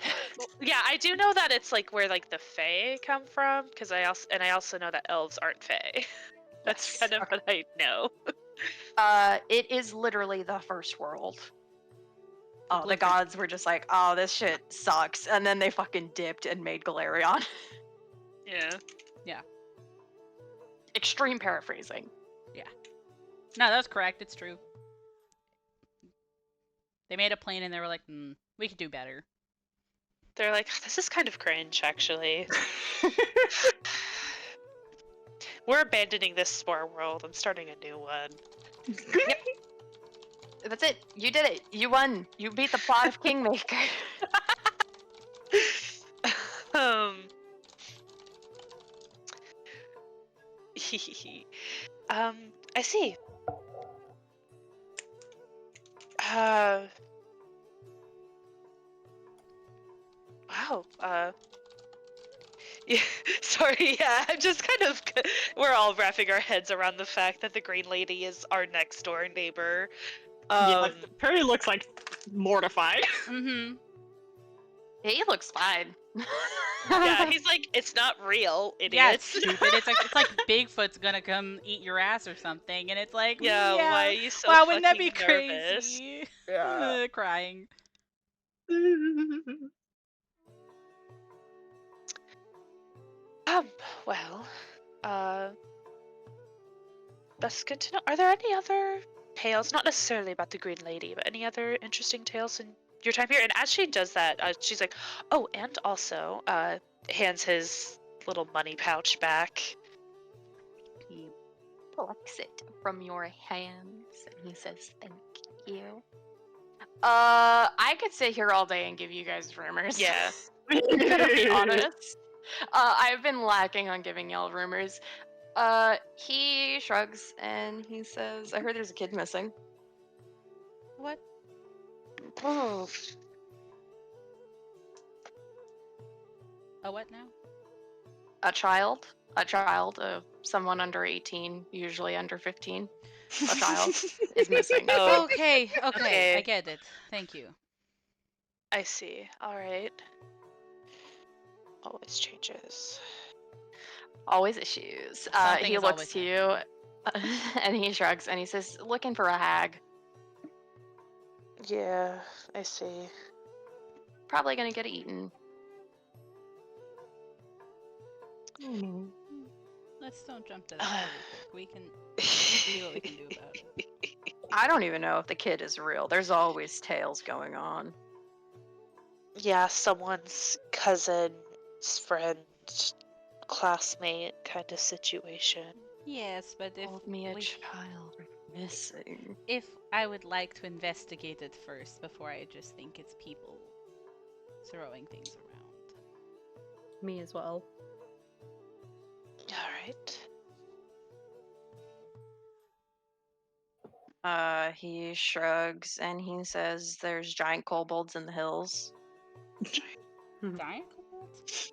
Yeah, I do know that it's like where like the Fae come from, because I also know that elves aren't Fae. That's Yes, kind of okay. what I know. It is literally the first world. Oh, the blueprint. gods were just like, "Oh, this shit sucks," and then they fucking dipped and made Galarion. Yeah. Extreme paraphrasing. No, that's correct. It's true. They made a plane and they were like, we could do better. They're like, this is kind of cringe, actually. We're abandoning this spore world and starting a new one. That's it. You did it. You won. You beat the plot of Kingmaker. I see. Wow. Yeah, sorry, yeah, I'm just kind of. We're all wrapping our heads around the fact that the Green Lady is our next door neighbor. Yeah, Perry looks like mortified. Mm-hmm. He looks fine. Yeah, he's like, it's not real, Yeah, it's idiots. stupid. It's like Bigfoot's gonna come eat your ass or something, and it's like, Yeah, why are you so wow, wouldn't that be fucking nervous? crazy? Yeah. Crying. Well, that's good to know. Are there any other tales, not necessarily about the Green Lady, but any other interesting tales in your time here? And as she does that, she's like, oh, and also, hands his little money pouch back. He plucks it from your hands and he says, "Thank you." I could sit here all day and give you guys rumors. Yeah. I'm gonna be honest. I've been lacking on giving y'all rumors. He shrugs and he says, "I heard there's a kid missing." What? Oh, A what now? A child of someone under 18, usually under 15. A child is missing. Oh, Okay, Okay. I get it. Thank you. I see. All right. Always changes. Always issues. Something He is looks always to you and he shrugs and he says, "Looking for a hag. Yeah, I see. Probably gonna get eaten." Let's don't jump to that really quick. We can see what we can do about it. I don't even know if the kid is real. There's always tales going on. Yeah, someone's cousin's friend, classmate kind of situation. Yes, but if Told me a we- child missing. if I would like to investigate it first before I just think it's people throwing things around. Me as well. All right. He shrugs and he says, "There's giant kobolds in the hills." Giant kobolds?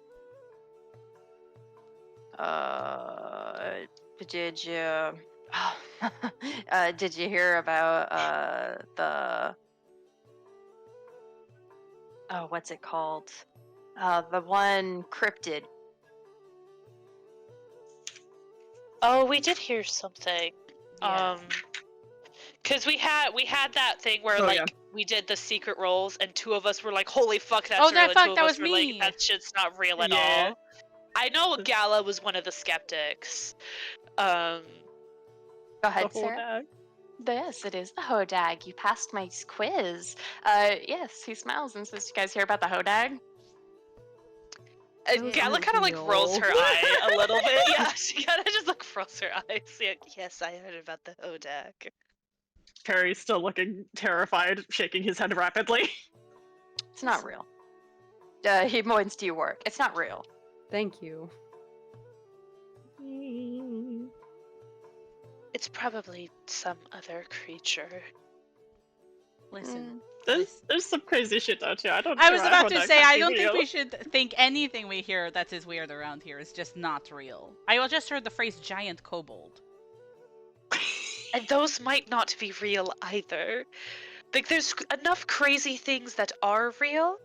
Did you? Did you hear about the? Oh, what's it called? The one cryptid. Oh, we did hear something. Yeah. Cause we had that thing where Oh, like yeah. we did the secret rolls and two of us were like, "Holy fuck, that's Oh, real!" that and fuck, two of that us was were me. like, "That shit's not real at Yeah. all." I know Gala was one of the skeptics. Go ahead, The whole Sarah. bag. Yes, it is the Hodag. You passed my quiz. Yes, he smiles and says, "You guys hear about the Hodag?" Those Gala aren't kind of like rolls her real. eye a little bit. Yeah, she kind of just like rolls her eyes. Yeah, yes, I heard about the Hodag. Perry's still looking terrified, shaking his head rapidly. It's not real. He points to your work. It's not real. Thank you. It's probably some other creature. Listen, There's some crazy shit out here. I don't. I was sure about to Hodag say, can't I be don't think real. we should think anything we hear that is weird around here is just not real. I just heard the phrase giant kobold. And those might not be real either. Like, there's enough crazy things that are real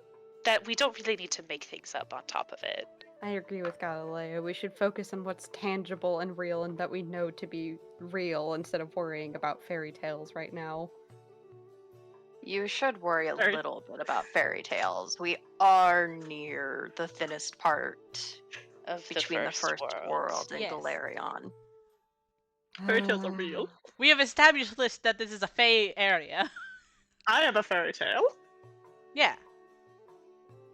that we don't really need to make things up on top of it. I agree with Galileo. We should focus on what's tangible and real and that we know to be real instead of worrying about fairy tales right now. You should worry a Sorry. little bit about fairy tales. We are near the thinnest part Of between the first world and Yes. Galarion. Fairy tales are real. We have established that this is a Fey area. I am a fairy tale. Yeah.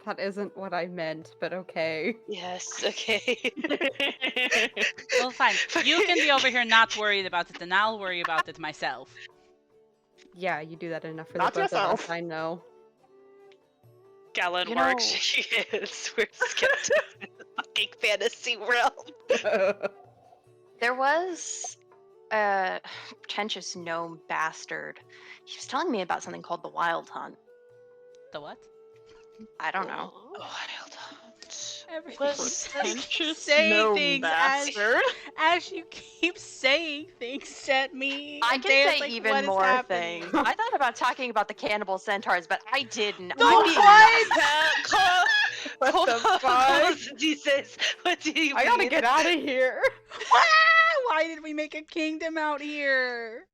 That isn't what I meant, but okay. Yes, okay. Well, fine. You can be over here not worried about it, and I'll worry about it myself. Yeah, you do that enough for Not the both of yourself. us, I know. Gallon You works. know- She is. We're skipped to the fucking fantasy realm. There was a pretentious gnome bastard. He was telling me about something called the Wild Hunt. The what? I don't know. Wild Hunt. Everything. Was Pretentious Say gnome things bastard. as you keep saying things at me. I and can Daya's say like, even "What is more happening?" things. I thought about talking about the cannibal centaurs, but I didn't. The I'm being what? nice. What the fuck? Jesus, what do you I gotta mean? get out of here. Why did we make a kingdom out here?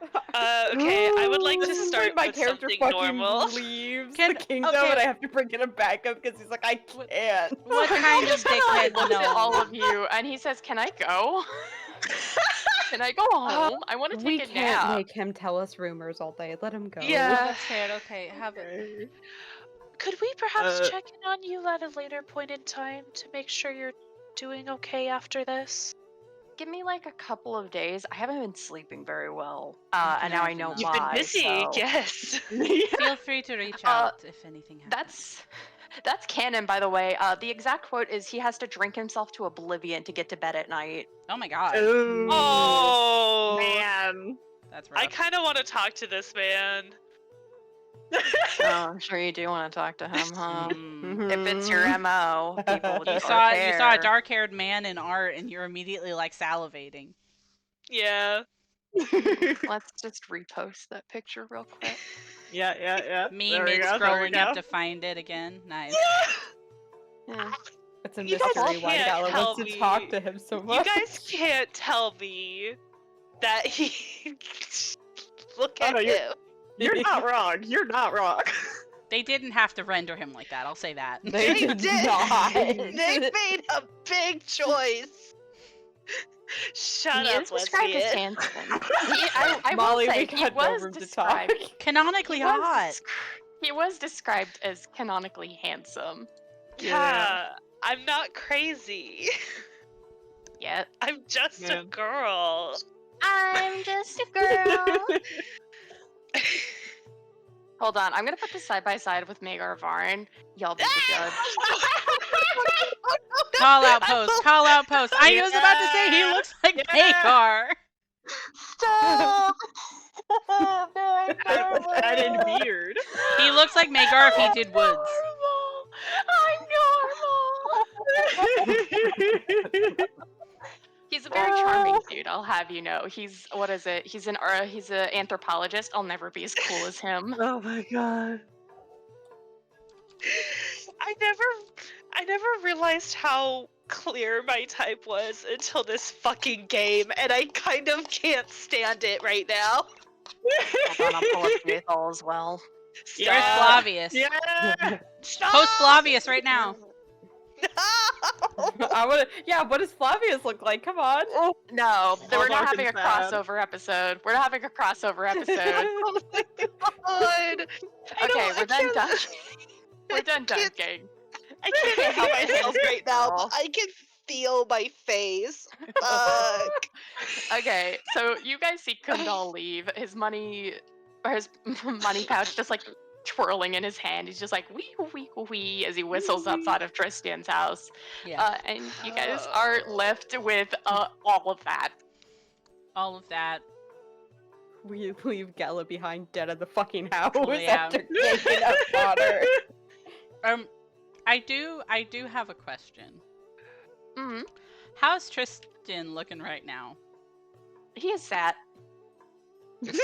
Okay, I would like to This is start when my with character something fucking normal. leaves Can- the kingdom okay. and I have to bring him back up because he's like, I What- can't. What kind of He dickhead looks at all gnome? of you and he says, "Can I go? Can I go home? I want to We take a can't nap." make him tell us rumors all day. Let him go. Yeah. That's fair. Okay, have it. Okay. Could we perhaps Uh, check in on you at a later point in time to make sure you're doing okay after this? Give me like a couple of days. I haven't been sleeping very well, I and can now I imagine know that. You've why. been busy, so- yes. Feel free to reach Uh, out if anything happens. That's canon, by the way. The exact quote is he has to drink himself to oblivion to get to bed at night. Oh my god. Ooh, Oh, man. That's rough. I kind of want to talk to this man. Oh, I'm sure you do want to talk to him, huh? Mm. If it's your MO, people with You dark saw a hair. dark-haired man in art, and you're immediately like salivating. Yeah. Let's just repost that picture real quick. Yeah. Me There we mid go, there we scrolling up go. to find it again. Nice. Yeah. It's a You guys mystery why can't Gala wants tell to talk me. to him so You much. guys can't tell me that he. Look Oh, at no, him. You're not wrong. You're not wrong. They didn't have to render him like that. I'll say that. They did not. They made a big choice. Shut He up, is described as lesbian. handsome. I Molly, will say we he got no was room to described. talk. Canonically He was, hot. he was described as canonically handsome. Yeah, I'm not crazy. Yet. I'm just a Man. girl. I'm just a girl. Hold on, I'm gonna put this side by side with Magar Varn. Y'all be the judge. Call out post. Call out post. I was about to say he Yeah. looks like Yeah. Magar. Stop! Added beard. He looks like Magar if he did woods. I'm normal. He's a very charming dude. I'll have you know. He's what is it? He's an anthropologist. I'll never be as cool as him. Oh my god. I never realized how clear my type was until this fucking game, and I kind of can't stand it right now. Hold on, I'll pull up Nathal as well. Where's Stop. Flavius? Yeah. Stop. Post Flavius right now. No. I wanna. Yeah, what does Flavius look like? Come on. No, we're Hold not on, having a sad. crossover episode. We're not having a crossover episode. Oh my god. Okay, we're done can't- dunking. We're done can't- dunking. I can't help myself right now, but I can feel my face. Fuck. Okay, so you guys see Kundal leave. His money, or his money pouch, just like twirling in his hand. He's just like wee wee wee as he whistles outside of Tristan's house. Yeah. And you guys are left with all of that. All of that. We leave Gala behind dead in the fucking house Yeah. after taking up water. I do have a question. hmm How's Tristan looking right now? He is sad. He's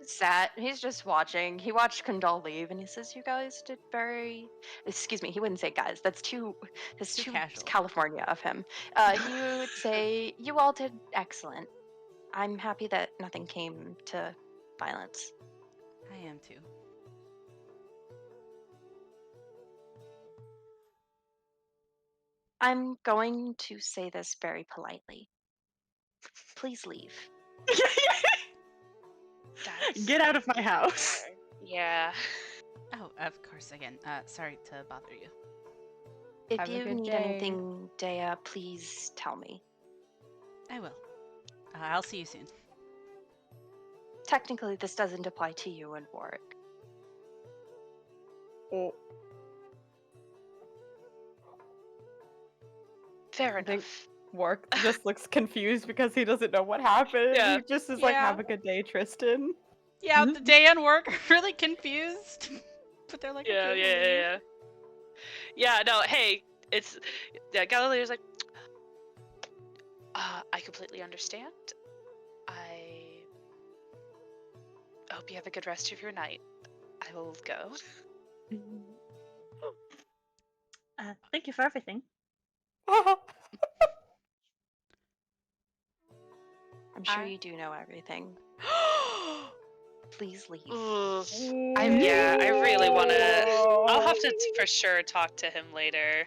sat. He's just watching. He watched Kundal leave, and he says, "You guys did very." Excuse me. He wouldn't say guys. That's too. That's Too too casual. California of him. He would say, "You all did excellent. I'm happy that nothing came to violence." I am too. I'm going to say this very politely. please leave. That's Get out of my house. fair. Yeah. Oh, of course. Again, sorry to bother you. If Have a you good need day. anything, Dea, please tell me. I will. I'll see you soon. Technically, this doesn't apply to you and Warwick. Oh, Fair I think- enough. Wark just looks confused because he doesn't know what happened. Yeah. He just is like, Yeah. have a good day, Tristan. Yeah, Mhm. the day and work are really confused. But they're like, Yeah, okay, yeah, we'll leave. yeah, yeah. Yeah, no, hey, it's Galileo's like, I completely understand. I hope you have a good rest of your night. I will go. Thank you for everything. I'm sure I- you do know everything. Please leave. Oof. Yeah, I really want to. I'll have to for sure talk to him later.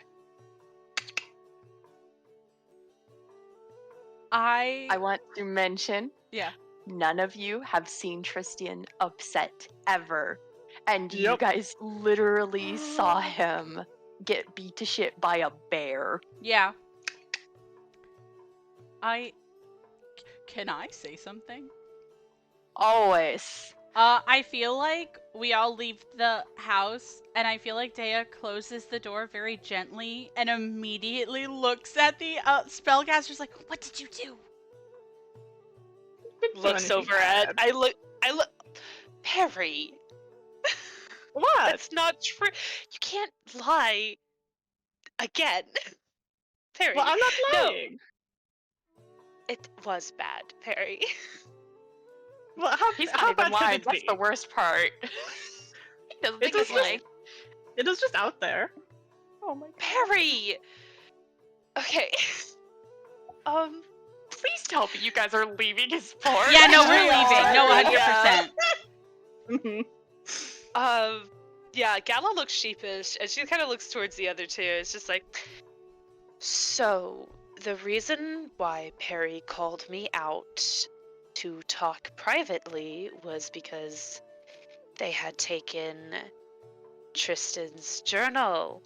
I want to mention Yeah. none of you have seen Tristan upset ever. And you Yep. guys literally saw him get beat to shit by a bear. Yeah. Can I say something? Always. I feel like we all leave the house, and I feel like Dea closes the door very gently and immediately looks at the spellcaster's like, what did you do? Didn't do Looks anything over at. bad. I look. Perry, What? that's not true. You can't lie again. Perry. Well, I'm not No. lying. It was bad, Perry. Well, how, He's how not bad even could lying. it That's be? the worst part. He doesn't think It's he's just- lying. It is just out there. Oh my god. Perry. Okay. Please tell me you guys are leaving his fort. Yeah, no, we're Yeah. leaving. No, Yeah. 100%. Yeah, Gala looks sheepish, and she kind of looks towards the other two. It's just like, so the reason why Perry called me out to talk privately was because they had taken Tristan's journal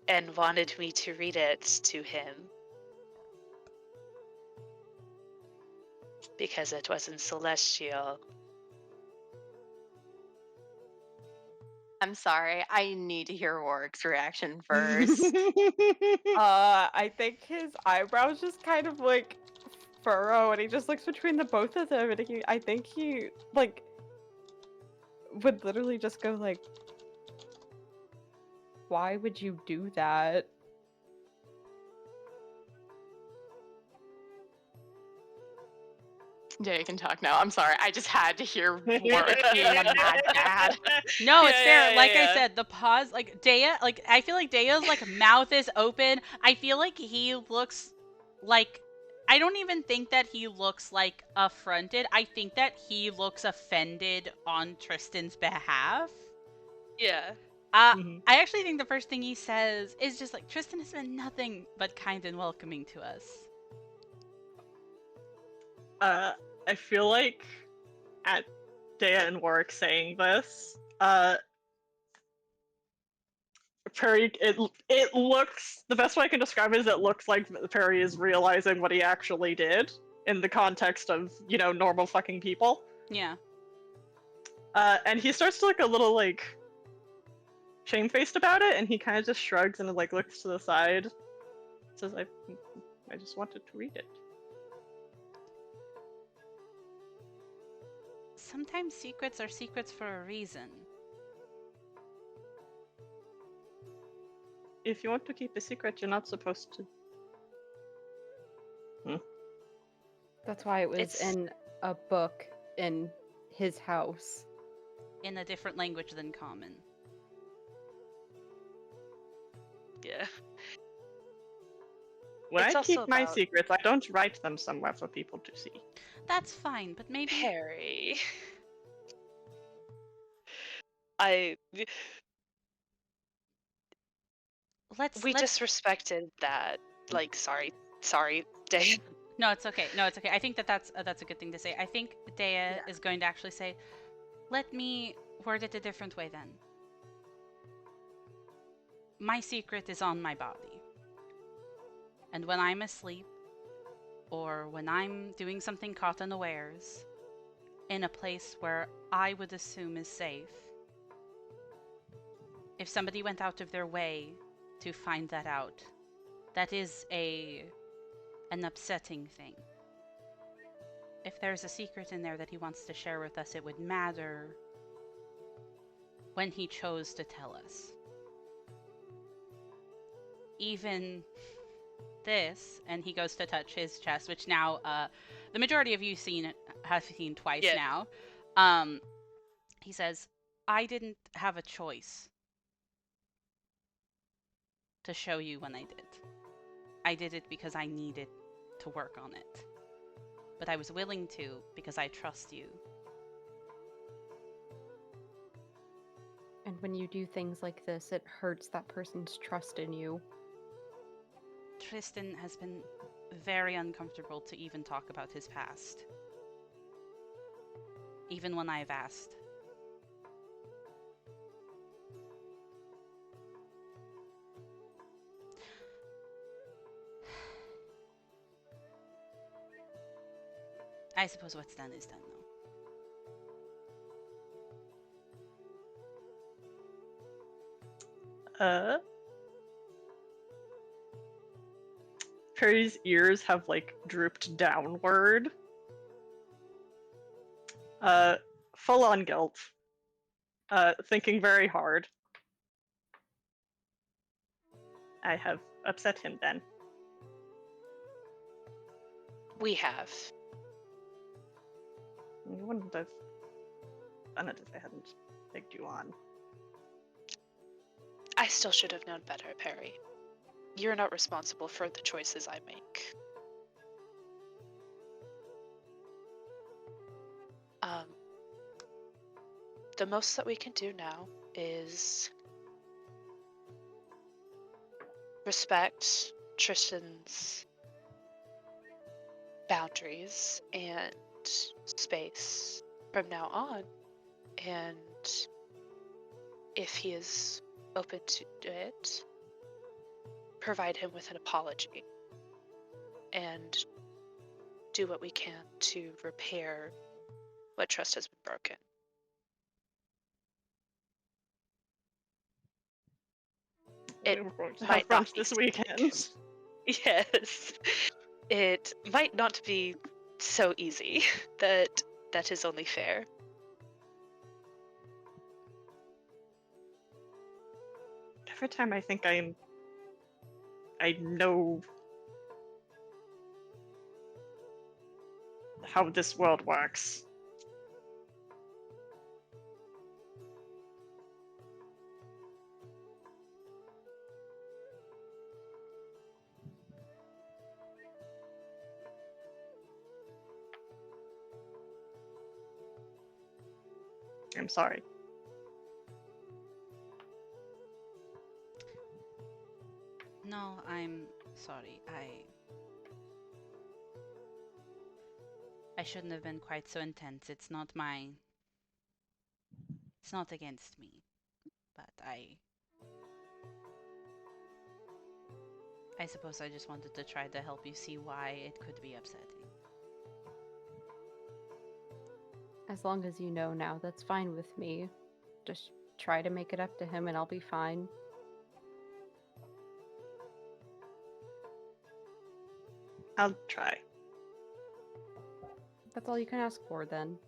and wanted me to read it to him. Because it wasn't celestial. I'm sorry. I need to hear Warwick's reaction first. I think his eyebrows just kind of like furrow, and he just looks between the both of them, and I think he like would literally just go like, "Why would you do that?" Jay can talk now. I'm sorry. I just had to hear Warwick being a mad dad. No, it's Yeah, fair. yeah, Like I yeah. said, the pause, like Dea, like I feel like Dea's like mouth is open. I feel like he looks like I don't even think that he looks like affronted. I think that he looks offended on Tristan's behalf. Yeah. Mhm. I actually think the first thing he says is just like Tristan has been nothing but kind and welcoming to us. I feel like at Dea and Warwick saying this, Perry, it looks, the best way I can describe it is it looks like Perry is realizing what he actually did in the context of, you know, normal fucking people. Yeah. And he starts to look a little like shamefaced about it, and he kind of just shrugs and like looks to the side. Says, I just wanted to read it. Sometimes secrets are secrets for a reason. If you want to keep a secret, you're not supposed to. That's why it was It's- in a book in his house. In a different language than common. Yeah. When It's I also keep my about- secrets, I don't write them somewhere for people to see. That's fine, but maybe Perry. let's We disrespected that. Like, sorry, Dave. No, it's okay. No, it's okay. I think that's a good thing to say. I think Dea is going to actually say, "Let me word it a different way then. My secret is on my body. And when I'm asleep, or when I'm doing something caught unawares, in a place where I would assume is safe, if somebody went out of their way to find that out, that is an upsetting thing. If there's a secret in there that he wants to share with us, it would matter when he chose to tell us. Even this," and he goes to touch his chest, which now the majority of you have seen twice Yeah. now. He says, "I didn't have a choice to show you when I did. I did it because I needed to work on it. But I was willing to because I trust you." And when you do things like this, it hurts that person's trust in you. Tristan has been very uncomfortable to even talk about his past. Even when I've asked. I suppose what's done is done, though. Perry's ears have like drooped downward. Full on guilt. Thinking very hard. I have upset him then. We have. You wouldn't have done it if I hadn't egged you on. I still should have known better, Perry. You're not responsible for the choices I make. The most that we can do now is respect Tristan's boundaries and space from now on, and if he is open to it, provide him with an apology and do what we can to repair what trust has been broken. It We're going to might have not brunch be this weekend. Yes, it might not be so easy. That is only fair. Every time I think I know how this world works. I'm sorry. No, I'm sorry. I shouldn't have been quite so intense. It's not against me. But I suppose I just wanted to try to help you see why it could be upsetting. As long as you know now, that's fine with me. Just try to make it up to him and I'll be fine. I'll try. That's all you can ask for then.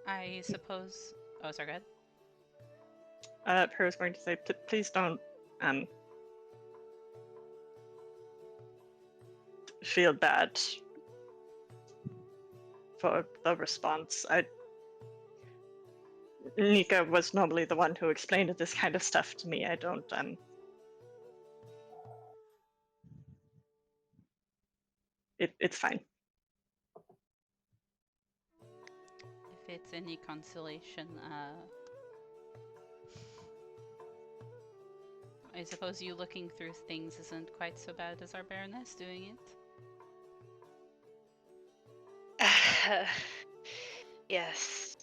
I suppose... Oh, sorry, go ahead. Perry's going to say, please don't feel bad for the response. Nika was normally the one who explained this kind of stuff to me. I don't it's fine. If it's any consolation, I suppose you looking through things isn't quite so bad as our Baroness doing it. Yes.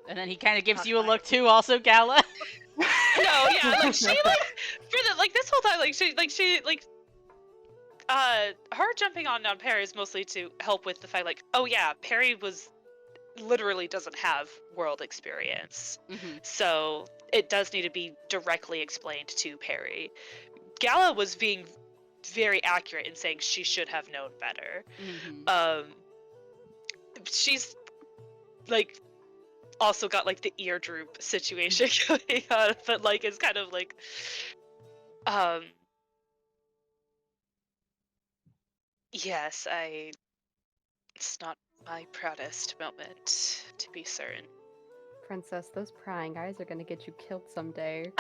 And then he kind of gives Not you a fine. look too, also, Gala. No, yeah, like she for the this whole time her jumping on Perry is mostly to help with the fact oh yeah, Perry literally doesn't have world experience. Mm-hmm. So it does need to be directly explained to Perry. Gala was being very accurate in saying she should have known better. Mm-hmm. She's also got the ear droop situation going on, but it's kind of yes, it's not my proudest moment, to be certain. Princess, those prying eyes are gonna get you killed someday.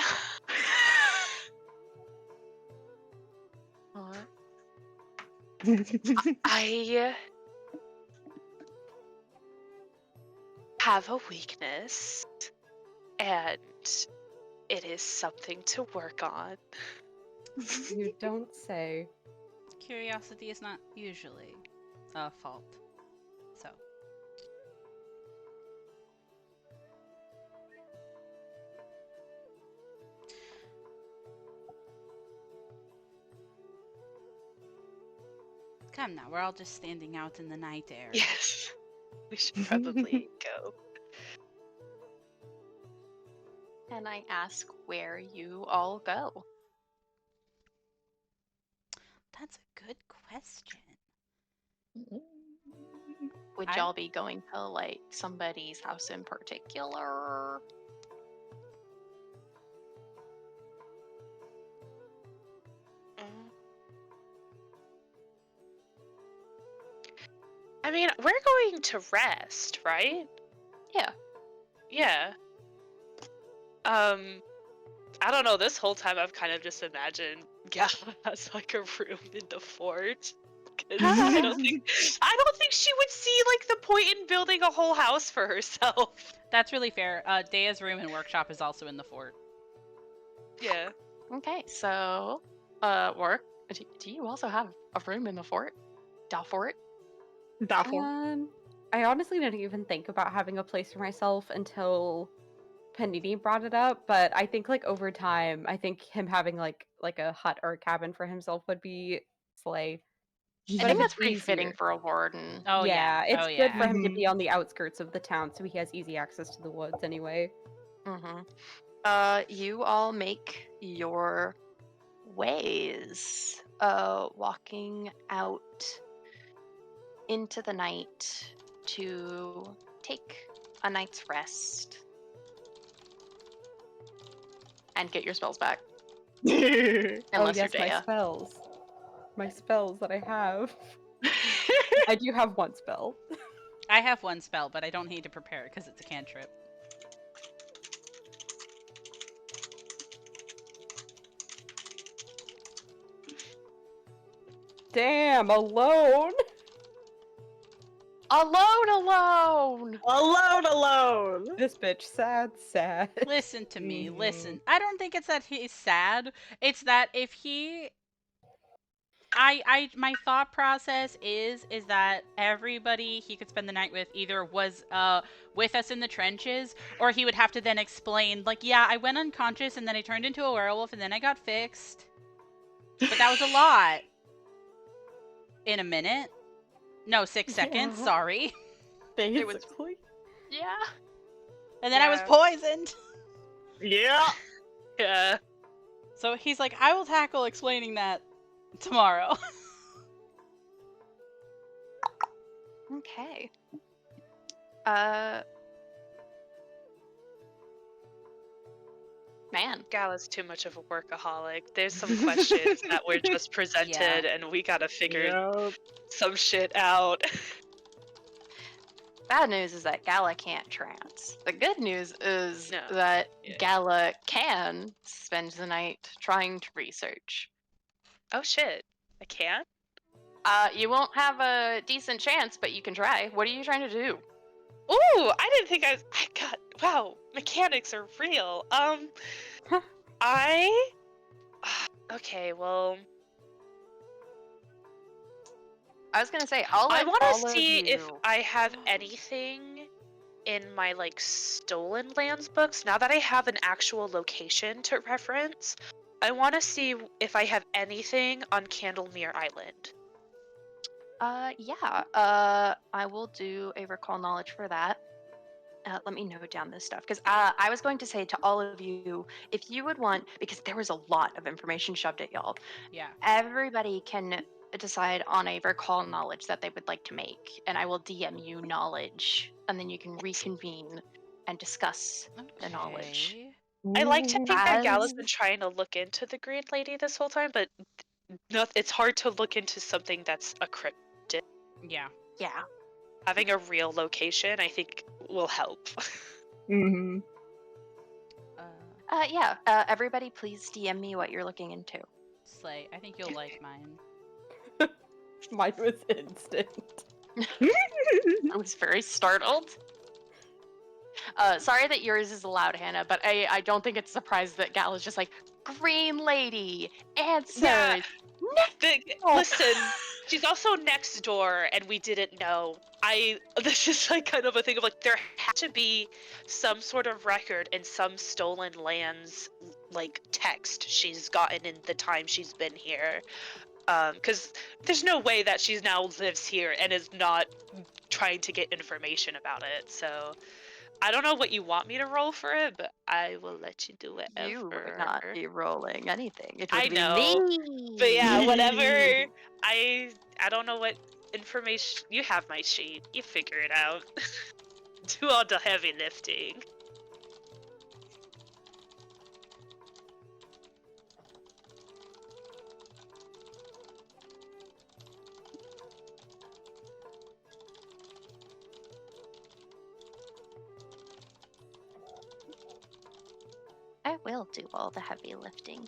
I have a weakness, and it is something to work on. You don't say. Curiosity is not usually a fault. So. Come now, we're all just standing out in the night air. Yes, we should probably go. And I ask where you all go. That's a good question. Would I- y'all be going to like somebody's house in particular? I mean, we're going to rest, right? Yeah. Yeah. I don't know, this whole time I've kind of just imagined Gala has a room in the fort. 'Cause I don't think she would see the point in building a whole house for herself. That's really fair. Dea's room and workshop is also in the fort. Yeah. Okay, so work. Do you also have a room in the fort? Fort? Doubtful. I honestly didn't even think about having a place for myself until Panini brought it up, but I think over time, I think him having like a hut or a cabin for himself would be slay. I But think if that's it's pretty fitting easier- for a warden. Oh yeah. it's Oh, good yeah. for him to Mhm. be on the outskirts of the town, so he has easy access to the woods anyway. Mm-hmm. You all make your ways, walking out into the night to take a night's rest and get your spells back. Unless oh yes, you're my Dea. spells. My spells that I have. I do have one spell. I have one spell, but I don't need to prepare it because it's a cantrip. Damn, alone. Alone! Alone. This bitch sad. Listen to me, Mhm. listen. I don't think it's that he's sad. It's that if he my thought process is that everybody he could spend the night with either was with us in the trenches, or he would have to then explain yeah, I went unconscious and then I turned into a werewolf and then I got fixed. But that was a lot. In a minute. No, 6 seconds, Yeah. sorry. Basically. Yeah. And then I was Yeah. poisoned. Yeah. Yeah. So he's like, I will tackle explaining that tomorrow. Okay. Man. Gala's too much of a workaholic. There's some questions that were just presented, and we gotta figure Yep. some shit out. Bad news is that Gala can't trance. The good news is No. that Yeah. Gala can spend the night trying to research. Oh shit, I can't? You won't have a decent chance, but you can try. What are you trying to do? Ooh, I didn't think I got, wow, mechanics are real. I Okay, well, I was gonna say, I'll I let want all to of see if you- I have anything in my like stolen lands books. Now that I have an actual location to reference, I want to see if I have anything on Candlemere Island. Yeah. I will do a recall knowledge for that. Let me note down this stuff because I was going to say to all of you, if you would want, because there was a lot of information shoved at y'all. Yeah. Everybody can decide on a recall knowledge that they would like to make, and I will DM you knowledge, and then you can reconvene and discuss the knowledge. Okay. I like to think that Gal has As been trying to look into the Green Lady this whole time, but it's hard to look into something that's a crypt. Yeah. yeah, Having a real location, I think, will help. Mm-hmm. yeah. Everybody, please DM me what you're looking into. Slay. I think you'll like mine. Mine was instant. I was very startled. Sorry that yours is allowed, Hannah, but I don't think it's a surprise that Gal is just like, Green Lady, answers. Yeah. No. Listen, she's also next door, and we didn't know. This is like kind of a thing of like there had to be some sort of record in some stolen lands like text she's gotten in the time she's been here. Because there's no way that she now lives here and is not trying to get information about it. So I don't know what you want me to roll for it, but I will let you do whatever. You would not be rolling anything. It I would be know, me. but yeah, whatever. I don't know what information you have. My sheet. You figure it out. Do all the heavy lifting. I will do all the heavy lifting.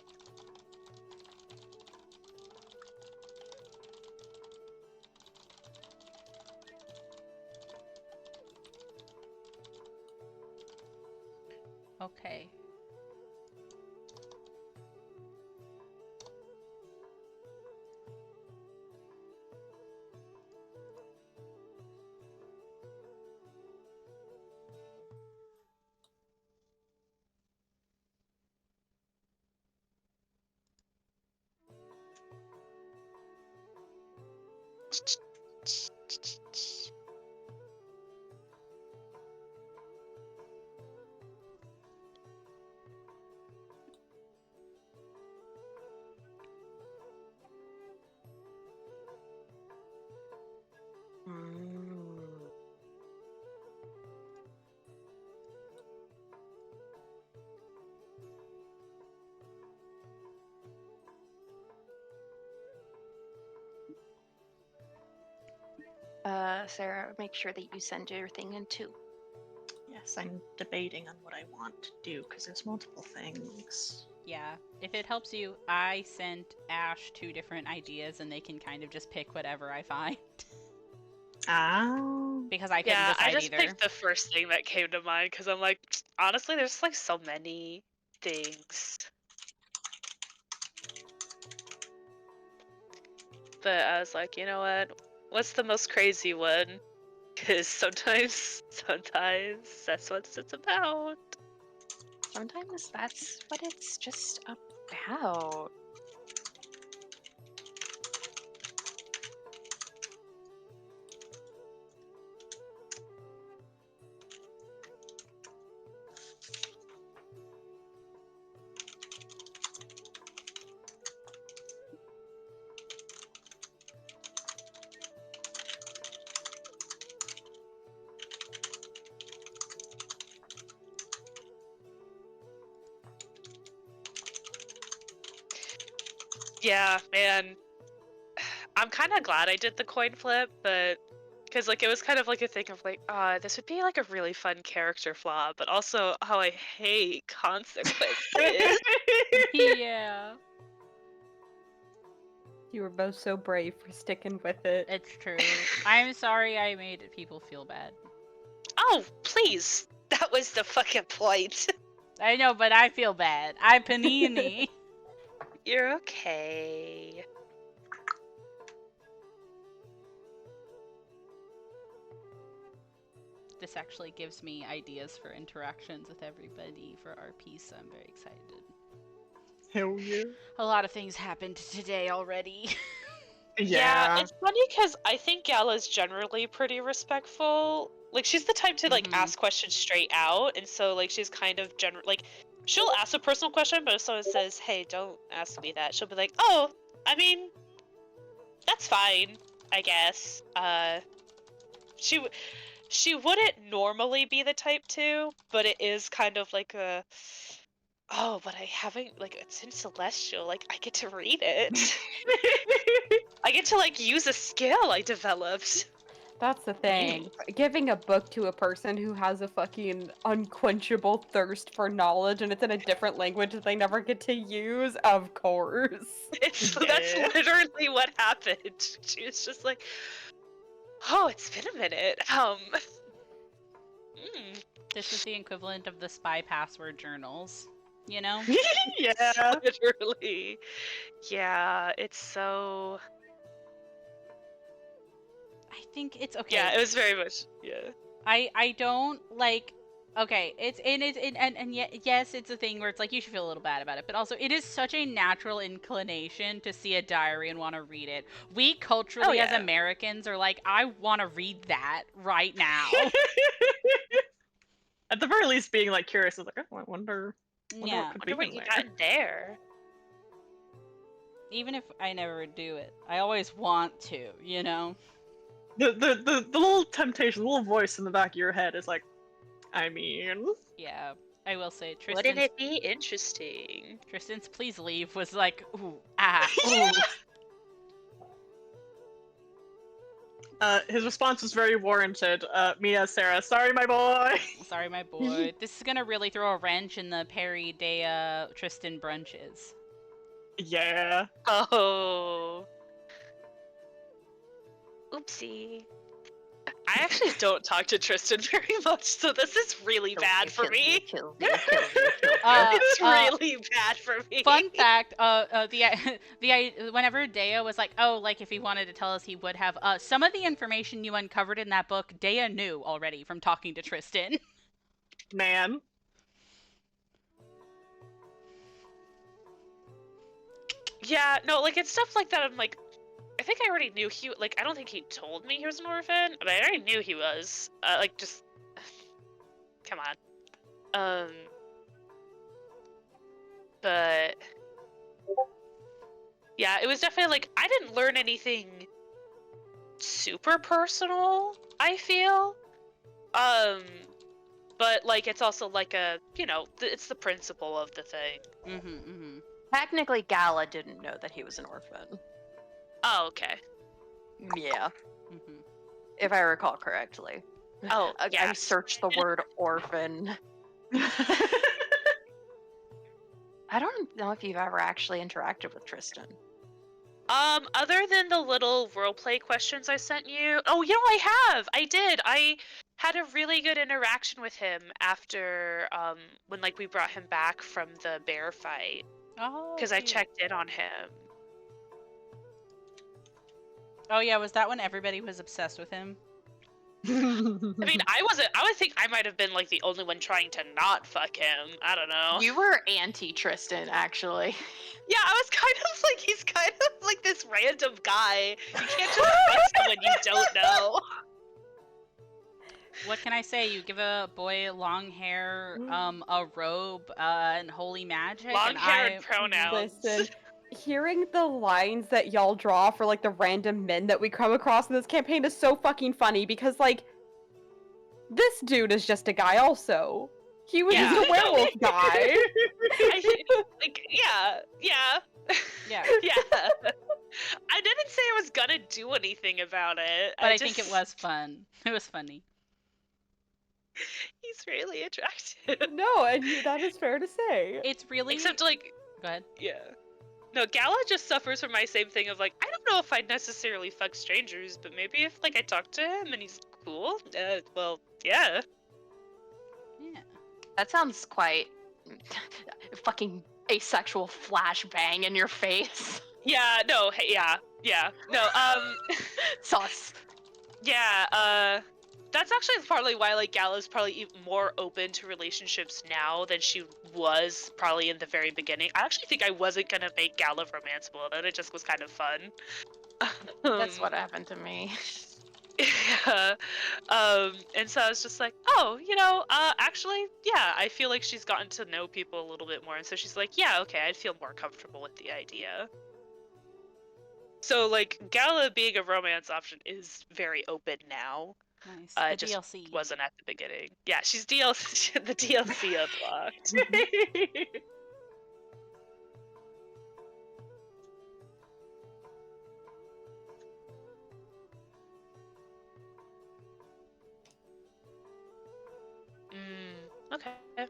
Okay. Sarah, make sure that you send your thing in too. Yes, I'm debating on what I want to do because there's multiple things. Yeah. If it helps you, I sent Ash 2 different ideas and they can kind of just pick whatever I find. Because I couldn't Yeah, decide I just either. picked the first thing that came to mind because I'm like, honestly, there's like so many things. But I was like, you know what? What's the most crazy one? Because sometimes that's what it's about. Sometimes that's what it's just about. Yeah, man. I'm kind of glad I did the coin flip, but because like it was kind of like a thing of like, this would be like a really fun character flaw, but also how I hate consequences. Yeah. You were both so brave for sticking with it. It's true. I'm sorry I made people feel bad. Oh, please. That was the fucking point. I know, but I feel bad. I'm Panini. You're okay. This actually gives me ideas for interactions with everybody for RP, so I'm very excited. Hell yeah. A lot of things happened today already. Yeah, it's funny because I think Gala's generally pretty respectful. Like, she's the type to like Mhm. ask questions straight out, and so like she's kind of like she'll ask a personal question, but if someone says, "Hey, don't ask me that," she'll be like, "Oh, I mean, that's fine, I guess." She wouldn't normally be the type to, but it is kind of like a. Oh, but I haven't like it's in Celestial. Like I get to read it. I get to like use a skill I developed. That's the thing. Giving a book to a person who has a fucking unquenchable thirst for knowledge and it's in a different language that they never get to use, of course. That's Yeah. literally what happened. She was just like, "Oh, it's been a minute." This is the equivalent of the spy password journals, you know? Yeah. Literally. Yeah, it's so. I think it's okay. Yeah, it was very much. Yeah. I don't like. Okay, yes, it's a thing where it's like you should feel a little bad about it, but also it is such a natural inclination to see a diary and want to read it. We culturally, as yeah. Americans, are like, I want to read that right now. At the very least, being like curious is like, oh, I wonder Yeah, what could Wonder be what in you there. got in there. even if I never do it, I always want to, you know. The little temptation, the little voice in the back of your head is like, I mean, Yeah, I will say Wouldn't Tristan's it be interesting? please leave was like, ooh, ooh. his response was very warranted. Mia, Sarah, sorry, my boy. Sorry, my boy. This is gonna really throw a wrench in the Perry Dea Tristan brunches. Yeah. Oh. Oopsie. I actually don't talk to Tristan very much, so this is really bad for me. It's really bad for me. Fun fact: whenever Dea was like, oh, like if he wanted to tell us, he would have. Some of the information you uncovered in that book, Dea knew already from talking to Tristan. Man. Yeah, no, like it's stuff like that. I'm like, I think I already knew he. Like, I don't think he told me he was an orphan, but I already knew he was. Like, just come on. But yeah, it was definitely like I didn't learn anything super personal. I feel. But like it's also like a it's the principle of the thing. Technically, Gala didn't know that he was an orphan. Oh, okay. Yeah. If I recall correctly. Oh, yeah. I searched the word orphan. I don't know if you've ever actually interacted with Tristan. Other than the little roleplay questions I sent you. Oh, I have. I did. I had a really good interaction with him after when like we brought him back from the bear fight. Oh. Because I checked in on him. Oh yeah, was that when everybody was obsessed with him? I mean, I wasn't. I would think I might have been like the only one trying to not fuck him. I don't know. You were anti-Tristan, actually. Yeah, I was kind of like, he's kind of like this random guy. You can't just fuck someone you don't know. What can I say? You give a boy long hair, a robe, and holy magic. Long hair and pronouns. Listen, hearing the lines that y'all draw for like the random men that we come across in this campaign is so fucking funny because like this dude is just a guy also. He was just a werewolf guy. Yeah. Yeah. Yeah. I didn't say I was gonna do anything about it. But I think it was fun. It was funny. He's really attractive. No, and that is fair to say. It's really. Except like. Go ahead. Yeah. No, Gala just suffers from my same thing of like, I don't know if I'd necessarily fuck strangers, but maybe if like I talk to him and he's cool, well, yeah. Yeah. That sounds quite fucking asexual flashbang in your face. Yeah, no, hey, yeah. No, Sus. yeah, that's actually partly why, like, Gala's probably even more open to relationships now than she was probably in the very beginning. I actually think I wasn't gonna make Gala romanceable, and it just was kind of fun. That's what happened to me. Yeah. And so I was just like, oh, actually, yeah, I feel like she's gotten to know people a little bit more, and so she's like, yeah, okay, I'd feel more comfortable with the idea. So, like, Gala being a romance option is very open now. Nice. It The just DLC. wasn't at the beginning. Yeah, she's DLC, the DLC unlocked. Okay. Let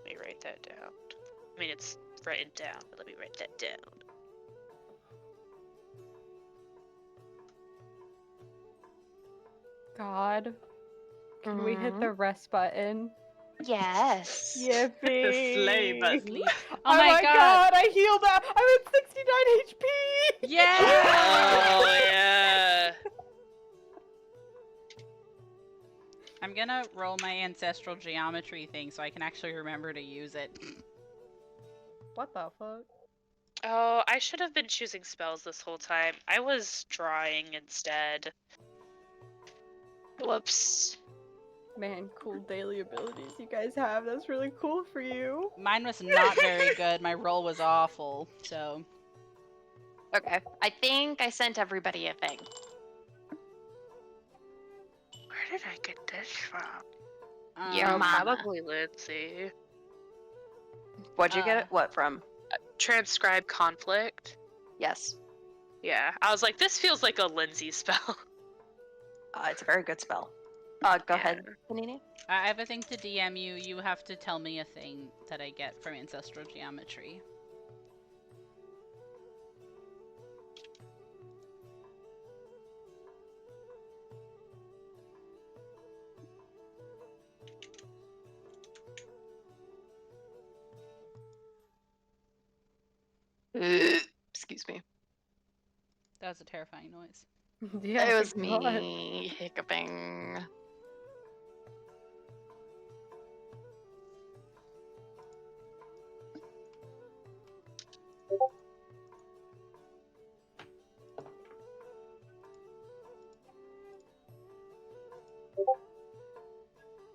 me write that down. I mean, it's written down, but let me write that down. God. Can we hit the rest button? Yes. Yippee! Slay button. Sleep. Oh, Oh my god! I healed up! I'm at 69 HP! Yeah! Oh, yeah! I'm gonna roll my ancestral geometry thing so I can actually remember to use it. What the fuck? Oh, I should have been choosing spells this whole time. I was drawing instead. Whoops. Man, cool daily abilities you guys have. That's really cool for you. Mine was not very good. My roll was awful, so... Okay. I think I sent everybody a thing. Where did I get this from? Your mama. Probably Lindsay. What'd you get it? What from? Transcribe conflict. Yes. Yeah, I was like, this feels like a Lindsay spell. It's a very good spell. Go ahead, Panini. I have a thing to DM you. You have to tell me a thing that I get from ancestral geometry. Excuse me. That was a terrifying noise. Yeah, It was God. me hiccuping.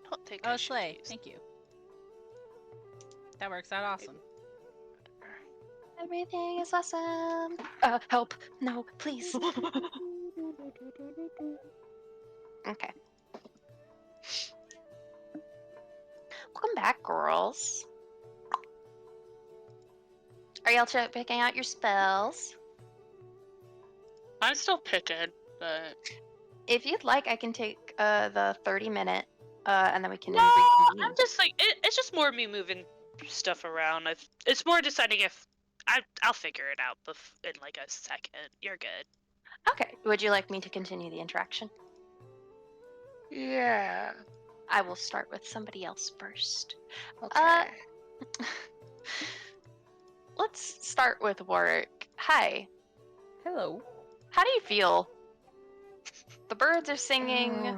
Don't think Oh, I should Slay. use Thank you. That works out awesome. Everything is awesome. Help. No, please. Okay. Welcome back, girls. Are y'all picking out your spells? I'm still picking, but If you'd like, I can take the 30-minute, and then we can no, reconvene. I'm just like it's just more me moving stuff around. It's more deciding if I'll figure it out in like a second. You're good. Okay. Would you like me to continue the interaction? Yeah. I will start with somebody else first. Okay. Let's start with Warwick. Hi. Hello. How do you feel? The birds are singing.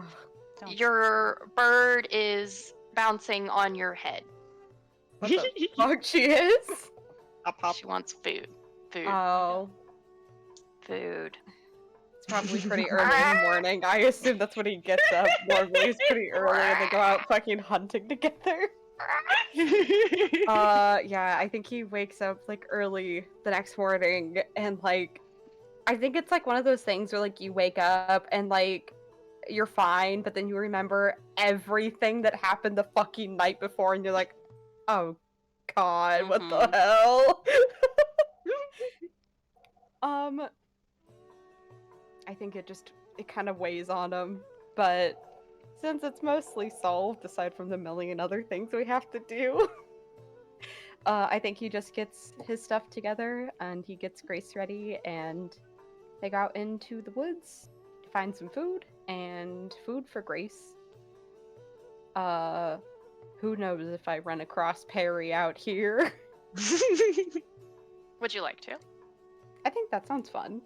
Don't- Your bird is bouncing on your head. What the fuck she is? Hop, hop. She wants food. Food. Oh. Food. It's probably pretty early in the morning. I assume that's when he gets up. Normally it's pretty early and they go out fucking hunting together. Yeah, I think he wakes up like early the next morning and like I think it's like one of those things where like you wake up and like you're fine, but then you remember everything that happened the fucking night before and you're like, oh god, what the hell? I think it kind of weighs on him, but since it's mostly solved, aside from the million other things we have to do, I think he just gets his stuff together and he gets Grace ready and they go out into the woods to find some food and food for Grace. Who knows if I run across Perry out here? Would you like to? I think that sounds fun.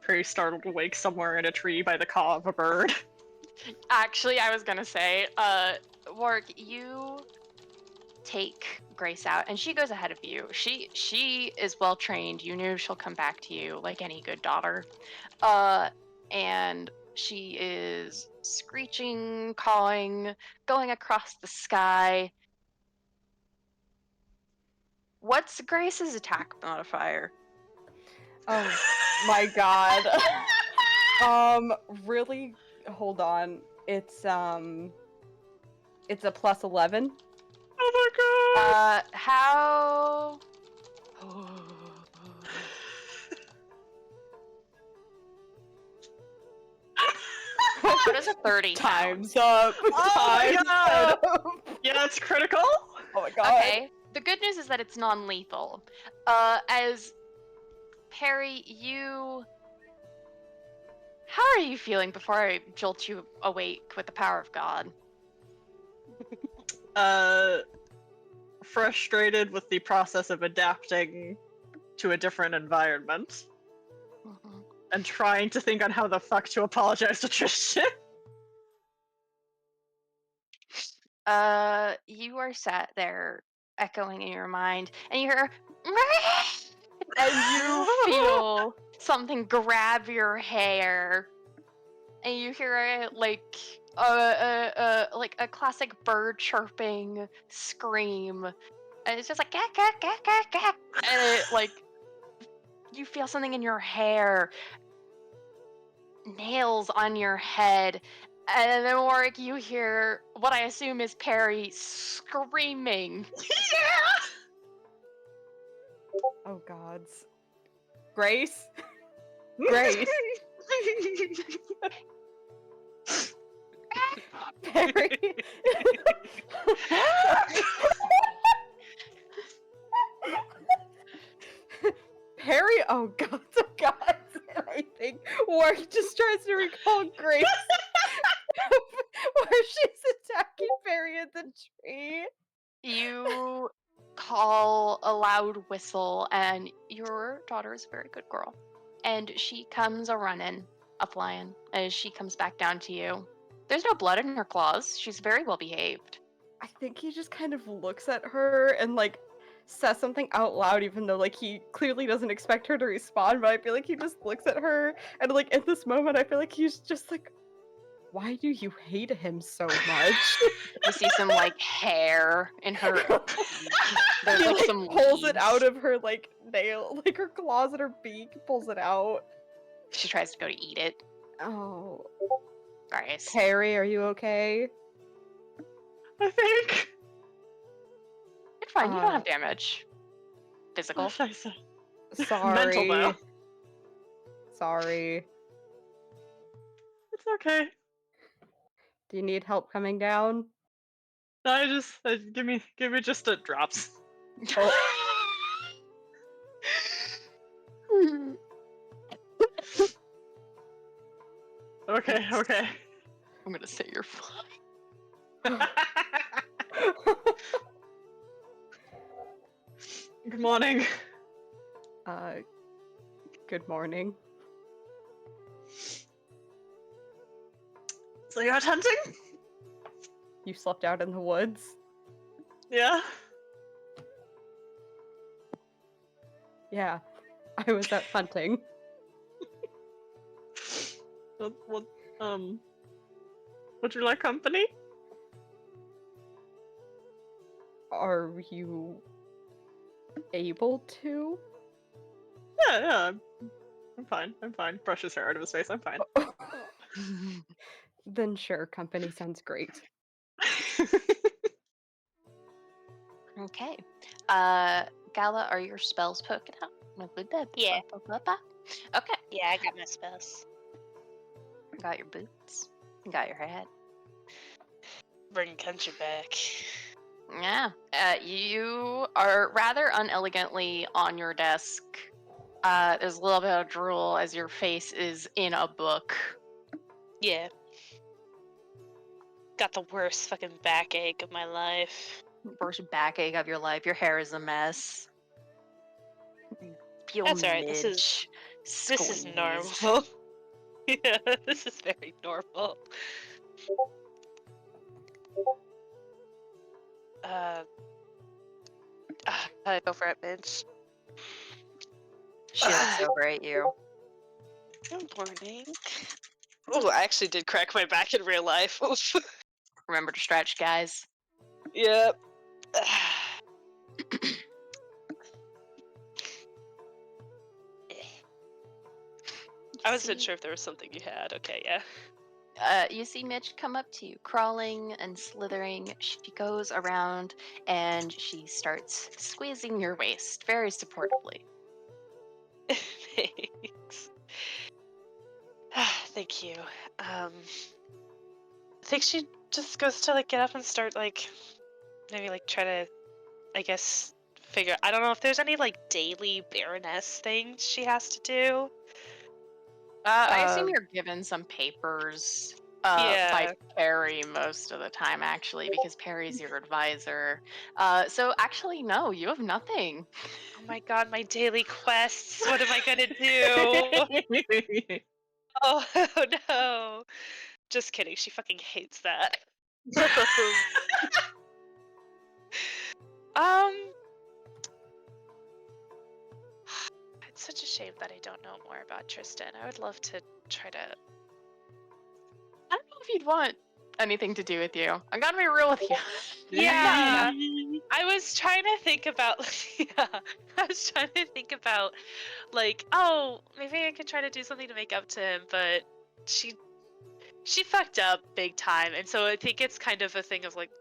Pretty startled awake somewhere in a tree by the caw of a bird. Actually, I was gonna say, Warwick, you take Grace out, and she goes ahead of you. She is well trained. You knew she'll come back to you like any good daughter. And she is screeching, cawing, going across the sky. What's Grace's attack modifier? Oh my god. Really? Hold on. It's a plus 11. Oh my god! How? What does a 30 Time's up. Oh my Time's god! up. Yeah, it's critical! Oh my god. Okay. The good news is that it's non-lethal. As Perry, how are you feeling before I jolt you awake with the power of God? Frustrated with the process of adapting to a different environment Mhm. and trying to think on how the fuck to apologize to Tristan. You are sat there echoing in your mind, and you hear, and you feel something grab your hair, and you hear like a classic bird chirping scream, and it's just like gak, gak, gak, gak, gak. And it like you feel something in your hair, nails on your head, and then Warwick, you hear what I assume is Perry screaming. Oh gods. Grace? Grace? Perry? Perry? Oh god, oh god. I think Warwick just tries to recall Grace. Where she's attacking Perry in the tree. You call a loud whistle, and your daughter is a very good girl. And she comes a running, a flying, as she comes back down to you. There's no blood in her claws. She's very well behaved. I think he just kind of looks at her and like says something out loud, even though like he clearly doesn't expect her to respond. But I feel like he just looks at her, and like in this moment, I feel like he's just like, "Why do you hate him so much?" You see some like hair in her. There's He like like some pulls it out leaves. of her like nail, like her claws and her beak, pulls it out. She tries to go to eat it. Oh, Grace. Perry, are you okay? I think. You're fine. You don't Uh, have damage. Physical. Oh, scheiße. Sorry. Mental though. Sorry. It's okay. Do you need help coming down? No, give me just a drops. Oh, Okay, okay. I'm gonna say you're fine. Good morning. Good morning. So you're out hunting? You slept out in the woods? Yeah. Yeah, I was out hunting. Would you like company? Are you able to? Yeah. I'm fine. Brushes hair out of his face. I'm fine. Then sure, company sounds great. Okay. Gala, are your spells poking out? Yeah. Okay. Yeah, I got my spells. Got your boots. Got your hat. Bring country back. Yeah. You are rather unelegantly on your desk. There's a little bit of drool as your face is in a book. Yeah. got the worst fucking backache of my life. Worst backache of your life. Your hair is a mess. Feel That's alright. midge. This is squeezed. normal. Yeah, this is very normal. Go for it, bitch. She looks over at you. Good morning. Oh, I actually did crack my back in real life. Remember to stretch, guys. Yep. I wasn't sure if there was something you had. Okay, yeah. You see Mitch come up to you, crawling and slithering. She goes around and she starts squeezing your waist very supportively. Thanks. Thank you. I think she just goes to like get up and start like maybe like try to, I guess, figure. I don't know if there's any like daily Baroness things she has to do. I assume you're given some papers Yeah. by Perry most of the time, actually, because Perry's your advisor. So actually, no, you have nothing. Oh my god, my daily quests. What am I gonna do? Oh no. Just kidding. She fucking hates that. It's such a shame that I don't know more about Tristan. I would love to try to. I don't know if you'd want anything to do with you. I'm gonna be real with you. Yeah. I was trying to think about like, oh, maybe I could try to do something to make up to him, but she fucked up big time, and so I think it's kind of a thing of like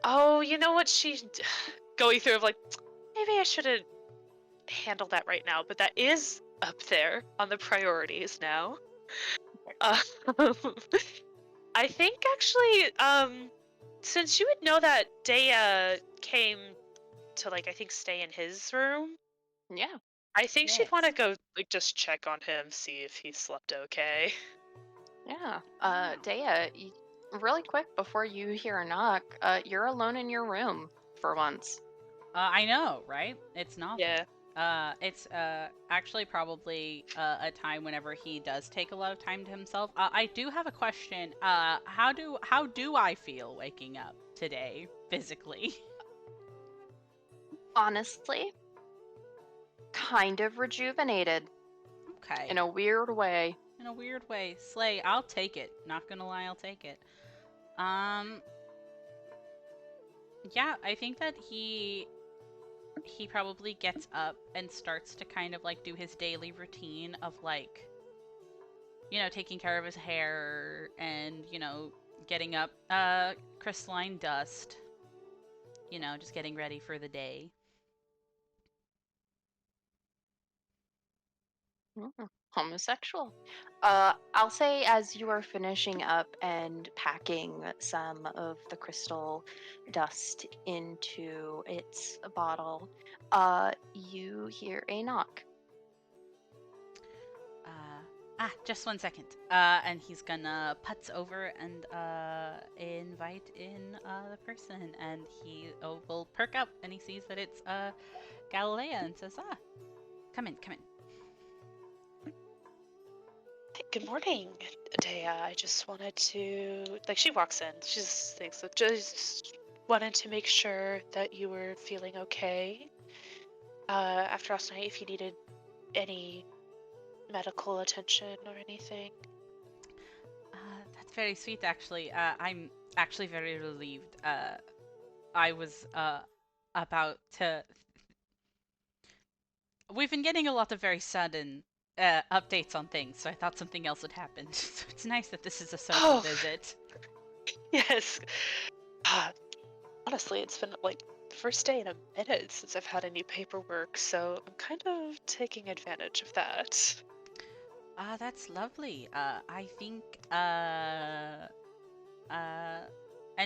oh, you know what she's going through of like, maybe I shouldn't handle that right now, but that is up there on the priorities now. I think actually, since you would know that Dea came to like, I think stay in his room, Yeah. I think she'd want to Yes. go like just check on him, see if he slept okay. Yeah. Dea, really quick before you hear a knock, you're alone in your room for once. I know, right? It's not. Yeah. It's actually probably a time whenever he does take a lot of time to himself. I do have a question. How do I feel waking up today physically? Honestly, kind of rejuvenated Okay. in a weird way. In a weird way, Slay, I'll take it. Not gonna lie, I'll take it. Yeah, I think that he probably gets up and starts to kind of like do his daily routine of like, you know, taking care of his hair and, you know, getting up crystalline dust, you know, just getting ready for the day. Homosexual. I'll say as you are finishing up and packing some of the crystal dust into its bottle, you hear a knock. Just 1 second. And he's gonna putz over and invite in the person, and he will perk up, and he sees that it's Galilea, and says, come in. Good morning, Dea. I just wanted to like she walks in. She just thinks that just wanted to make sure that you were feeling okay. After last night, if you needed any medical attention or anything. That's very sweet, actually. I'm actually very relieved. I was about to. We've been getting a lot of very sudden updates on things, so I thought something else had happened. So it's nice that this is a social visit. Yes. Honestly, it's been like the first day in a minute since I've had any paperwork, so I'm kind of taking advantage of that. That's lovely. I think, and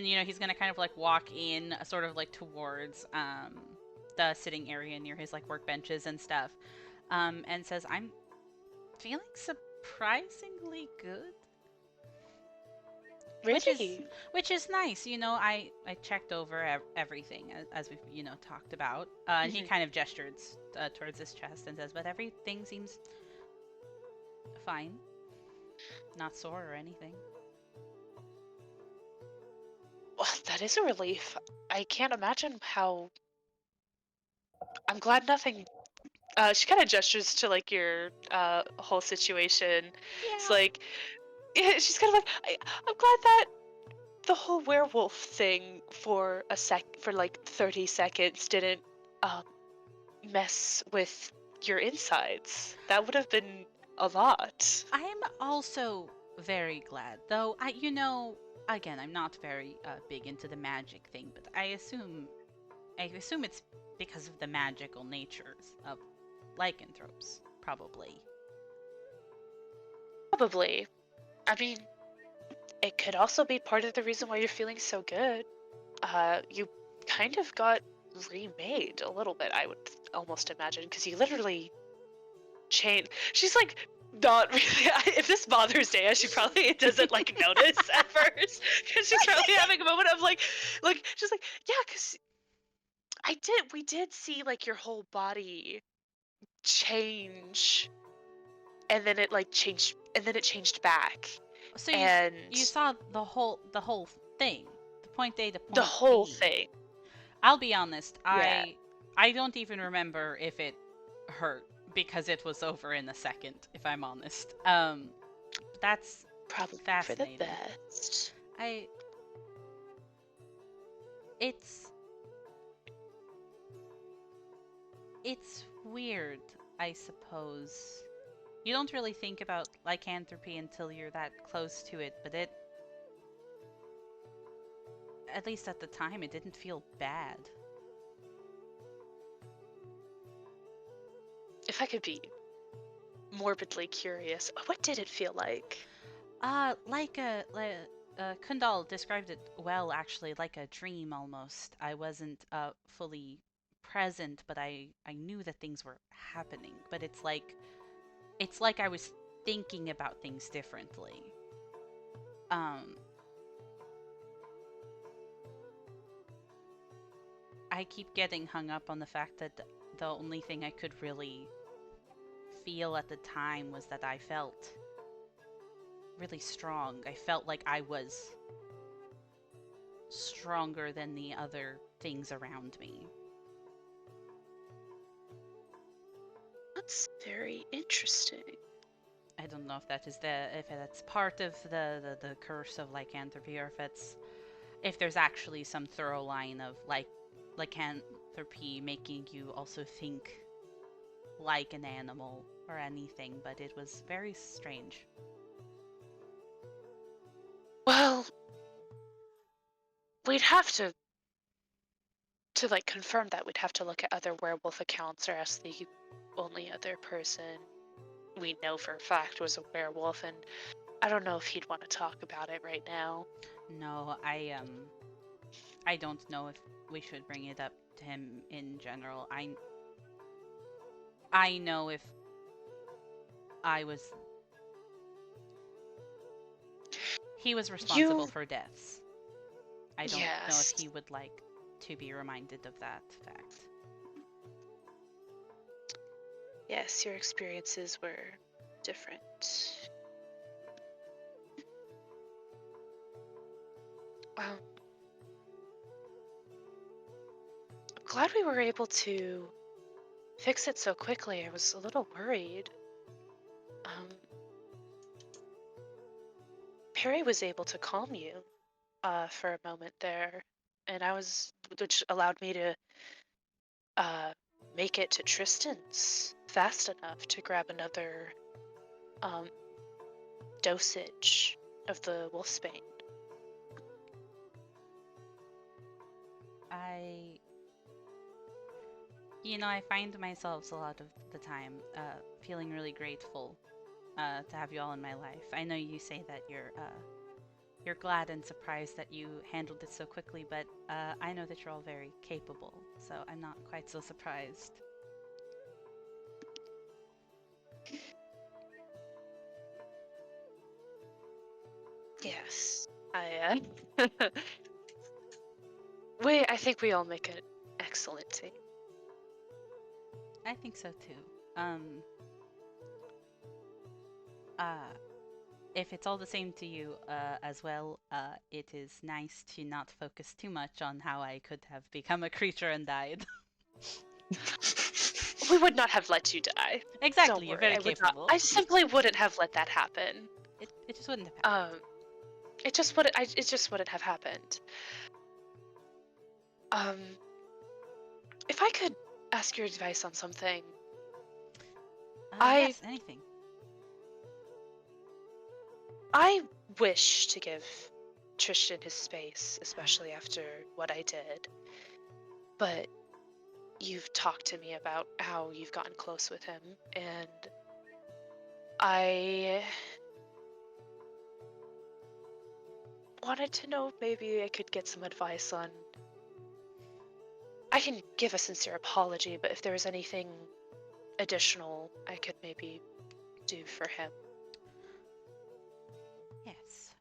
you know, he's gonna kind of like walk in, sort of like towards, the sitting area near his like workbenches and stuff, and says, I'm feeling surprisingly good. Really? Which is nice. I checked over everything as we've talked about, and he Mhm. kind of gestures towards his chest and says, "But everything seems fine, not sore or anything." Well, that is a relief. I can't imagine how. I'm glad nothing. She kind of gestures to like your whole situation. It's Yeah. like, yeah, she's kind of like, I'm glad that the whole werewolf thing for like 30 seconds didn't um, mess with your insides. That would have been a lot. I'm also very glad, though. Again, I'm not very big into the magic thing, but I assume it's because of the magical natures of lycanthropes, probably. Probably. I mean, it could also be part of the reason why you're feeling so good. You kind of got remade a little bit, I would almost imagine, because you literally changed. She's like, not really. If this bothers Dea, she probably doesn't like notice at first, because she's probably having a moment of like, she's like, yeah, because we did see like your whole body change, and then it like changed, and then it changed back, So and you saw the whole thing, the point A to the point whole B. thing. I'll be honest, Yeah. I don't even remember if it hurt because it was over in a second, if I'm honest. That's Probably for the fascinating. best. I it's it's weird, I suppose. You don't really think about lycanthropy until you're that close to it, but at least at the time, it didn't feel bad. If I could be morbidly curious, what did it feel like? Kundal described it well, actually, like a dream almost. I wasn't fully present, but I knew that things were happening. But it's like I was thinking about things differently. Um, I keep getting hung up on the fact that the only thing I could really feel at the time was that I felt really strong. I felt like I was stronger than the other things around me. That's very interesting. I don't know if that's part of the curse of lycanthropy, or if there's actually some thorough line of lycanthropy making you also think like an animal or anything, but it was very strange. Well, we'd have to like confirm that. We'd have to look at other werewolf accounts or ask the only other person we know for a fact was a werewolf, and I don't know if he'd want to talk about it right now. No, I don't know if we should bring it up to him in general. I know if I was he was responsible for deaths. I don't know if Yes. he would like to be reminded of that fact. Yes, your experiences were different. Um, I'm glad we were able to fix it so quickly. I was a little worried. Um, Perry was able to calm you for a moment there, and which allowed me to uh, make it to Tristan's fast enough to grab another um, dosage of the wolfsbane. I find myself a lot of the time feeling really grateful to have you all in my life. I know you say that you're glad and surprised that you handled it so quickly, but I know that you're all very capable, so I'm not quite so surprised. I think we all make an excellent team. I think so too. Um, uh, if it's all the same to you, as well, it is nice to not focus too much on how I could have become a creature and died. We would not have let you die. Exactly, Don't you're worry, very I would not. capable. I simply wouldn't have let that happen. It just wouldn't have happened. It just wouldn't. It just wouldn't have happened. Um, if I could ask your advice on something, Yes, anything. I wish to give Tristan his space, especially after what I did. But you've talked to me about how you've gotten close with him, and I wanted to know if maybe I could get some advice on. I can give a sincere apology, but if there was anything additional I could maybe do for him. Yes.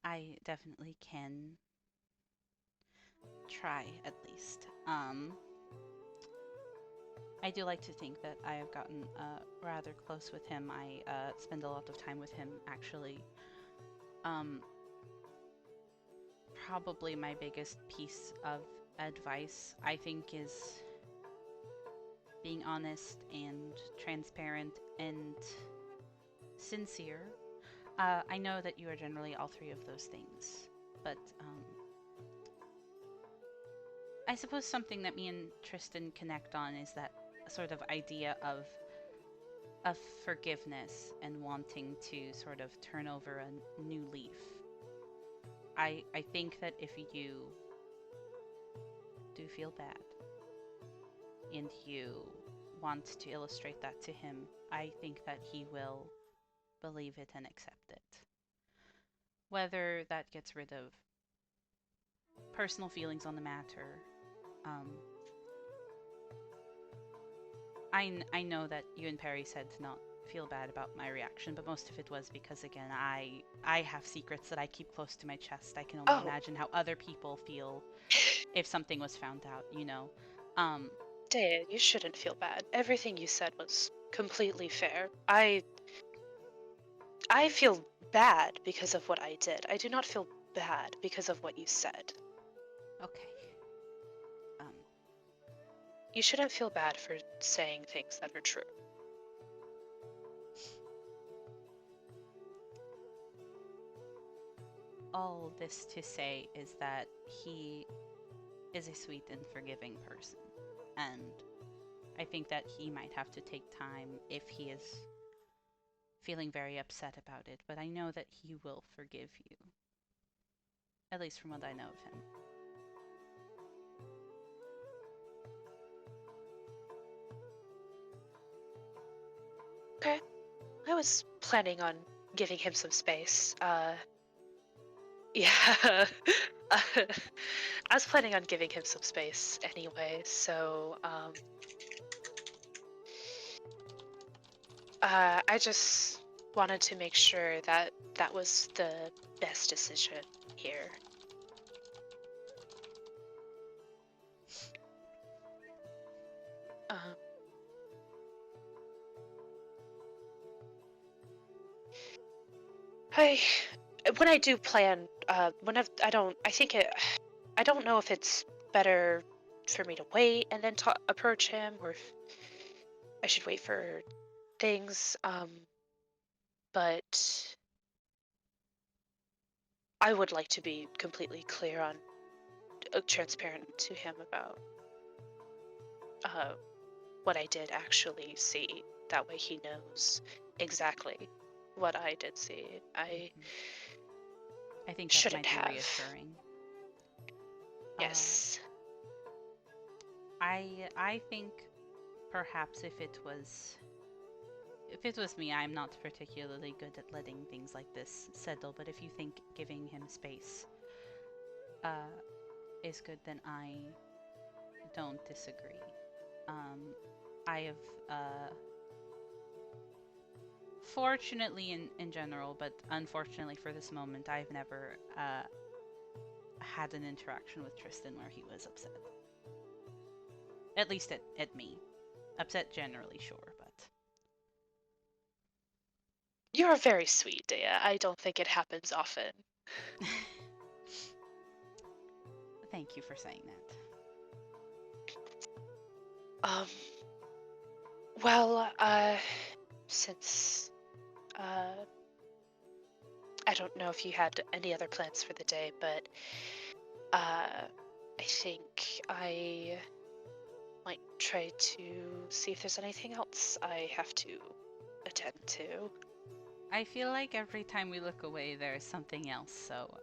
I definitely can try at least. I do like to think that I have gotten rather close with him. I spend a lot of time with him actually. Probably my biggest piece of advice, I think, is being honest and transparent and sincere. I know that you are generally all three of those things, but I suppose something that me and Tristan connect on is that sort of idea of forgiveness and wanting to sort of turn over a new leaf. I think that if you do feel bad and you want to illustrate that to him, I think that he will believe it and accept it. Whether that gets rid of personal feelings on the matter, I know that you and Perry said to not feel bad about my reaction, but most of it was because, again, I have secrets that I keep close to my chest. I can only imagine how other people feel if something was found out, you know. Dea, you shouldn't feel bad. Everything you said was completely fair. I feel bad because of what I did. I do not feel bad because of what you said. Okay. You shouldn't feel bad for saying things that are true. All this to say is that he is a sweet and forgiving person, and I think that he might have to take time if he is feeling very upset about it, but I know that he will forgive you. At least from what I know of him. Okay. I was planning on giving him some space. Yeah. I was planning on giving him some space anyway, so, I just wanted to make sure that that was the best decision here. Um, when I do plan, I don't know if it's better for me to wait and then approach him, or if I should wait for things. But I would like to be completely clear on, transparent to him about what I did actually see. That way he knows exactly what I did see. I think that shouldn't might be have. reassuring. Yes. I think perhaps if it was me, I'm not particularly good at letting things like this settle, but if you think giving him space is good, then I don't disagree. I have fortunately in general, but unfortunately for this moment, I've never had an interaction with Tristan where he was upset. At least at me. Upset generally, sure, but... You're very sweet, Dea. I don't think it happens often. Thank you for saying that. Well, since, I don't know if you had any other plans for the day, but, I think I might try to see if there's anything else I have to attend to. I feel like every time we look away, there's something else, so,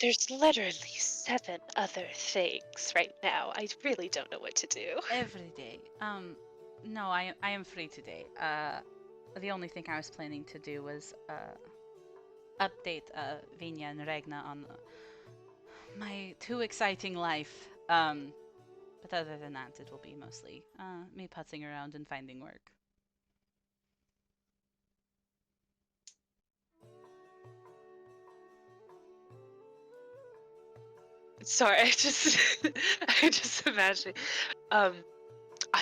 There's literally 7 other things right now. I really don't know what to do. Every day. No, I am free today. The only thing I was planning to do was, update, Vinya and Regna on my too exciting life. But other than that, it will be mostly, me putzing around and finding work. Sorry, I just imagine. I'm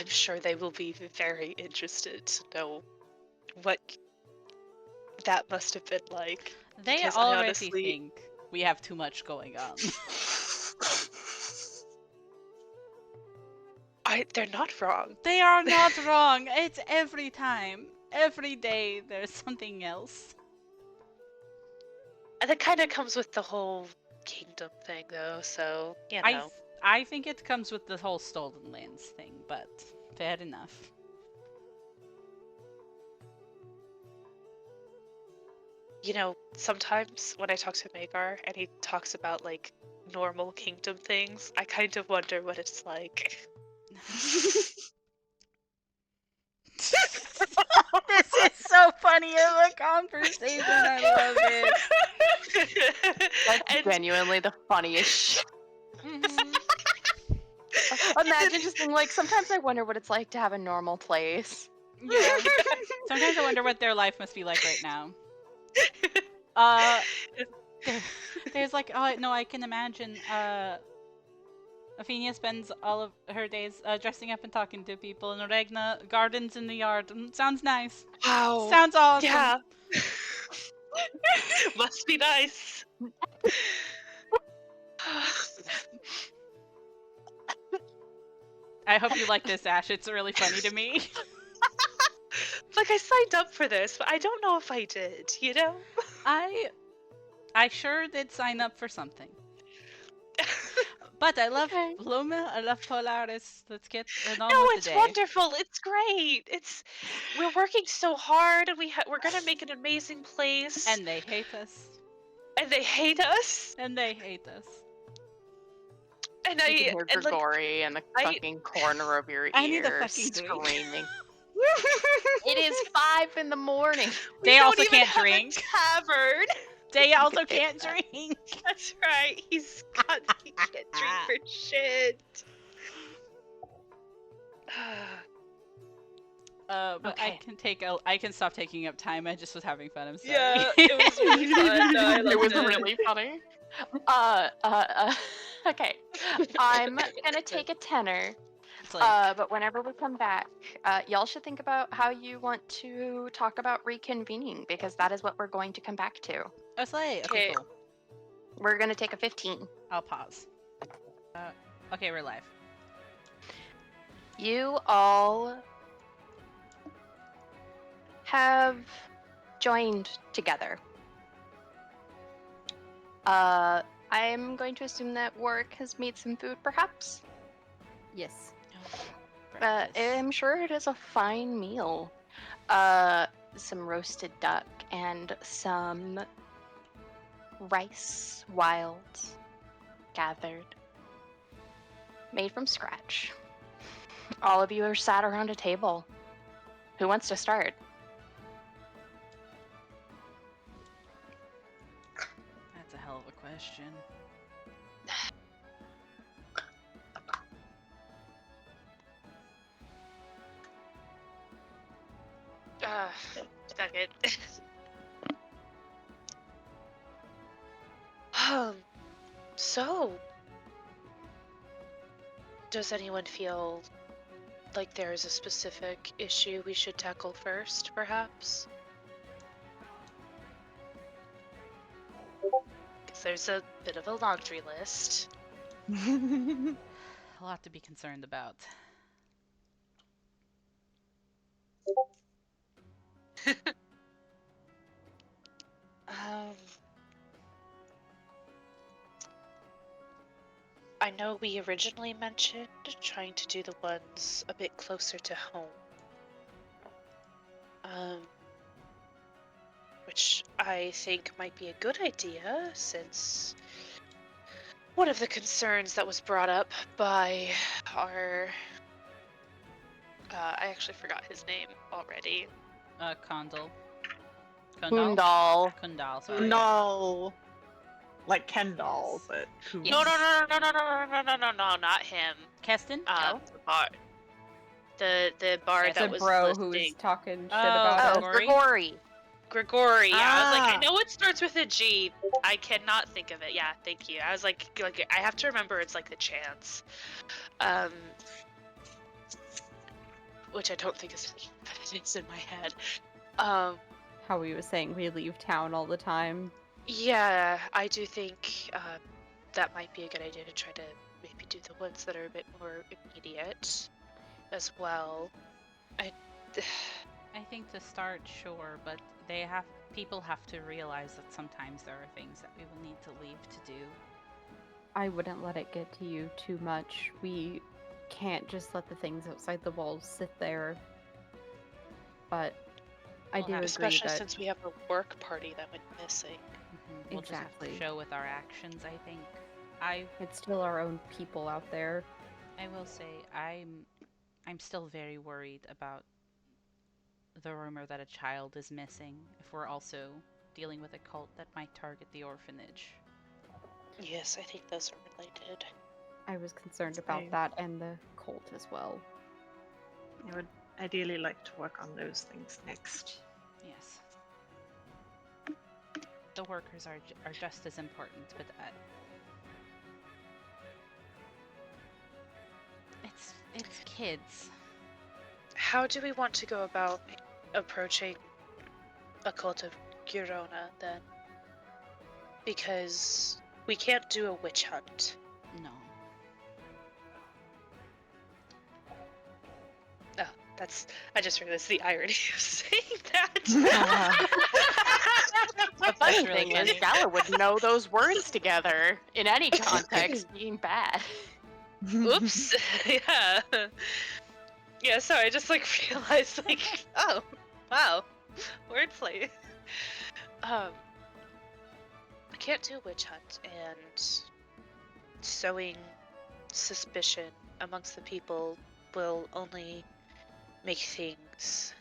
sure they will be very interested to know what that must have been like. They Because I already honestly- think we have too much going on. They're not wrong. They are not wrong. It's every time. Every day there's something else. And that kind of comes with the whole kingdom thing, though. So you know. I think it comes with the whole stolen lands thing, but fair enough. You know, sometimes when I talk to Magar and he talks about like normal kingdom things, I kind of wonder what it's like. This is so funny of a conversation. I love it. That's And- genuinely the funniest shit. Mhm. Imagine just being like, sometimes I wonder what it's like to have a normal place. Yeah. Sometimes I wonder what their life must be like right now. There's like, oh no, I can imagine. Athenia spends all of her days dressing up and talking to people, and Regna gardens in the yard. Sounds nice. Wow. Sounds awesome. Yeah. Must be nice. I hope you like this, Ash. It's really funny to me. Like I signed up for this, but I don't know if I did, you know? I sure did sign up for something. But I love Okay. Luma, I love Polaris. Let's get on No, with it's the day. wonderful. It's great. We're working so hard, and we're gonna make an amazing place. And they hate us. And they hate us. And they hate us. And You can hear and like, Grigori in the I- fucking corner of your ear I need a fucking drink. screaming. It is 5 in the morning. we They don't also even can't have drink. a tavern. They also can can't take that. drink. That's right. He can't drink for shit. But I Okay. I can stop taking up time. I just was having fun. I'm sorry. Yeah, it was really fun. No, I It loved was it. really funny. Okay. I'm gonna take a tenor. It's like, But whenever we come back, y'all should think about how you want to talk about reconvening, because that is what we're going to come back to. oh, slay. Okay, Okay. cool. We're gonna take a 15. I'll pause. Okay, we're live. You all have joined together. I'm going to assume that Warwick has made some food, perhaps. Yes. Breakfast. I'm sure it is a fine meal. Some roasted duck and some rice, wild, gathered, made from scratch. All of you are sat around a table. Who wants to start? That's a hell of a question. Stuck it. So, does anyone feel like there is a specific issue we should tackle first, perhaps? Because there's a bit of a laundry list. A lot to be concerned about. Um, I know we originally mentioned trying to do the ones a bit closer to home. Which I think might be a good idea, since one of the concerns that was brought up by our... I actually forgot his name already. Kundal. Kundal. Kundal, sorry. No. Like Ken doll, Yes. but who? Yes. No, not him. Keston? The bard. The bard Yes, that The was bro who was listing. talking shit Oh, about us. Oh, Grigori? Grigori. Grigori, yeah. I was like, I Ah. know it starts with a G. I cannot think of it. Yeah, thank you. I was like I have to remember it's like the chance. Which I don't think is but it is in my head. How he was saying we leave town all the time. Yeah, I do think that might be a good idea to try to maybe do the ones that are a bit more immediate as well. I think to start, sure, but people have to realize that sometimes there are things that we will need to leave to do. I wouldn't let it get to you too much. We can't just let the things outside the walls sit there. But I Well, do agree Especially that since we have a work party that went missing. We'll just have to Exactly. show with our actions, I think. it's still our own people out there. I will say I'm still very worried about the rumor that a child is missing if we're also dealing with a cult that might target the orphanage. Yes, I think those are related. I was concerned about Same. that and the cult as well. I would ideally like to work on those things next. Yes. The workers are just as important, but it's kids. How do we want to go about approaching a cult of Girona then? Because we can't do a witch hunt. No. Oh, I just realized the irony of saying that. The funny That's really thing is, funny. Gala would know those words together in any context being bad. Oops. Yeah. Yeah, so I just realized oh, wow. Wordplay. I can't do a witch hunt, and sowing suspicion amongst the people will only make things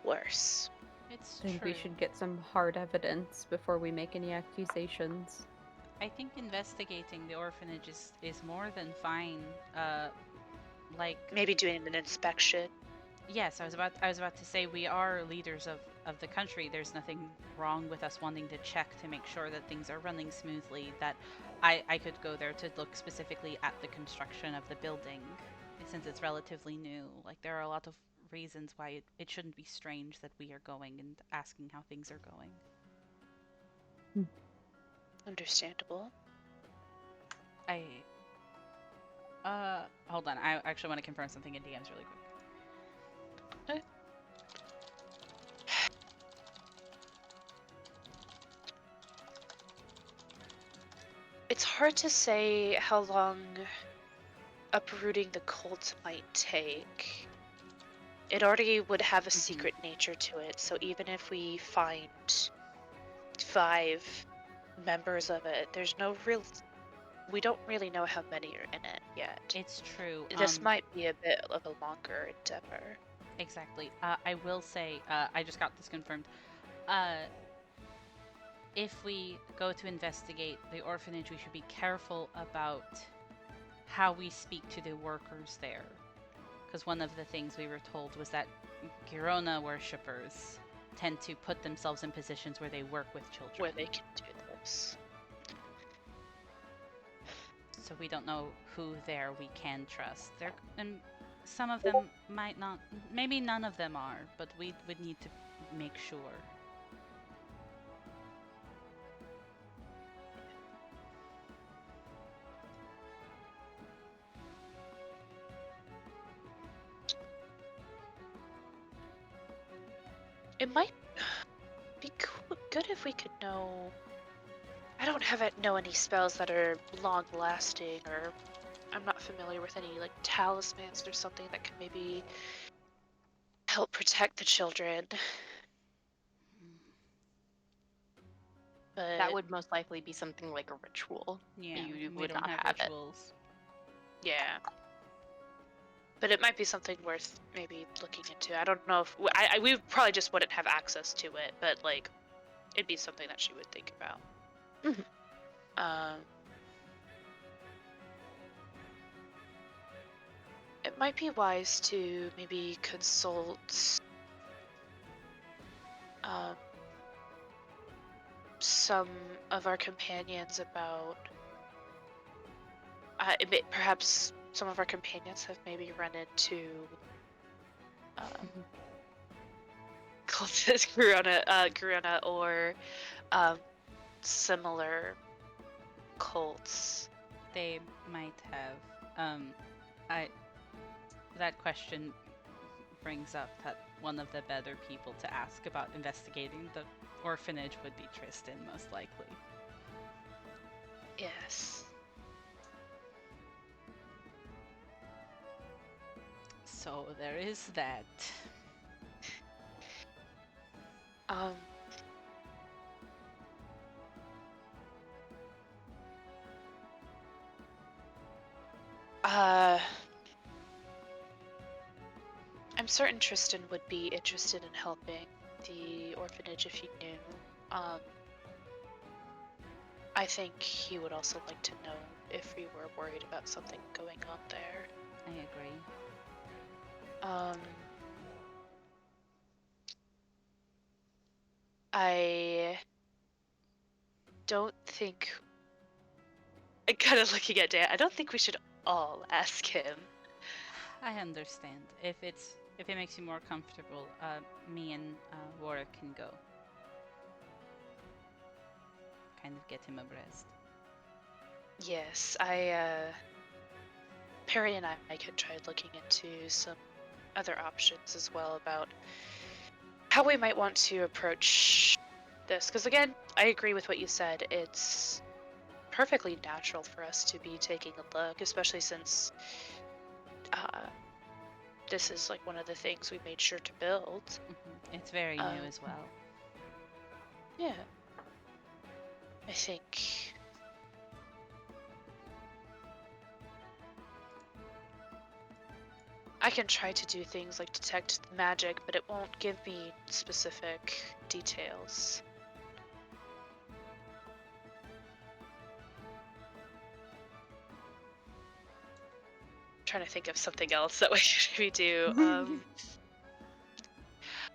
worse. It's I think true. we should get some hard evidence before we make any accusations. I think investigating the orphanage is more than fine. Maybe doing an inspection. Yes, I was about to say we are leaders of the country. There's nothing wrong with us wanting to check to make sure that things are running smoothly. That I could go there to look specifically at the construction of the building, since it's relatively new. There are a lot of reasons why it shouldn't be strange that we are going and asking how things are going. Understandable. Hold on. I actually want to confirm something in DMs really quick. It's hard to say how long uprooting the cult might take. It already would have a secret nature to it, so even if we find 5 members of it, there's no real... We don't really know how many are in it yet. It's true. This might be a bit of a longer endeavor. Exactly. I will say, I just got this confirmed. If we go to investigate the orphanage, we should be careful about how we speak to the workers there. Because one of the things we were told was that Girona worshippers tend to put themselves in positions where they work with children. Where they can do this. So we don't know who there we can trust. There, and some of them might not. Maybe none of them are, but we would need to make sure. It might be good if we could know. I don't know any spells that are long lasting, or I'm not familiar with any like talismans or something that can maybe help protect the children. But That would most likely be something like a ritual. Yeah, You we would don't not have have it. rituals. yeah. But it might be something worth maybe looking into. I don't know if we probably just wouldn't have access to it, but like it'd be something that she would think about. Mhm. It might be wise to maybe consult some of our companions about perhaps some of our companions have maybe run into cultist Garuna or similar cults. They might have. That question brings up that one of the better people to ask about investigating the orphanage would be Tristan, most likely. Yes. So there is that. I'm certain Tristan would be interested in helping the orphanage if he knew. I think he would also like to know if we were worried about something going on there. I agree. I don't think. I'm kind of looking at Dan. I don't think we should all ask him. I understand. If it makes you more comfortable, me and Warwick can go. Kind of get him abreast. Yes, Perry and I could try looking into some other options as well about how we might want to approach this. Because again, I agree with what you said. It's perfectly natural for us to be taking a look, especially since this is like one of the things we made sure to build. Mm-hmm. It's very new as well. Yeah. I think I can try to do things like detect magic, but it won't give me specific details. Trying to think of something else that we should do.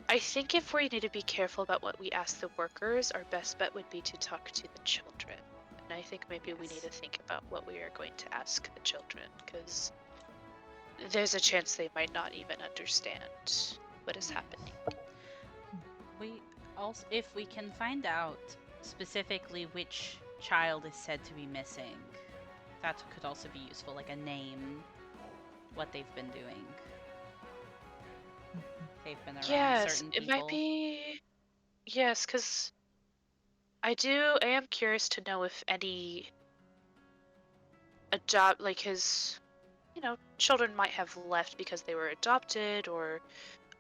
I think if we need to be careful about what we ask the workers, our best bet would be to talk to the children. And I think maybe we need to think about what we are going to ask the children, because there's a chance they might not even understand what is happening. We also, if we can find out specifically which child is said to be missing, that could also be useful, like a name, what they've been doing. They've been around certain people. It might be. Yes, because I am curious to know if any his, children might have left because they were adopted or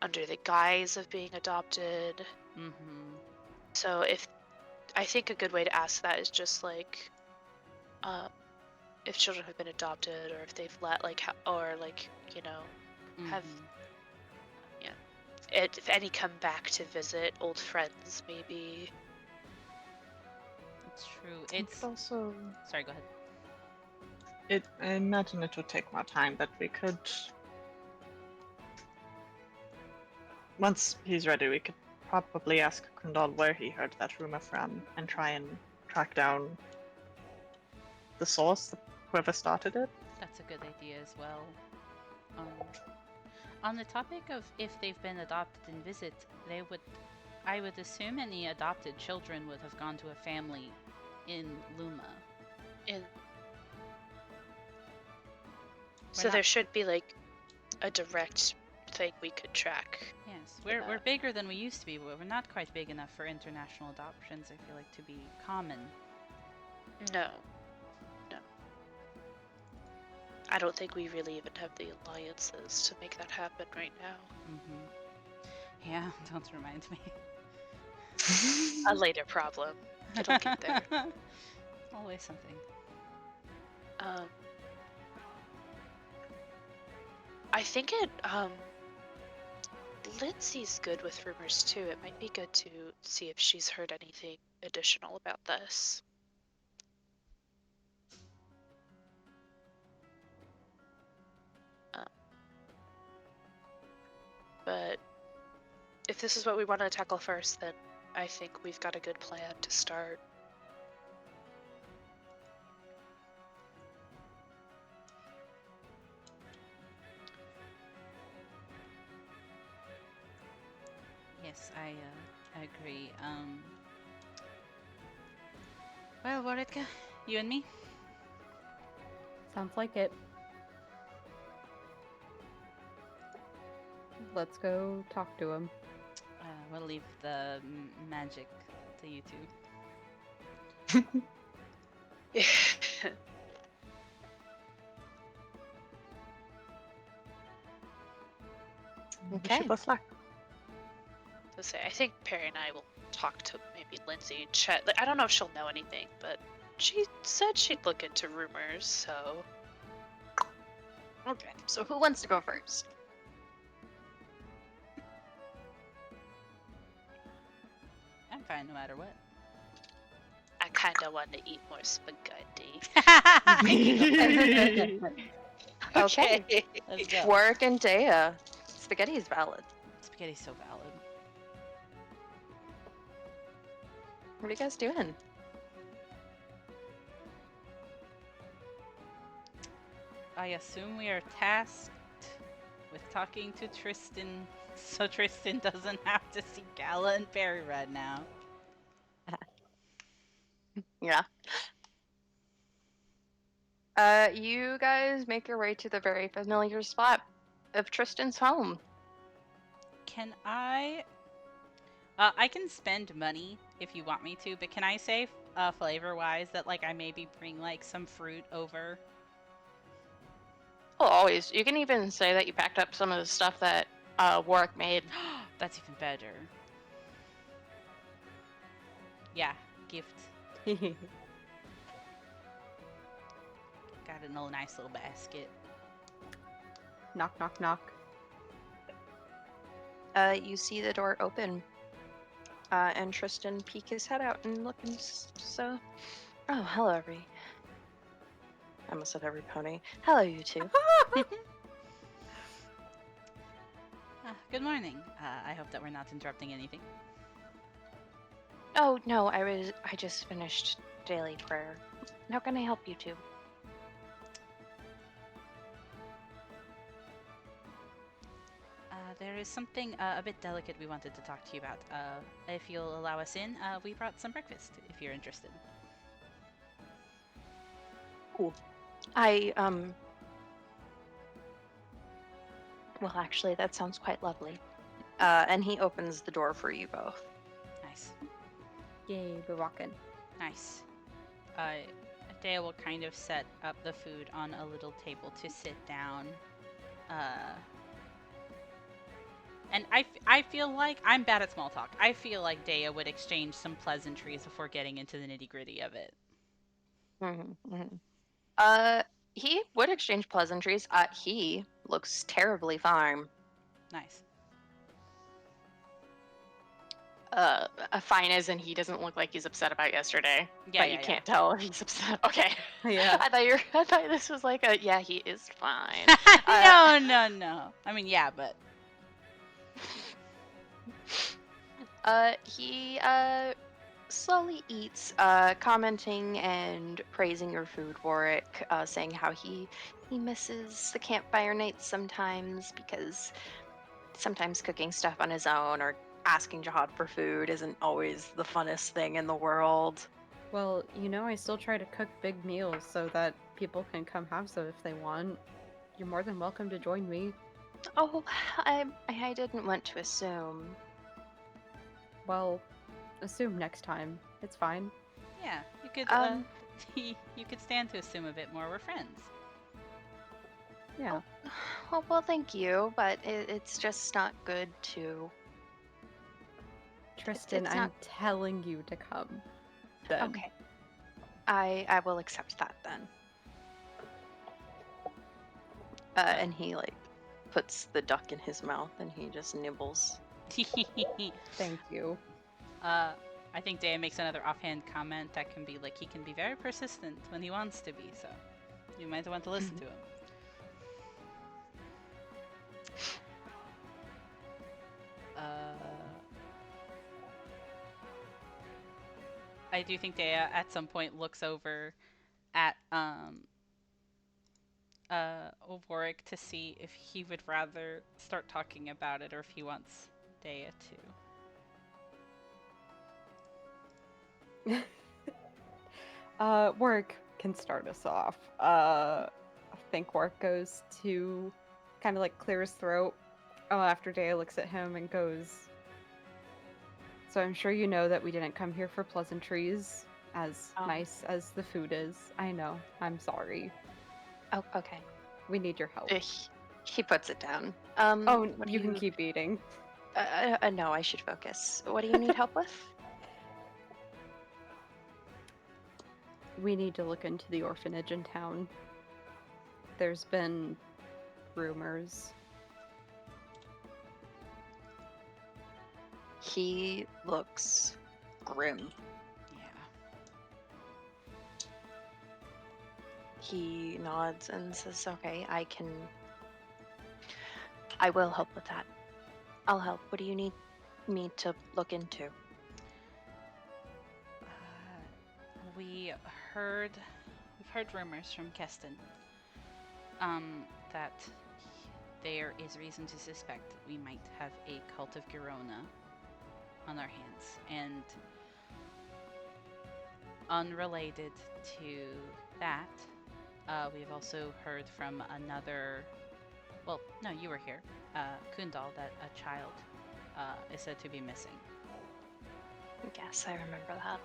under the guise of being adopted. Mm-hmm. So I think a good way to ask that is just like, if children have been adopted or if they've have if any come back to visit old friends, maybe. It's true. It's also. Sorry, go ahead. I imagine it would take more time, but we could once he's ready, we could probably ask Kundal where he heard that rumor from and try and track down the source, whoever started it. That's a good idea as well. On the topic of if they've been adopted and visit, I would assume any adopted children would have gone to a family in Luma. So not- there should be like a direct thing we could track. Yes, we're bigger than we used to be, but we're not quite big enough for international adoptions, I feel like, to be common. No. I don't think we really even have the alliances to make that happen right now. Mm-hmm. Yeah, don't remind me. A later problem. It'll get there. Always something. I think Lindsay's good with rumors too. It might be good to see if she's heard anything additional about this. But if this is what we want to tackle first, then I think we've got a good plan to start. Yes, I agree. Well, Waritka, you and me? Sounds like it. Let's go talk to him. We'll leave the magic to you two. Wish you both luck. To say, I think Perry and I will talk to maybe Lindsay and Chet. Like, I don't know if she'll know anything, but she said she'd look into rumors, so. Okay, so who wants to go first? I'm fine no matter what. I kind of want to eat more spaghetti. Okay. Let's go. Work and Dea. Spaghetti is valid. Spaghetti's so valid. What are you guys doing? I assume we are tasked with talking to Tristan, so Tristan doesn't have to see Gala and Perry right now. Yeah. You guys make your way to the very familiar spot of Tristan's home. Can I can spend money if you want me to, but can I say, flavor-wise, that, like, I maybe bring, like, some fruit over? Oh, always. You can even say that you packed up some of the stuff that Warwick made. That's even better. Yeah, gift. Got a nice little basket. Knock, knock, knock. You see the door open. And Tristan peek his head out and look and so. Oh, hello, every. I almost said every pony. Hello, you two. Good morning. I hope that we're not interrupting anything. Oh no, I just finished daily prayer. How can I help you two? There is something a bit delicate we wanted to talk to you about. If you'll allow us in, we brought some breakfast, if you're interested. Well, actually, that sounds quite lovely. And he opens the door for you both. Nice. Yay, we're walking. Nice. Dea will kind of set up the food on a little table to sit down. And I feel like I'm bad at small talk. I feel like Dea would exchange some pleasantries before getting into the nitty-gritty of it. He would exchange pleasantries. He looks terribly fine. Nice. Fine as in he doesn't look like he's upset about yesterday. Yeah, but you can't tell if he's upset. Okay. Yeah. I thought this was like a yeah, he is fine. No. I mean, yeah, but He slowly eats, commenting and praising your food, Warwick, saying how he misses the campfire nights sometimes because sometimes cooking stuff on his own or asking Jihad for food isn't always the funnest thing in the world. Well, I still try to cook big meals so that people can come have some if they want. You're more than welcome to join me. Oh, I didn't want to assume. Well, assume next time. It's fine. Yeah, you could you could stand to assume a bit more. We're friends. Yeah. Well, thank you, but it's just not good to. Tristan, it's I'm not- telling you to come. Then. Okay. I will accept that then. And he like puts the duck in his mouth and he just nibbles. Thank you. I think Dea makes another offhand comment that can be like he can be very persistent when he wants to be, so you might want to listen to him. I do think Dea at some point looks over at Warwick to see if he would rather start talking about it or if he wants Dea to. Work can start us off. I think Work goes to kind of like clear his throat. After Dea looks at him and goes, "So I'm sure you know that we didn't come here for pleasantries, as nice as the food is. I know. I'm sorry. Oh, okay. We need your help." He puts it down. Oh, what do you can keep eating. No, I should focus. What do you need help with? We need to look into the orphanage in town. There's been rumors. He looks grim. Yeah. He nods and says, "Okay, I will help with that. I'll help. What do you need me to look into?" We've heard rumors from Keston that there is reason to suspect that we might have a cult of Girona on our hands, and unrelated to that, we've also heard from another. Well, no, you were here, Kundal, that a child is said to be missing. Yes, I remember that.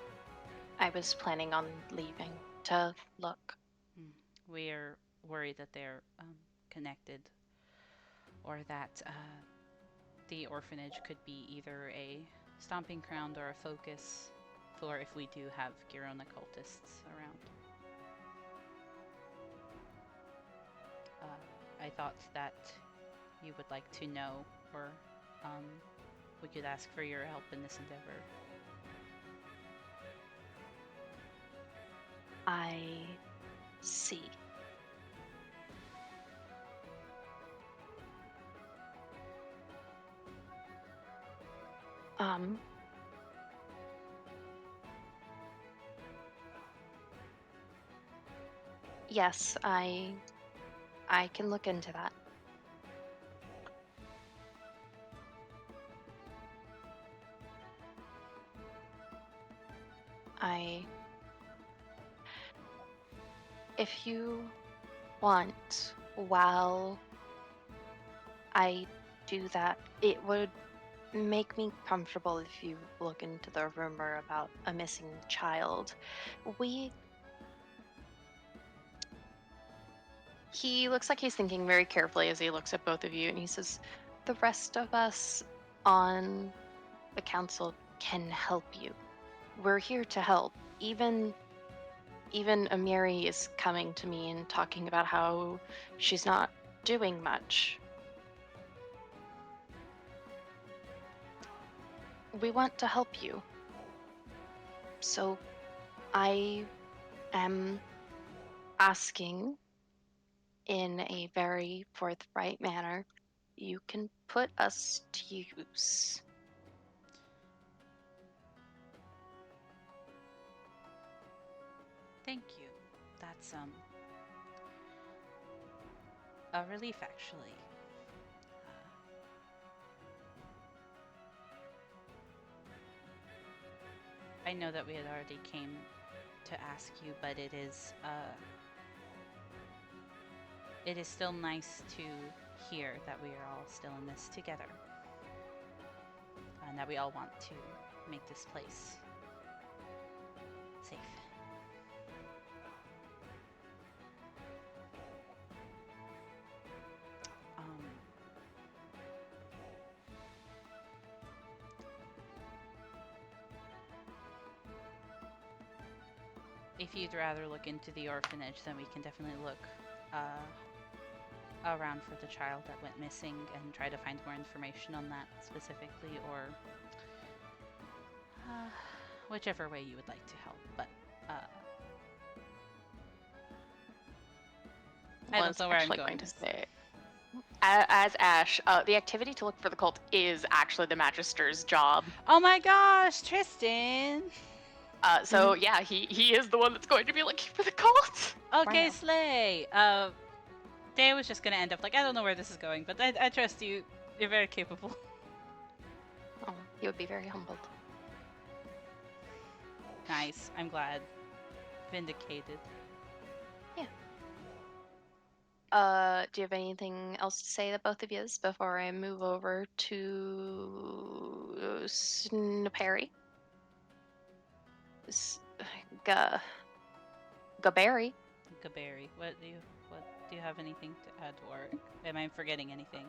I was planning on leaving to look. We're worried that they're connected, or that the orphanage could be either a stomping ground or a focus for if we do have Girona cultists around. I thought that you would like to know, or we could ask for your help in this endeavor. I see. Yes, I can look into that. If you want, while I do that, it would make me comfortable if you look into the rumor about a missing child. He looks like he's thinking very carefully as he looks at both of you, and he says, "The rest of us on the council can help you. We're here to help. Even Amiri is coming to me and talking about how she's not doing much. We want to help you. So I am asking in a very forthright manner, you can put us to use." Thank you. That's a relief actually. I know that we had already came to ask you, but it is still nice to hear that we are all still in this together. And that we all want to make this place safe. If you'd rather look into the orphanage, then we can definitely look around for the child that went missing and try to find more information on that specifically, or whichever way you would like to help. But I don't know where I'm going to say. As Ash, the activity to look for the cult is actually the Magister's job. Oh my gosh, Tristan! So yeah, he is the one that's going to be looking for the cult. Okay, Wow. Slay! Day was just gonna end up like, I don't know where this is going, but I trust you. You're very capable. Oh, he would be very humbled. Nice. I'm glad. Vindicated. Do you have anything else to say, the both of you, before I move over to Snaperi? Gaberry. Gaberry, what do you have anything to add, or am I forgetting anything?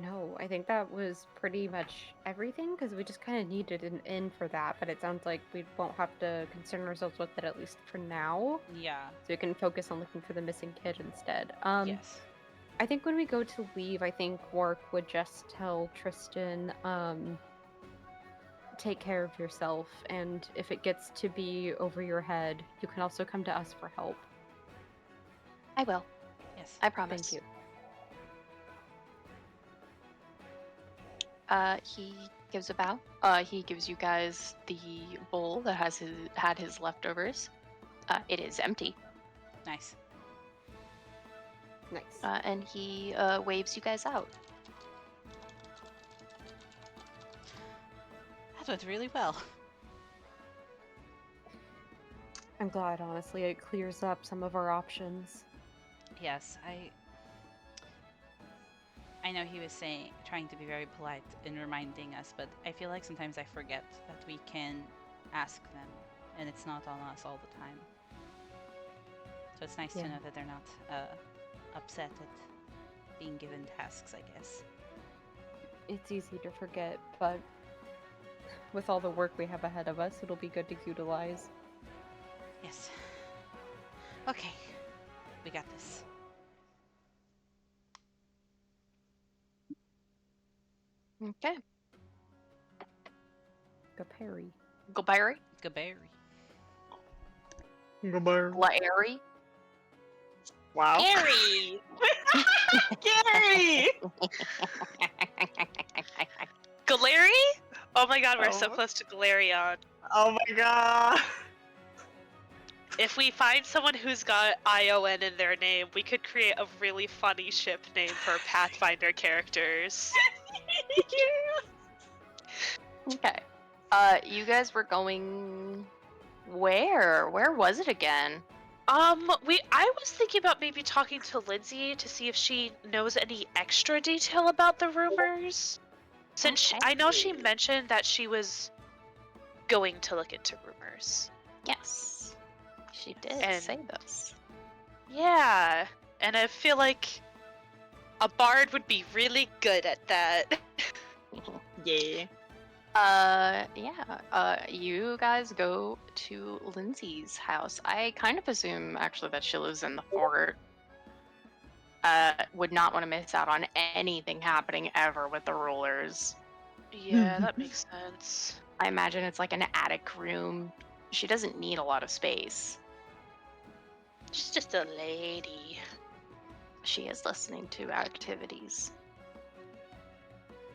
No, I think that was pretty much everything because we just kind of needed an in for that, but it sounds like we won't have to concern ourselves with it at least for now. Yeah. So we can focus on looking for the missing kid instead. Yes. I think when we go to leave, I think Wark would just tell Tristan, take care of yourself, and if it gets to be over your head, you can also come to us for help. I will. Yes. I promise. Thank you. He gives a bow. He gives you guys the bowl that had his leftovers. It is empty. Nice. Nice. And he waves you guys out. That went really well. I'm glad, honestly. It clears up some of our options. Yes, I know he was trying to be very polite in reminding us, but I feel like sometimes I forget that we can ask them, and it's not on us all the time. So it's nice to Yeah. know that they're not upset at being given tasks, I guess. It's easy to forget, but with all the work we have ahead of us, it'll be good to utilize. Yes. Okay. We got this. Okay. Gaberry. Gaberry? Gaberry. Laeri? Wow. Gary! Gary! Galarian? Oh my god, we're so Oh. close to Galarian. Oh my god. If we find someone who's got ION in their name, we could create a really funny ship name for Pathfinder characters. Okay. You guys were going where? Where was it again? I was thinking about maybe talking to Lindsay to see if she knows any extra detail about the rumors. Since Okay. I know she mentioned that she was going to look into rumors. Yes. She did And- say this. Yeah, and I feel like a bard would be really good at that. Yeah. Yeah. You guys go to Lindsay's house. I kind of assume actually that she lives in the fort. Would not want to miss out on anything happening ever with the rulers. Yeah, that makes sense. I imagine it's like an attic room. She doesn't need a lot of space. She's just a lady. She is listening to activities.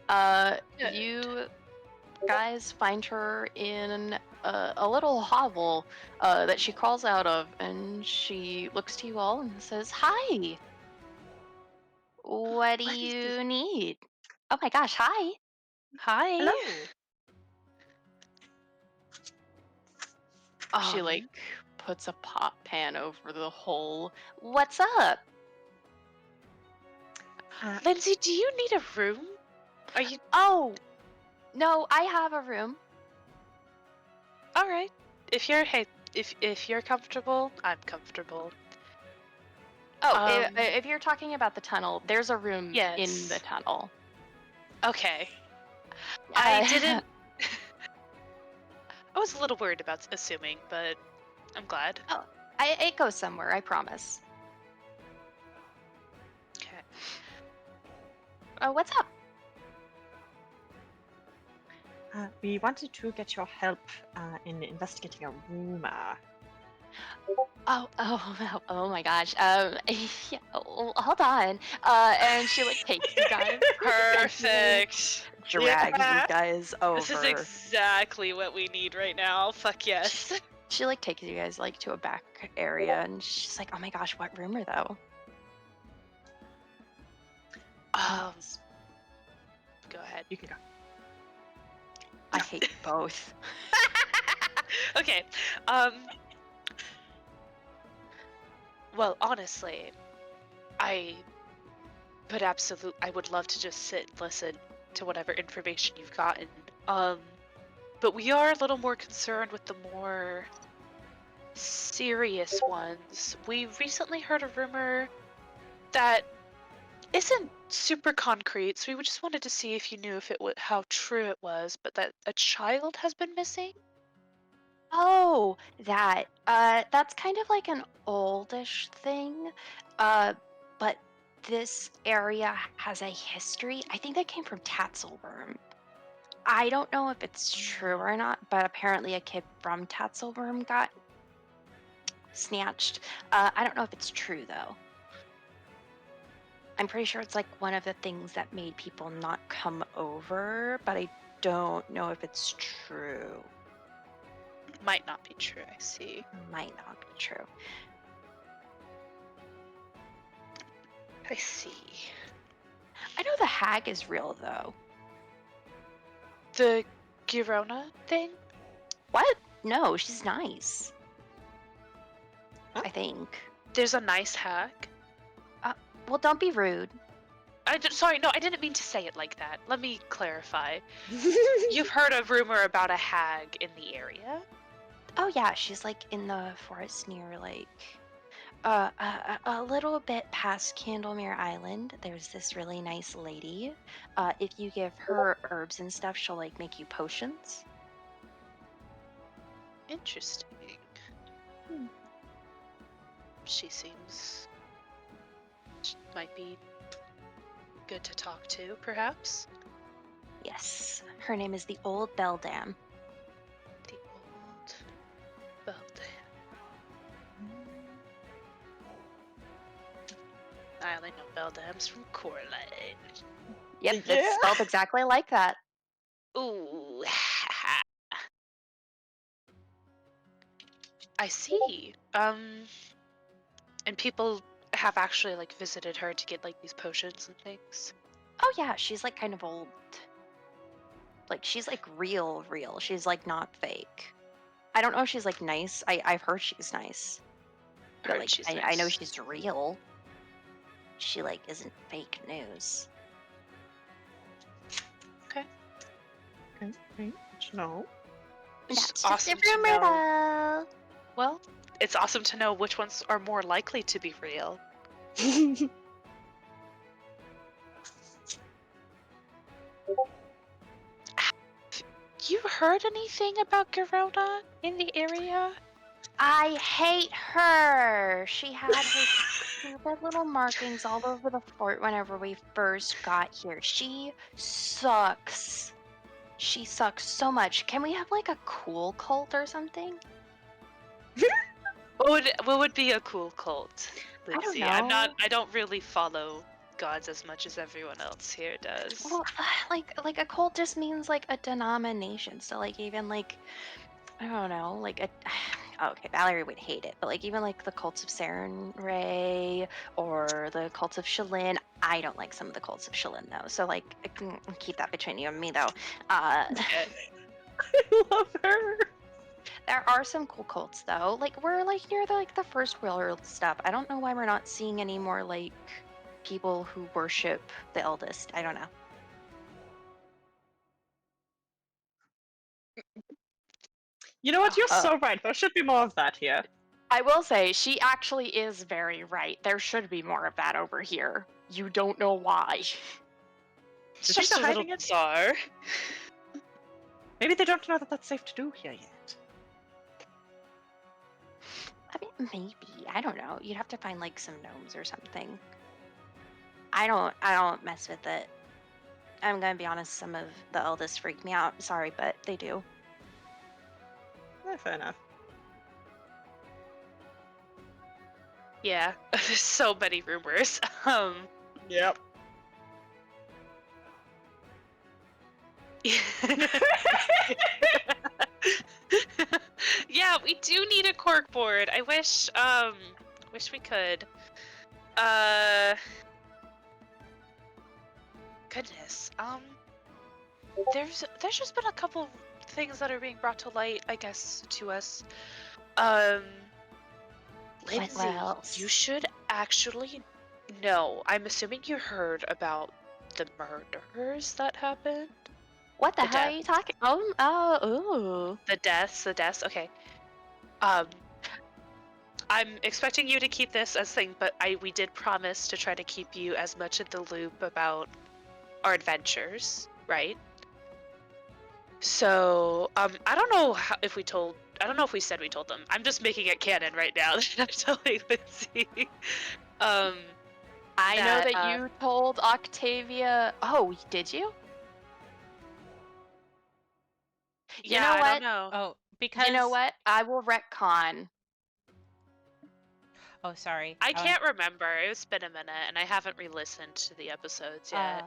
Good. You guys find her in a little hovel that she crawls out of, and she looks to you all and says, "Hi. What do What is this? you need?" Oh my gosh, hi. Hi. Hello. She Um, like puts a pot pan over the hole. What's up? Lindsay, do you need a room? Are you Oh, no, I have a room. all right? If you're comfortable, I'm comfortable. Oh, Um, if you're talking about the tunnel, there's a room in yes. the tunnel. Okay. I Uh, didn't. I was a little worried about assuming, but I'm glad. it goes somewhere, I promise. Okay. What's up? We wanted to get your help in investigating a rumor. Oh my gosh. Yeah, hold on. And she like takes you guys, Perfect. Drag Yeah. you guys over. This is exactly what we need right now. Fuck yes. she like takes you guys like to a back area, and she's like, "Oh my gosh, what rumor though?" Go ahead. You can go. I hate both. Okay. Well, honestly, I would love to just sit and listen to whatever information you've gotten. But we are a little more concerned with the more serious ones. We recently heard a rumor that isn't super concrete, so we just wanted to see if you knew if how true it was, but that a child has been missing. Oh, that's kind of like an oldish thing. But this area has a history. I think that came from Tatzelworm. I don't know if it's true or not, but apparently a kid from Tatzelworm got snatched. I don't know if it's true though. I'm pretty sure it's like one of the things that made people not come over, but I don't know if it's true. Might not be true, I see. Might not be true. I see. I know the hag is real though. The Girona thing? What? No, she's nice. Huh? I think. There's a nice hack. Well, don't be rude. Sorry, no, I didn't mean to say it like that. Let me clarify. You've heard a rumor about a hag in the area? Oh yeah, she's like in the forest near like a little bit past Candlemere Island. There's this really nice lady. If you give her herbs and stuff, she'll like make you potions. Interesting. She seems... She might be good to talk to, perhaps? Yes, her name is the Old Beldam. The old Beldam. I only know Beldams from Coraline. Yep, Yeah. it's spelled exactly like that. Ooh. I see. And people have actually like visited her to get like these potions and things. Oh yeah, she's like kind of old. Like she's like real. She's like not fake. I don't know if she's like nice. I've heard she's nice. But Heard like she's I know nice. she's real. She like isn't fake news. Okay. No. It's That's awesome just a to rumor know. though. Well, it's awesome to know which ones are more likely to be real. You heard anything about Girona in the area? I hate her. She had her stupid little markings all over the fort whenever we first got here. She sucks. She sucks so much. Can we have like a cool cult or something? What would be a cool cult, I don't Lindsay? I don't really follow gods as much as everyone else here does. Well, like a cult just means like a denomination. So like even like I don't know, like a. Okay, Valerie would hate it, but like even like the cults of Saren Ray or the cults of Shalyn, I don't like some of the cults of Shalyn though. So like I can keep that between you and me though. Okay. I love her. There are some cool cults though. Like we're like near the first world stuff. I don't know why we're not seeing any more like people who worship the eldest. I don't know. You know what? You're Uh, so right. There should be more of that here. I will say she actually is very right. There should be more of that over here. You don't know why. It's Is just she a little hiding it? bizarre. Maybe they don't know that that's safe to do here yet. I mean, maybe. I don't know. You'd have to find like some gnomes or something. I don't mess with it. I'm gonna be honest, some of the eldest freak me out. Sorry, but they do. Fair enough. Yeah, there's so many rumors. Yep. Yeah, we do need a cork board. I wish we could. Goodness. There's just been a couple things that are being brought to light, I guess, to us. Lindsay, else? you should actually know. I'm assuming you heard about the murders that happened. What the The hell are death. you talking? Ooh. The deaths. Okay. I'm expecting you to keep this as thing, but we did promise to try to keep you as much in the loop about our adventures, right? So, I don't know if we said we told them. I'm just making it canon right now that I'm telling Lindsay. I know That, that you told Octavia. Oh, did you? You yeah, know I what? don't know. Oh, because You know what? I will retcon. Oh, sorry. I can't remember. It's been a minute, and I haven't re-listened to the episodes yet.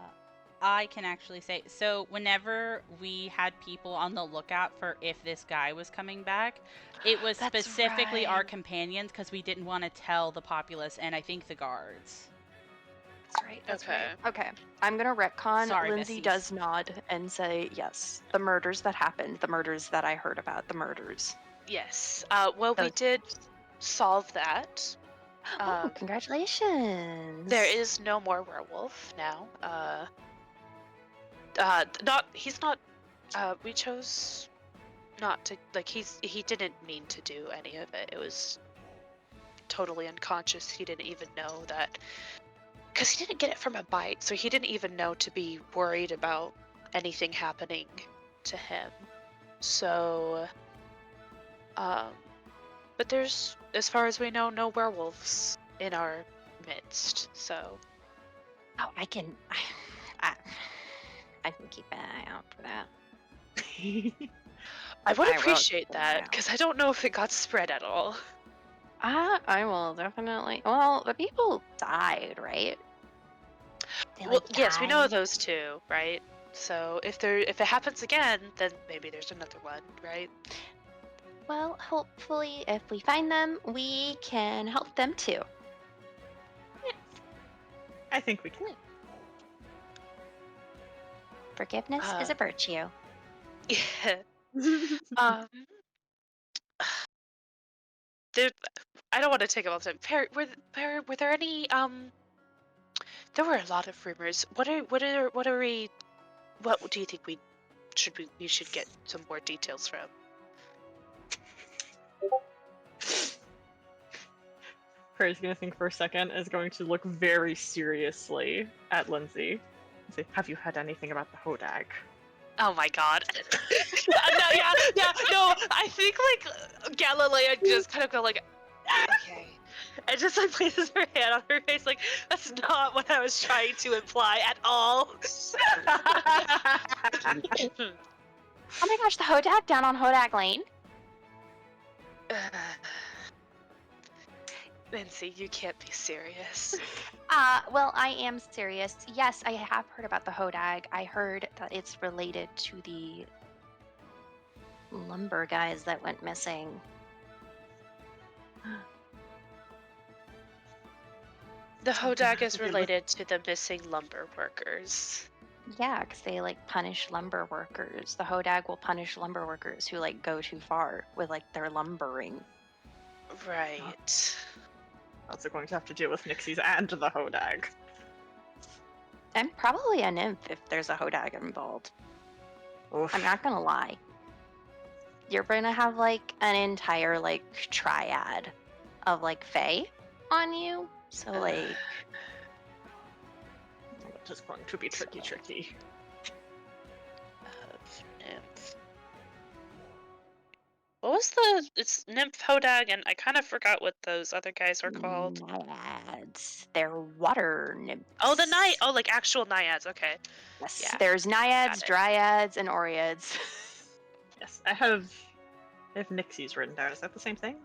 I can actually say, so whenever we had people on the lookout for if this guy was coming back, it was That's specifically our right. companions because we didn't want to tell the populace and I think the guards. That's right. That's Okay. right. Okay. I'm gonna retcon. Sorry, Lindsay Bessies. does nod and say yes. The murders that happened, the murders that I heard about, the murders. Yes. Well, we Those- did solve that. Oh, congratulations. There is no more werewolf now. He's not. We chose not to. Like, he didn't mean to do any of it. It was totally unconscious. He didn't even know that. Because he didn't get it from a bite, so he didn't even know to be worried about anything happening to him. So, but there's, as far as we know, no werewolves in our midst. So, Oh, I can keep an eye out for that. I would I will appreciate keep an eye that out. because I don't know if it got spread at all. I will definitely. Well, the people died, right? They, Well, like, yes, we know died. those two, right? So if it happens again, then maybe there's another one, right? Well, hopefully, if we find them, we can help them too. I think we can. Forgiveness is Uh, a virtue. Yeah. Um. There, I don't want to take up all the time. Perry, were there any There were a lot of rumors. What do you think we should get some more details from? Prairie gonna think for a second, is going to look very seriously at Lindsay. And say, have you heard anything about the Hodag? Oh my god. No, I think like Galilea just kind of go like, okay. And just like places her hand on her face like, that's not what I was trying to imply at all. Oh my gosh, the Hodag down on Hodag Lane. Lindsay, you can't be serious. Well, I am serious. Yes, I have heard about the Hodag. I heard that it's related to the lumber guys that went missing. The Something Hodag has is to do with- related to the missing lumber workers. Yeah, because they like punish lumber workers. The Hodag will punish lumber workers who like go too far with like their lumbering. Right. Also going to have to deal with Nixies and the Hodag. And probably a nymph if there's a Hodag involved. Oof. I'm not gonna lie. You're gonna have like an entire like triad of like fae on you. So like That is going to be tricky. Nymph. What was it's Nymph, Hodag, and I kind of forgot what those other guys are called. naiads. They're water nymphs. Oh, the night. Oh, like actual naiads. Okay. Yes. yeah, There's naiads, it. dryads, and oreads. Yes, I have Nixies written down. Is that the same thing?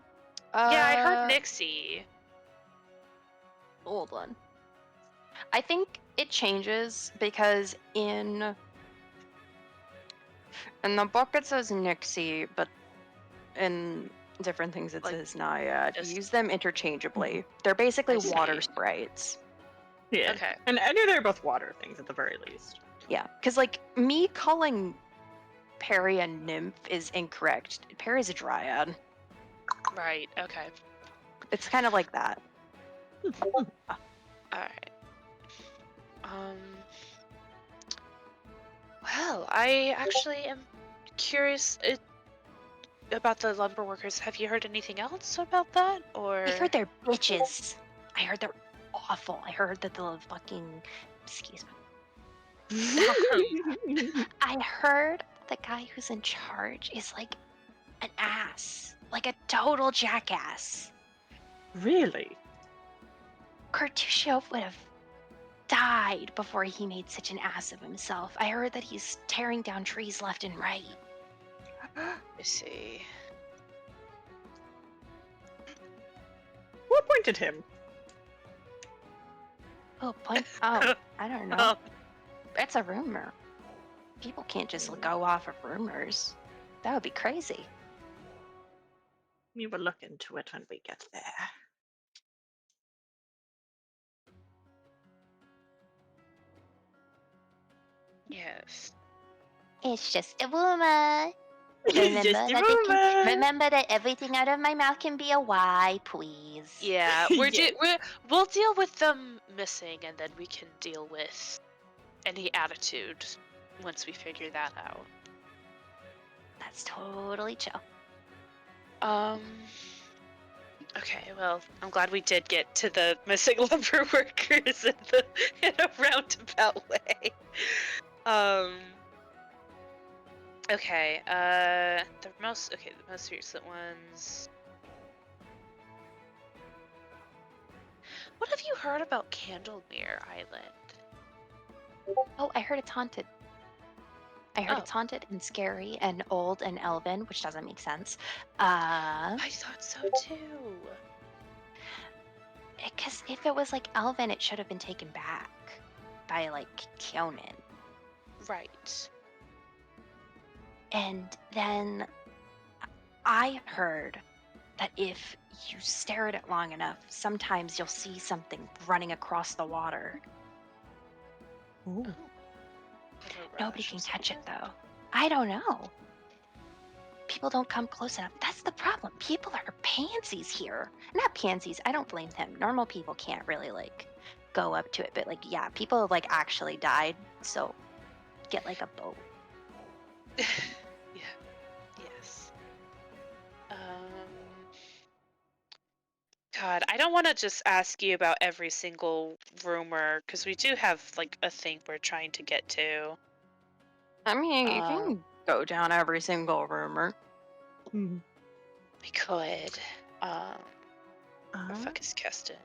Yeah, I Uh, heard Nixie. Hold on. I think it changes because in the book it says Nixie, but in different things it Like, says Naiad. just- Use them interchangeably. They're basically I water see. sprites. Yeah. Okay. And I knew they were both water things at the very least. Yeah, because like me calling Perry a nymph is incorrect. Perry's a dryad. Right. Okay. It's kind of like that. All right. Um. Well, I actually am curious about the lumber workers. Have you heard anything else about that, or? I heard they're bitches. I heard they're awful. I heard that the fucking excuse me. I heard the guy who's in charge is like an ass, like a total jackass. Really? Kartushov would have died before he made such an ass of himself. I heard that he's tearing down trees left and right. I see. Who appointed him? Oh, point. Oh, I don't know. Oh, It's a rumor. People can't just go off of rumors. That would be crazy. We will look into it when we get there. yes. It's just a rumor. It's just a rumor. Remember that everything out of my mouth can be a lie, please. Yeah, Yeah. we'll deal with them missing, and then we can deal with any attitude once we figure that out. That's totally chill. Okay, well, I'm glad we did get to the missing lumber workers in a roundabout way. Okay, the most recent ones. What have you heard about Candlemere Island? Oh, I heard it's haunted. I heard Oh. it's haunted and scary and old and elven, which doesn't make sense. I thought so too. Because if it was like elven, it should have been taken back by like Kyonin. Right. And then I heard that if you stare at it long enough, sometimes you'll see something running across the water. Ooh. Nobody can catch it though. I don't know. People don't come close enough. That's the problem. People are pansies here. Not pansies. I don't blame them. Normal people can't really like go up to it, but like yeah, people have like actually died. So get like a boat. Yeah. Yes. God, I don't want to just ask you about every single rumor because we do have like a thing we're trying to get to. I mean, you Um, can go down every single rumor. Hmm. We could. Where Uh, the fuck is Keston?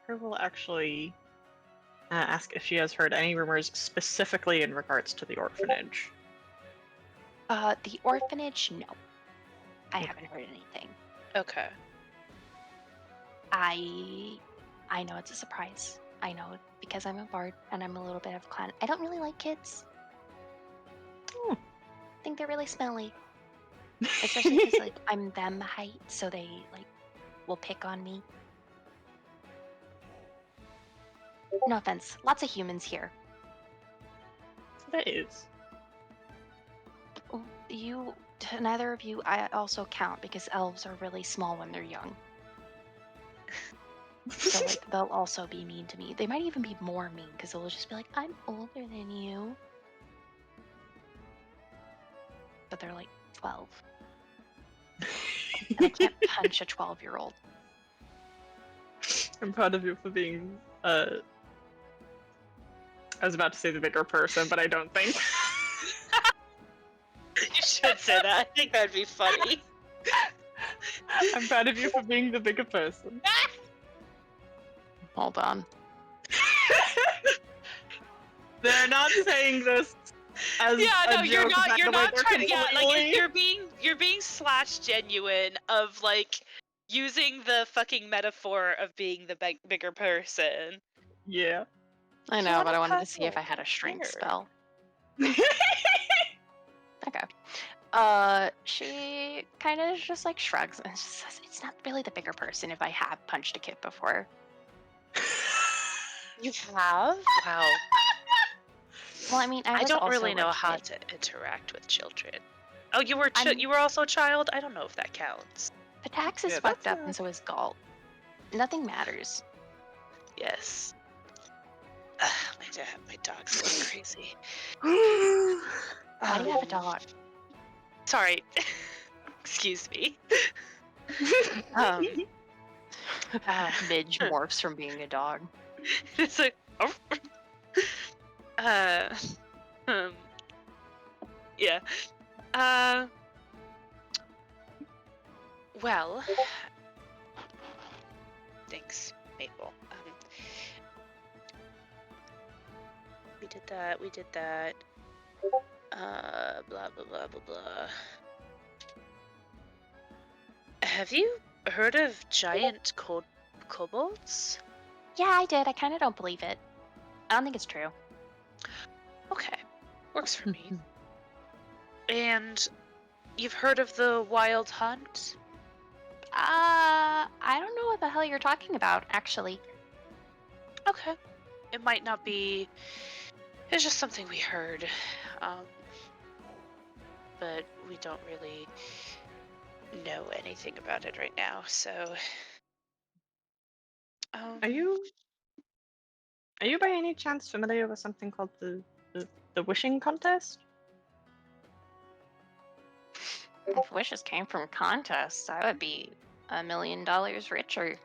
I will actually ask if she has heard any rumors specifically in regards to the orphanage. The orphanage, no. I Okay. haven't heard anything. Okay. I know it's a surprise. I know because I'm a bard and I'm a little bit of a clown. I don't really like kids. think they're really smelly. Especially because like I'm them height, so they like will pick on me. No offense, lots of humans here. There is. You, neither of you, I also count because elves are really small when they're young. So like they'll also be mean to me. They might even be more mean because they'll just be like, "I'm older than you," but they're like 12. And I can't punch a 12-year-old. I'm proud of you for being, I was about to say the bigger person, but I don't think. You should say that. I think that'd be funny. I'm proud of you for being the bigger person. Hold on. They're not saying this as Yeah, a no, you're joke not. about You're the way not they're trying to. Yeah, like completely- you're being slash genuine of like using the fucking metaphor of being the bigger person. Yeah. I You know, but wanna I wanted to cut see if I it. had a strength Sure. spell. Okay. She kind of just like shrugs and says, "It's not really the bigger person if I have punched a kid before." You have? Wow. Well, I mean, I I was don't also really know a how kid. to interact with children. Oh, you were I'm- you were also a child? I don't know if that counts. Patax is Yeah, fucked that's up, and so is Galt. Nothing matters. Yes. My dog's going crazy. Why do you have a dog? Sorry. Excuse me. Midge morphs from being a dog. It's like, yeah. Well, thanks, Maple. We did that. We did that. Blah blah blah blah blah. Have you heard of giant kobolds? Yeah, I did. I kind of don't believe it. I don't think it's true. Okay, works for me. And you've heard of the Wild Hunt? I don't know what the hell you're talking about, actually. Okay. It might not be. It's just something we heard. But we don't really know anything about it right now, so. Are you by any chance familiar with something called the wishing contest? If wishes came from contests, I would be $1 million richer.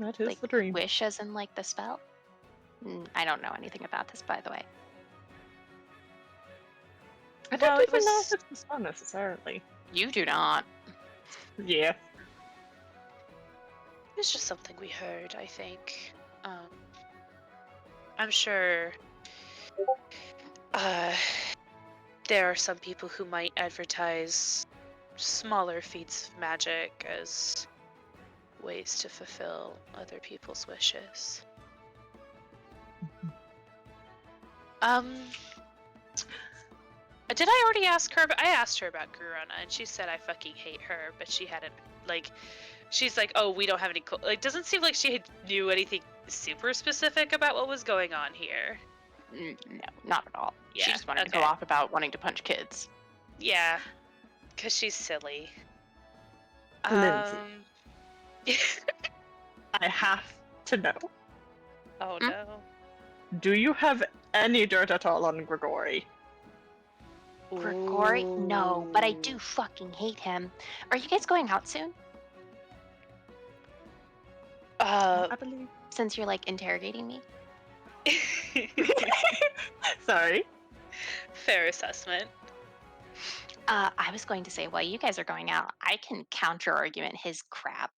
That is Like, the dream. wish as in, like, the spell? I don't know anything about this, by the way. I don't Well, it even know was- if it's the spell necessarily. You do not. Yeah. It's just something we heard, I think. I'm sure there are some people who might advertise smaller feats of magic as ways to fulfill other people's wishes. Did I already ask her? I asked her about Gurana, and she said I fucking hate her, but she hadn't, like, she's like, oh, we don't have any, like, doesn't seem like she knew anything super specific about what was going on here. No, not at all. Yeah, She just wanted to okay. go off about wanting to punch kids. Yeah, because she's silly. Lindsay. I have to know. Oh Hmm? no. Do you have any dirt at all on Grigori? Grigori? No, but I do fucking hate him. Are you guys going out soon? Uh, I believe. Since you're, like, interrogating me? Sorry. fair assessment. I was going to say, while you guys are going out, I can counter-argument his crap.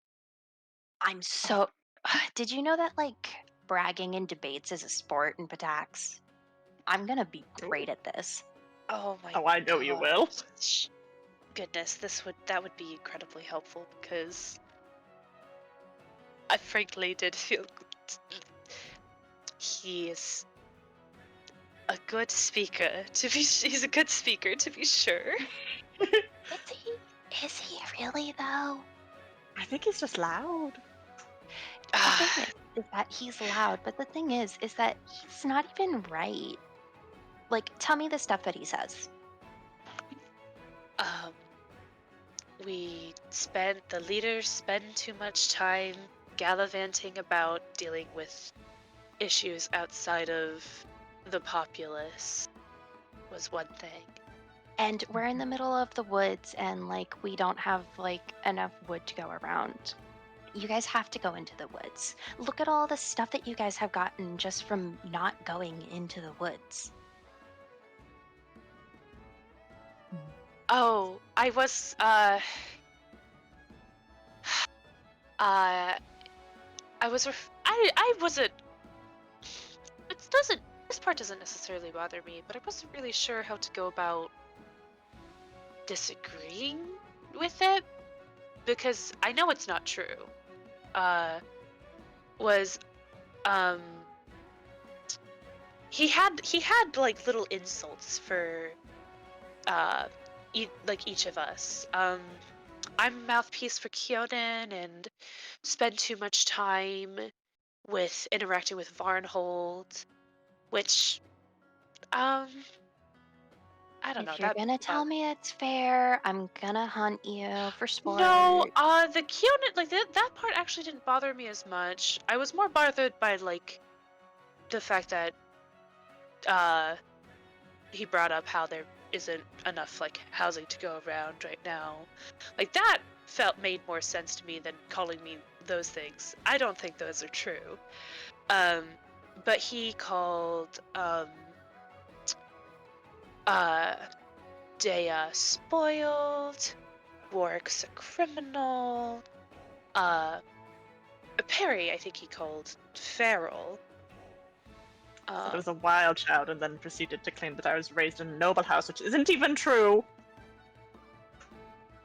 I'm so... Did you know that, like, bragging in debates is a sport in Patax? I'm gonna be great at this. Oh my. Oh, I know you will. gosh. Goodness, that would be incredibly helpful because I frankly did feel he is a good speaker. He's a good speaker, to be sure. Is he really though? I think he's just loud. The thing is that he's loud, but the thing is that he's not even right. Like, tell me the stuff that he says. Um, the leaders spend too much time gallivanting about dealing with issues outside of the populace was one thing. And we're in the middle of the woods, and like we don't have like enough wood to go around. You guys have to go into the woods. Look at all the stuff that you guys have gotten just from not going into the woods. Oh, I was I wasn't. This part doesn't necessarily bother me, but I wasn't really sure how to go about disagreeing with it because I know it's not true. He had like little insults for each of us. I'm mouthpiece for Kyonen and spend too much time with interacting with Varnhold, which I don't know. If you're gonna tell me it's fair, I'm gonna hunt you for sport. No, the Kyonen, like that part actually didn't bother me as much. I was more bothered by like the fact that he brought up how there isn't enough like housing to go around right now. Like that made more sense to me than calling me those things. I don't think those are true. But he called Dea spoiled, Warwick's a criminal, Perry I think he called feral. Said I was a wild child and then proceeded to claim that I was raised in a noble house, which isn't even true.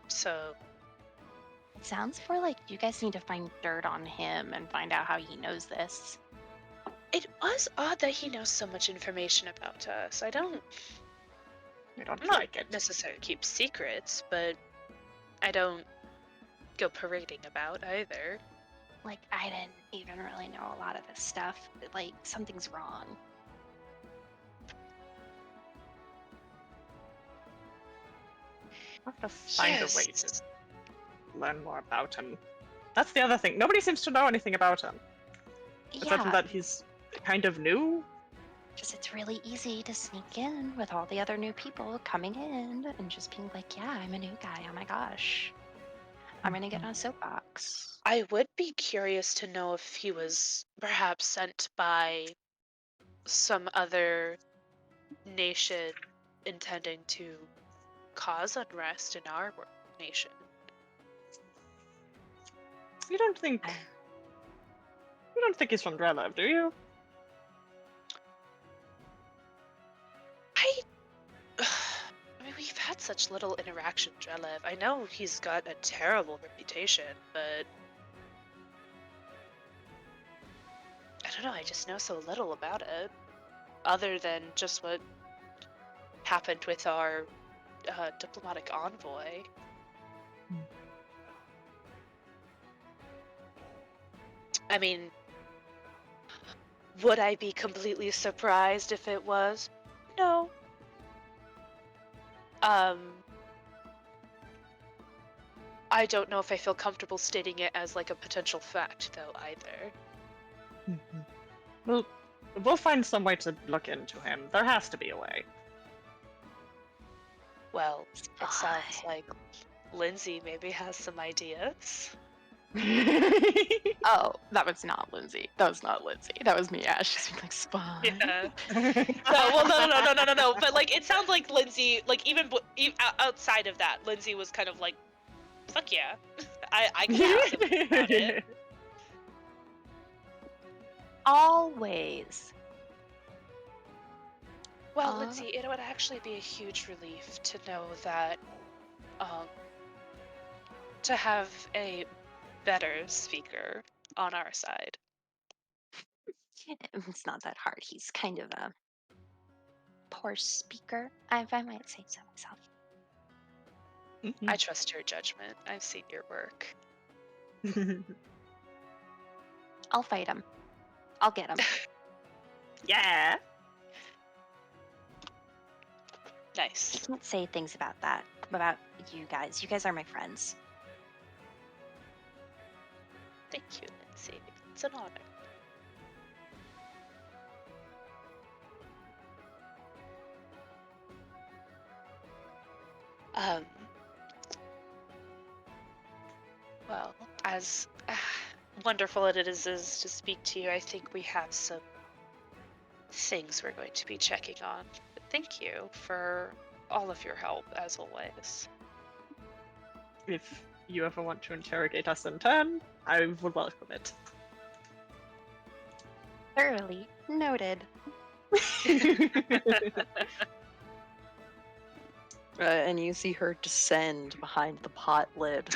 So It sounds more like you guys need to find dirt on him and find out how he knows this. it was odd that he knows so much information about us. I don't like it. necessarily keep secrets, but I don't go parading about either. Like, I didn't even really know a lot of this stuff. Like, something's wrong. I have to find a way to learn more about him. That's the other thing. Nobody seems to know anything about him. Except for Yeah, that he's kind of new. because it's really easy to sneak in with all the other new people coming in and just being like, yeah, I'm a new guy. Oh my gosh. I'm gonna get on a soapbox. I would be curious to know if he was perhaps sent by some other nation intending to cause unrest in our nation. You don't think he's from Drelev, do you? I mean, we've had such little interaction with Drelev. I know he's got a terrible reputation, but I don't know, I just know so little about it. Other than just what happened with our diplomatic envoy. I mean, would I be completely surprised if it was? No. I don't know if I feel comfortable stating it as like a potential fact, though, either. Well, we'll find some way to look into him. There has to be a way. Well, it sounds like Lindsay maybe has some ideas. Oh, that was not Lindsay. That was not Lindsay. That was me, Ash. Just being like, Spy. Yeah. No. But like, it sounds like Lindsay, like even outside of that, Lindsay was kind of like, "Fuck yeah, I can ask him about it." Always. Well, Lindsay, it would actually be a huge relief to know that, to have a better speaker on our side. It's not that hard. He's kind of a poor speaker, if I might say so myself. I trust your judgment. I've seen your work. I'll fight him. I'll get him. Yeah. Nice. I can't say things about that, about you guys. You guys are my friends. Thank you, Lindsay. It's an honor. Um. Well, as wonderful as it is to speak to you, I think we have some things we're going to be checking on. But thank you for all of your help, as always. If you ever want to interrogate us in turn, I would welcome it. Thoroughly noted. And you see her descend behind the pot lid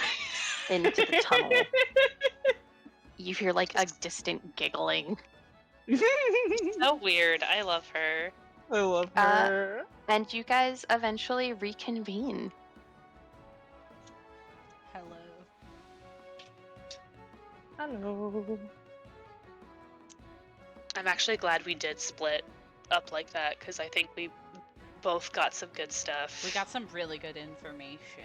into the tunnel. You hear like a distant giggling. So weird. I love her. I love her. And you guys eventually reconvene. Hello. Hello. I'm actually glad we did split up like that because I think we both got some good stuff. We got some really good information.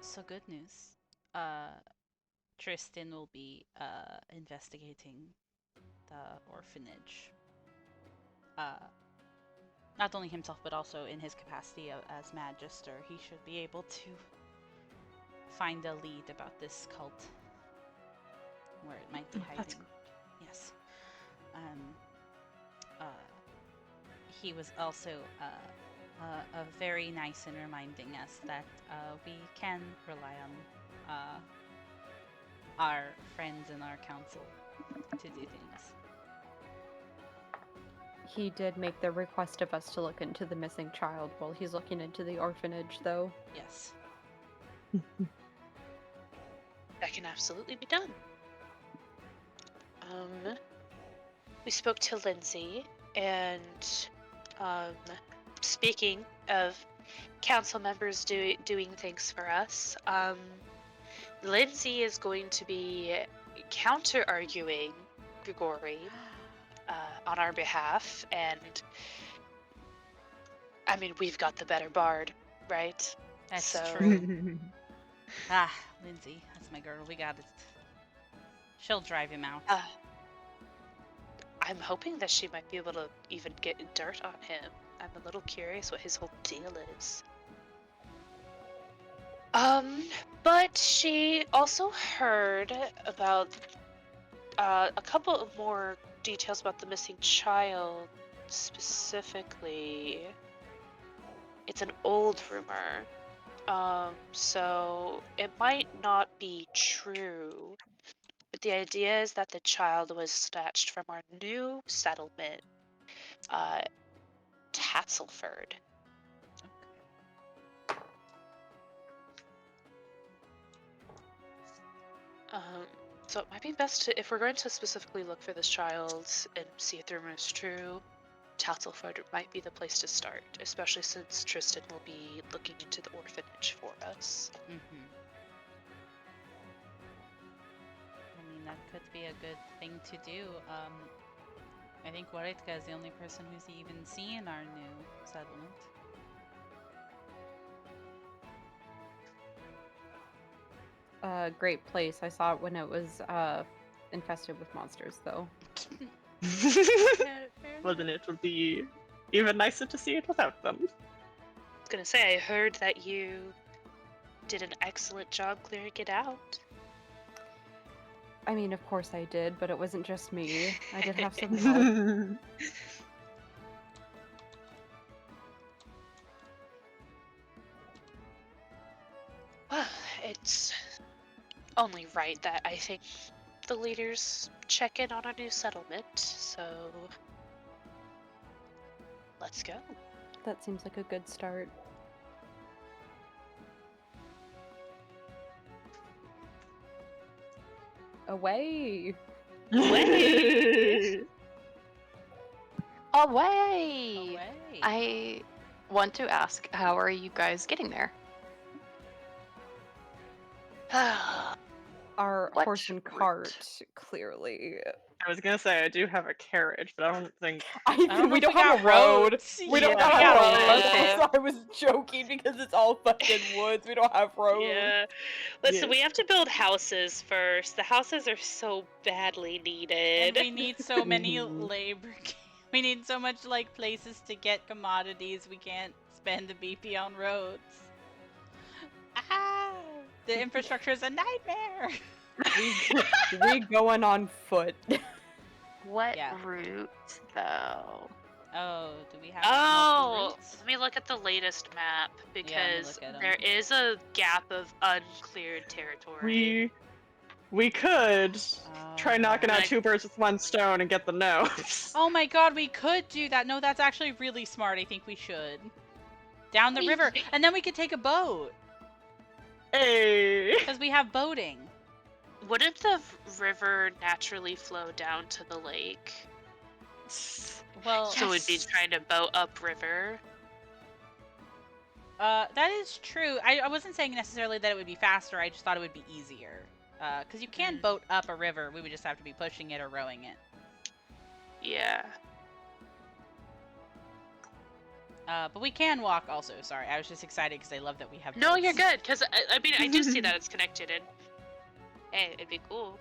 So good news. Tristan will be investigating the orphanage. Not only himself, but also in his capacity as Magister, he should be able to find a lead about this cult, where it might be hiding. That's Yes. He was also very nice in reminding us that we can rely on our friends in our council to do things. He did make the request of us to look into the missing child while he's looking into the orphanage, though. Yes. That can absolutely be done. We spoke to Lindsay, and speaking of council members doing things for us, Lindsay is going to be counter-arguing Grigori on our behalf, and I mean, we've got the better bard, right? That's So- true. Lindsay, that's my girl. We got it. She'll drive him out. I'm hoping that she might be able to even get dirt on him. I'm a little curious what his whole deal is. But she also heard about a couple of more details about the missing child. Specifically, it's an old rumor. So it might not be true. But the idea is that the child was snatched from our new settlement, Tatzelford. So it might be best to, if we're going to specifically look for this child and see if the rumor is true, Tatzelford might be the place to start, especially since Tristan will be looking into the orphanage for us. Mm-hmm. I mean, that could be a good thing to do. I think Waritka is the only person who's even seen our new settlement. Great place. I saw it when it was infested with monsters, though. Well, then it would be even nicer to see it without them. I was gonna say, I heard that you did an excellent job clearing it out. I mean, of course I did, but it wasn't just me. I did have some help. Well, it's only right that I think the leaders check in on our new settlement, so let's go. That seems like a good start. Away! Away. Away! Away. I want to ask, how are you guys getting there? Our What horse and route? cart, clearly. I was gonna say I do have a carriage, but I don't think. don't know We if don't we have got a road. roads. We don't Yeah, have we a got road. roads. So I was joking because it's all fucking woods. We don't have roads. Yeah. Listen, Yeah. we have to build houses first. The houses are so badly And needed. we need so many Mhm. labor. We need so much like places to get commodities. We can't spend the BP on roads. Ah, the infrastructure is a nightmare. We going on foot. What Yeah. route, though? Oh, do we have Oh, multiple routes? let me look at the latest map because look at 'em. there is a gap of uncleared territory. We could try knocking out Like- 2 birds with 1 stone and get the nose. Oh my god, we could do that. No, that's actually really smart. I think we should. Down the river. And then we could take a boat. Hey. Because we have boating. Wouldn't the river naturally flow down to the lake? Well, So we'd be trying to boat upriver. that is true. I wasn't saying necessarily that it would be faster. I just thought it would be easier. Because you can boat up a river. We would just have to be pushing it or rowing it. Yeah. But we can walk also. Sorry, I was just excited because I love that we have No, boats. you're good. Because I mean, I do see that it's connected, and hey, it'd be cool.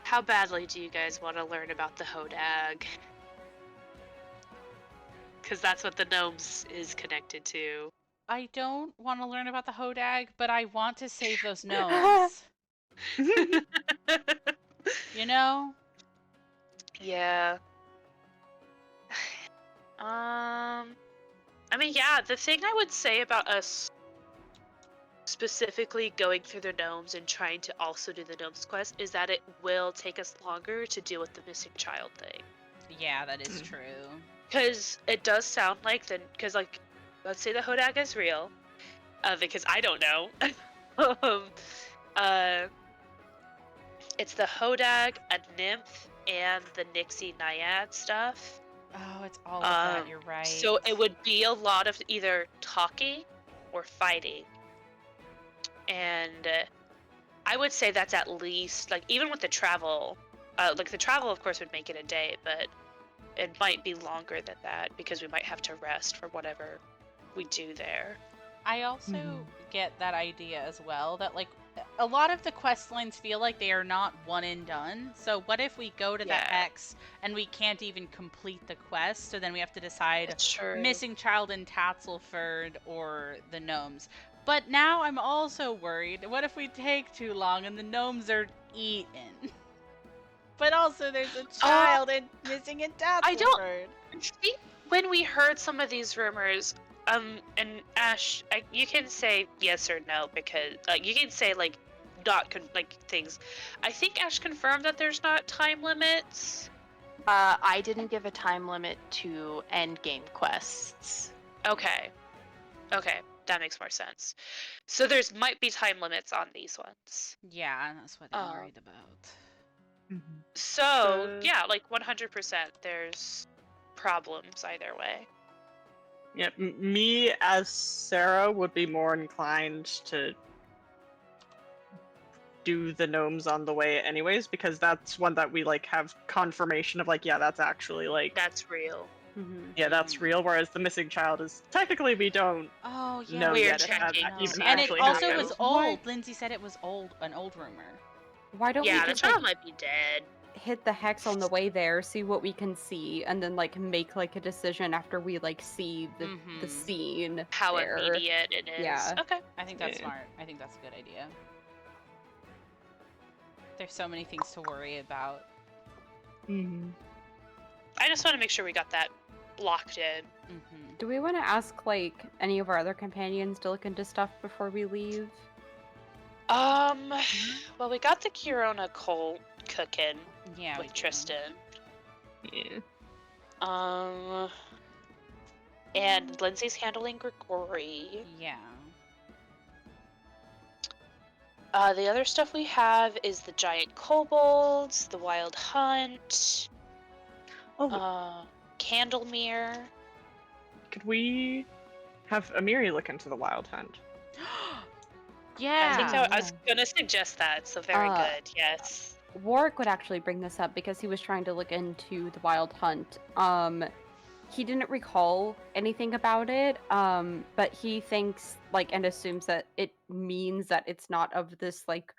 How badly do you guys want to learn about the Hodag? Because that's what the gnomes is connected to. I don't want to learn about the Hodag, but I want to save those gnomes. You know? Yeah. I mean, yeah, the thing I would say about us specifically going through the gnomes and trying to also do the gnomes quest is that it will take us longer to deal with the missing child thing. Yeah, that is true. Because it does sound like because like, let's say the Hodag is real, because I don't know. It's the Hodag, a nymph, and the Nixie Naiad stuff. Oh, it's all of that. Um, You're right. So it would be a lot of either talking or fighting. And I would say that's at least, like, even with the travel, like the travel of course would make it a day, but it might be longer than that because we might have to rest for whatever we do there. I also get that idea as well, that like a lot of the quest lines feel like they are not one and done. So what if we go to the Yeah. Hex and we can't even complete the quest, so then we have to decide It's true. missing child in Tatzelford or the gnomes. But now I'm also worried, what if we take too long and the gnomes are eaten? But also there's a child missing in Tatzelford. I don't- I think when we heard some of these rumors, and Ash, you can say yes or no because you can say like not things. I think Ash confirmed that there's not time limits. I didn't give a time limit to end game quests. Okay, that makes more sense. So there's might be time limits on these ones. Yeah, that's what I'm Oh. worried about. So yeah, like 100%. There's problems either way. Yeah, me as Sarah would be more inclined to do the gnomes on the way anyways, because that's one that we like have confirmation of, like, yeah, that's actually like, That's real. yeah, that's real, whereas the missing child is technically we don't Oh yeah, know We're yet if that checking. even and it actually also happened. was old. Lindsay said it was an old rumor. Why don't Yeah, we the just child like, might be dead. hit the hex on the way there, see what we can see, and then like make like a decision after we like see the Mhm. scene. How there. immediate it is. Yeah. Okay. I think that's Yeah. smart. I think that's a good idea. There's so many things to worry about. I just want to make sure we got that locked in. Do we want to ask like any of our other companions to look into stuff before we leave? Well, we got the Kirona cult cooking Yeah, we with do. Tristan. Yeah. And Lindsay's handling Grigori. Yeah. The other stuff we have is the giant kobolds, the wild hunt, Oh, Candlemere. could we have Amiri look into the wild hunt? Yeah. I think Yeah. I was gonna suggest that, so very Uh, good, yes. Warwick would actually bring this up because he was trying to look into the wild hunt. He didn't recall anything about it, but he thinks like and assumes that it means that it's not of this like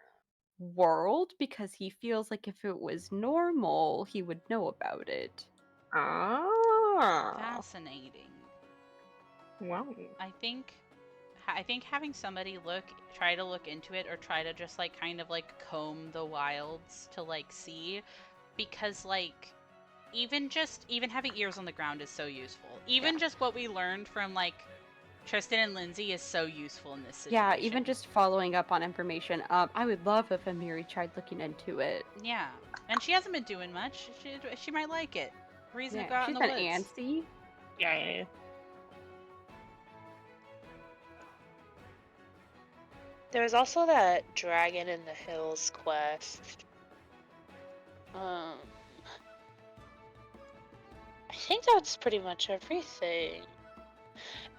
world because he feels like if it was normal, he would know about it. Ah. Fascinating. Wow. I think having somebody try to look into it or try to just like kind of like comb the wilds to like see, because like even having ears on the ground is so useful. Even just what we learned from like Tristan and Lindsay is so useful in this situation. Yeah, even just following up on information. I would love if Amiri tried looking into it. Yeah, and she hasn't been doing much. She might like it. Reason to go Yeah, out in she's the been woods. antsy. Yeah. There's also that Dragon in the Hills quest. I think that's pretty much everything.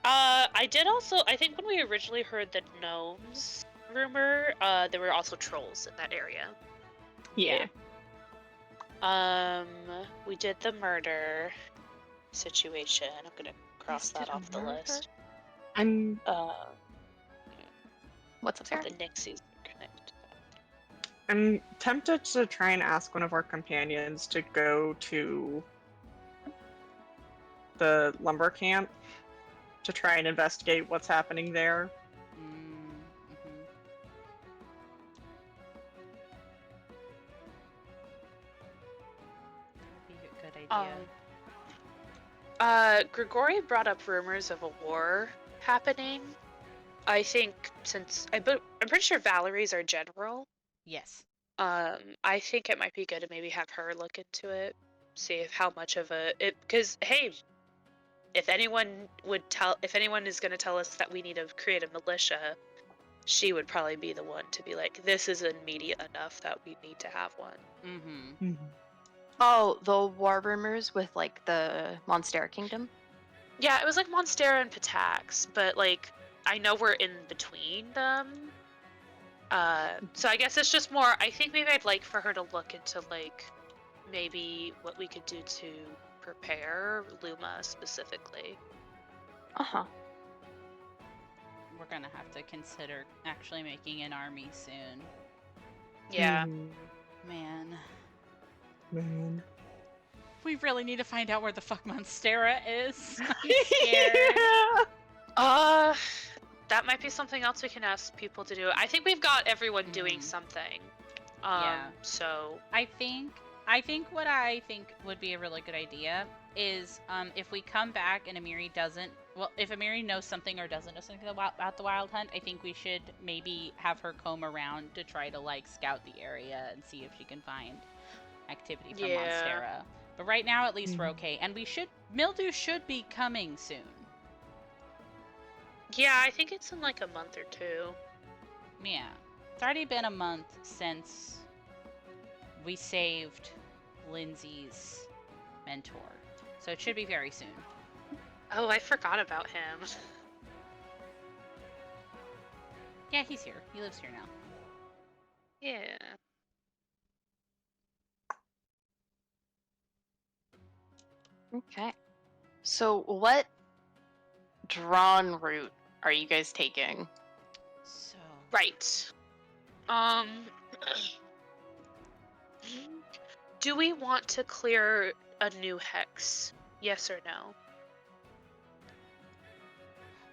I think when we originally heard the gnomes rumor, there were also trolls in that area. Yeah. We did the murder situation. I'm gonna cross Did that a off the murder? list. I'm What's up, Sarah? The Nixies are connected. I'm tempted to try and ask one of our companions to go to the lumber camp to try and investigate what's happening there. Be a good idea. Grigori brought up rumors of a war happening. I think I'm pretty sure Valerie's our general. Yes. I think it might be good to maybe have her look into it, see if how much of because hey, if anyone is going to tell us that we need to create a militia, she would probably be the one to be like, this is immediate enough that we need to have one. Mm-hmm. Oh, the war rumors with like the Monstera Kingdom. Yeah, it was like Monstera and Pitax, but like I know we're in between them. So I guess it's just more. I think maybe I'd like for her to look into like maybe what we could do to prepare Luma specifically. Uh-huh. We're gonna have to consider actually making an army soon. Yeah. Man. Man. We really need to find out where the fuck Monstera is. I'm scared. Yeah. That might be something else we can ask people to do. I think we've got everyone doing Mhm. something. Yeah. So I think what I think would be a really good idea is if we come back and Amiri doesn't, well, if Amiri knows something or doesn't know something about the wild hunt, I think we should maybe have her comb around to try to like scout the area and see if she can find activity from Yeah. Monstera. But right now, at least we're Mhm. okay, and Mildew should be coming soon. yeah, I think it's in like a month or two. Yeah, it's already been a month since we saved Lindsay's mentor, so it should be very soon. Oh, I forgot about him. Yeah, he's here. He lives here now. Yeah. Okay. So what drawn route are you guys taking? So Right. Do we want to clear a new hex? Yes or no?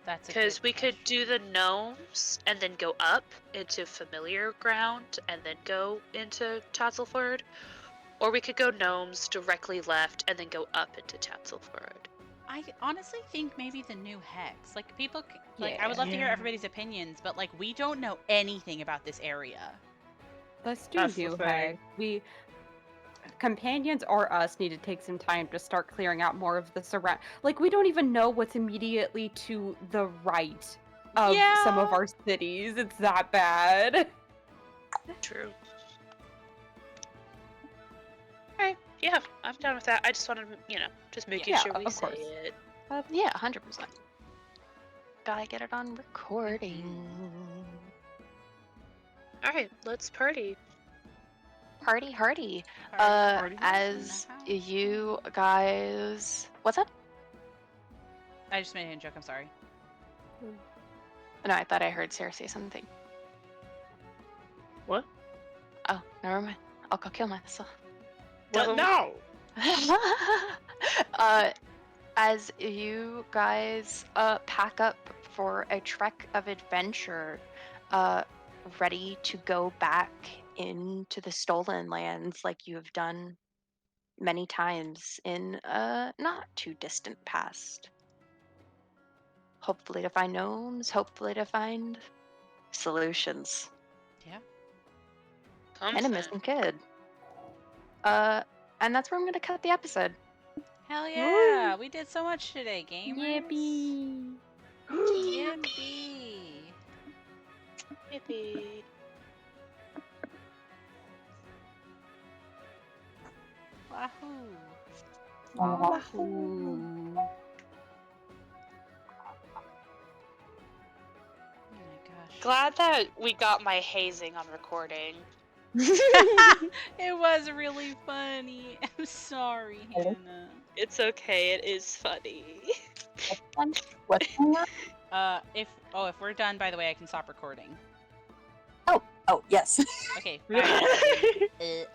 that's Because we could do the gnomes and then go up into familiar ground and then go into Tatzelford. Or we could go gnomes directly left and then go up into Tatzelford. I honestly think maybe the new hex. Like people, like I would love to hear Yeah. everybody's opinions, but like we don't know anything about this area. Let's do That's the new thing. hex. companions or us need to take some time to start clearing out more of the surround. Like, we don't even know what's immediately to the right of some of Yeah. our cities. It's that bad. True. Alright, yeah, I'm down with that. I just wanted to, just making Yeah, sure we of say course. it. Yeah, 100%. Gotta get it on recording. Alright, let's party. Party hardy. Party in the As house. you guys, what's up? I just made a joke. I'm sorry. No, I thought I heard Sarah say something. What? Oh, never mind. I'll go kill myself. What? No! As you guys pack up for a trek of adventure, ready to go back into the stolen lands like you have done many times in not too distant past. Hopefully to find gnomes, hopefully to find solutions. Yeah. And a Something. missing kid. And that's where I'm gonna cut the episode. Hell yeah! We did so much today, gamers. Yippee! Yippee! Yippee. Wahoo! Wahoo! Oh my gosh. Glad that we got my hazing on recording. It was really funny. I'm sorry, Hannah. It's okay, it is funny. What's going on? If we're done, by the way, I can stop recording. Oh, yes. Okay, bye.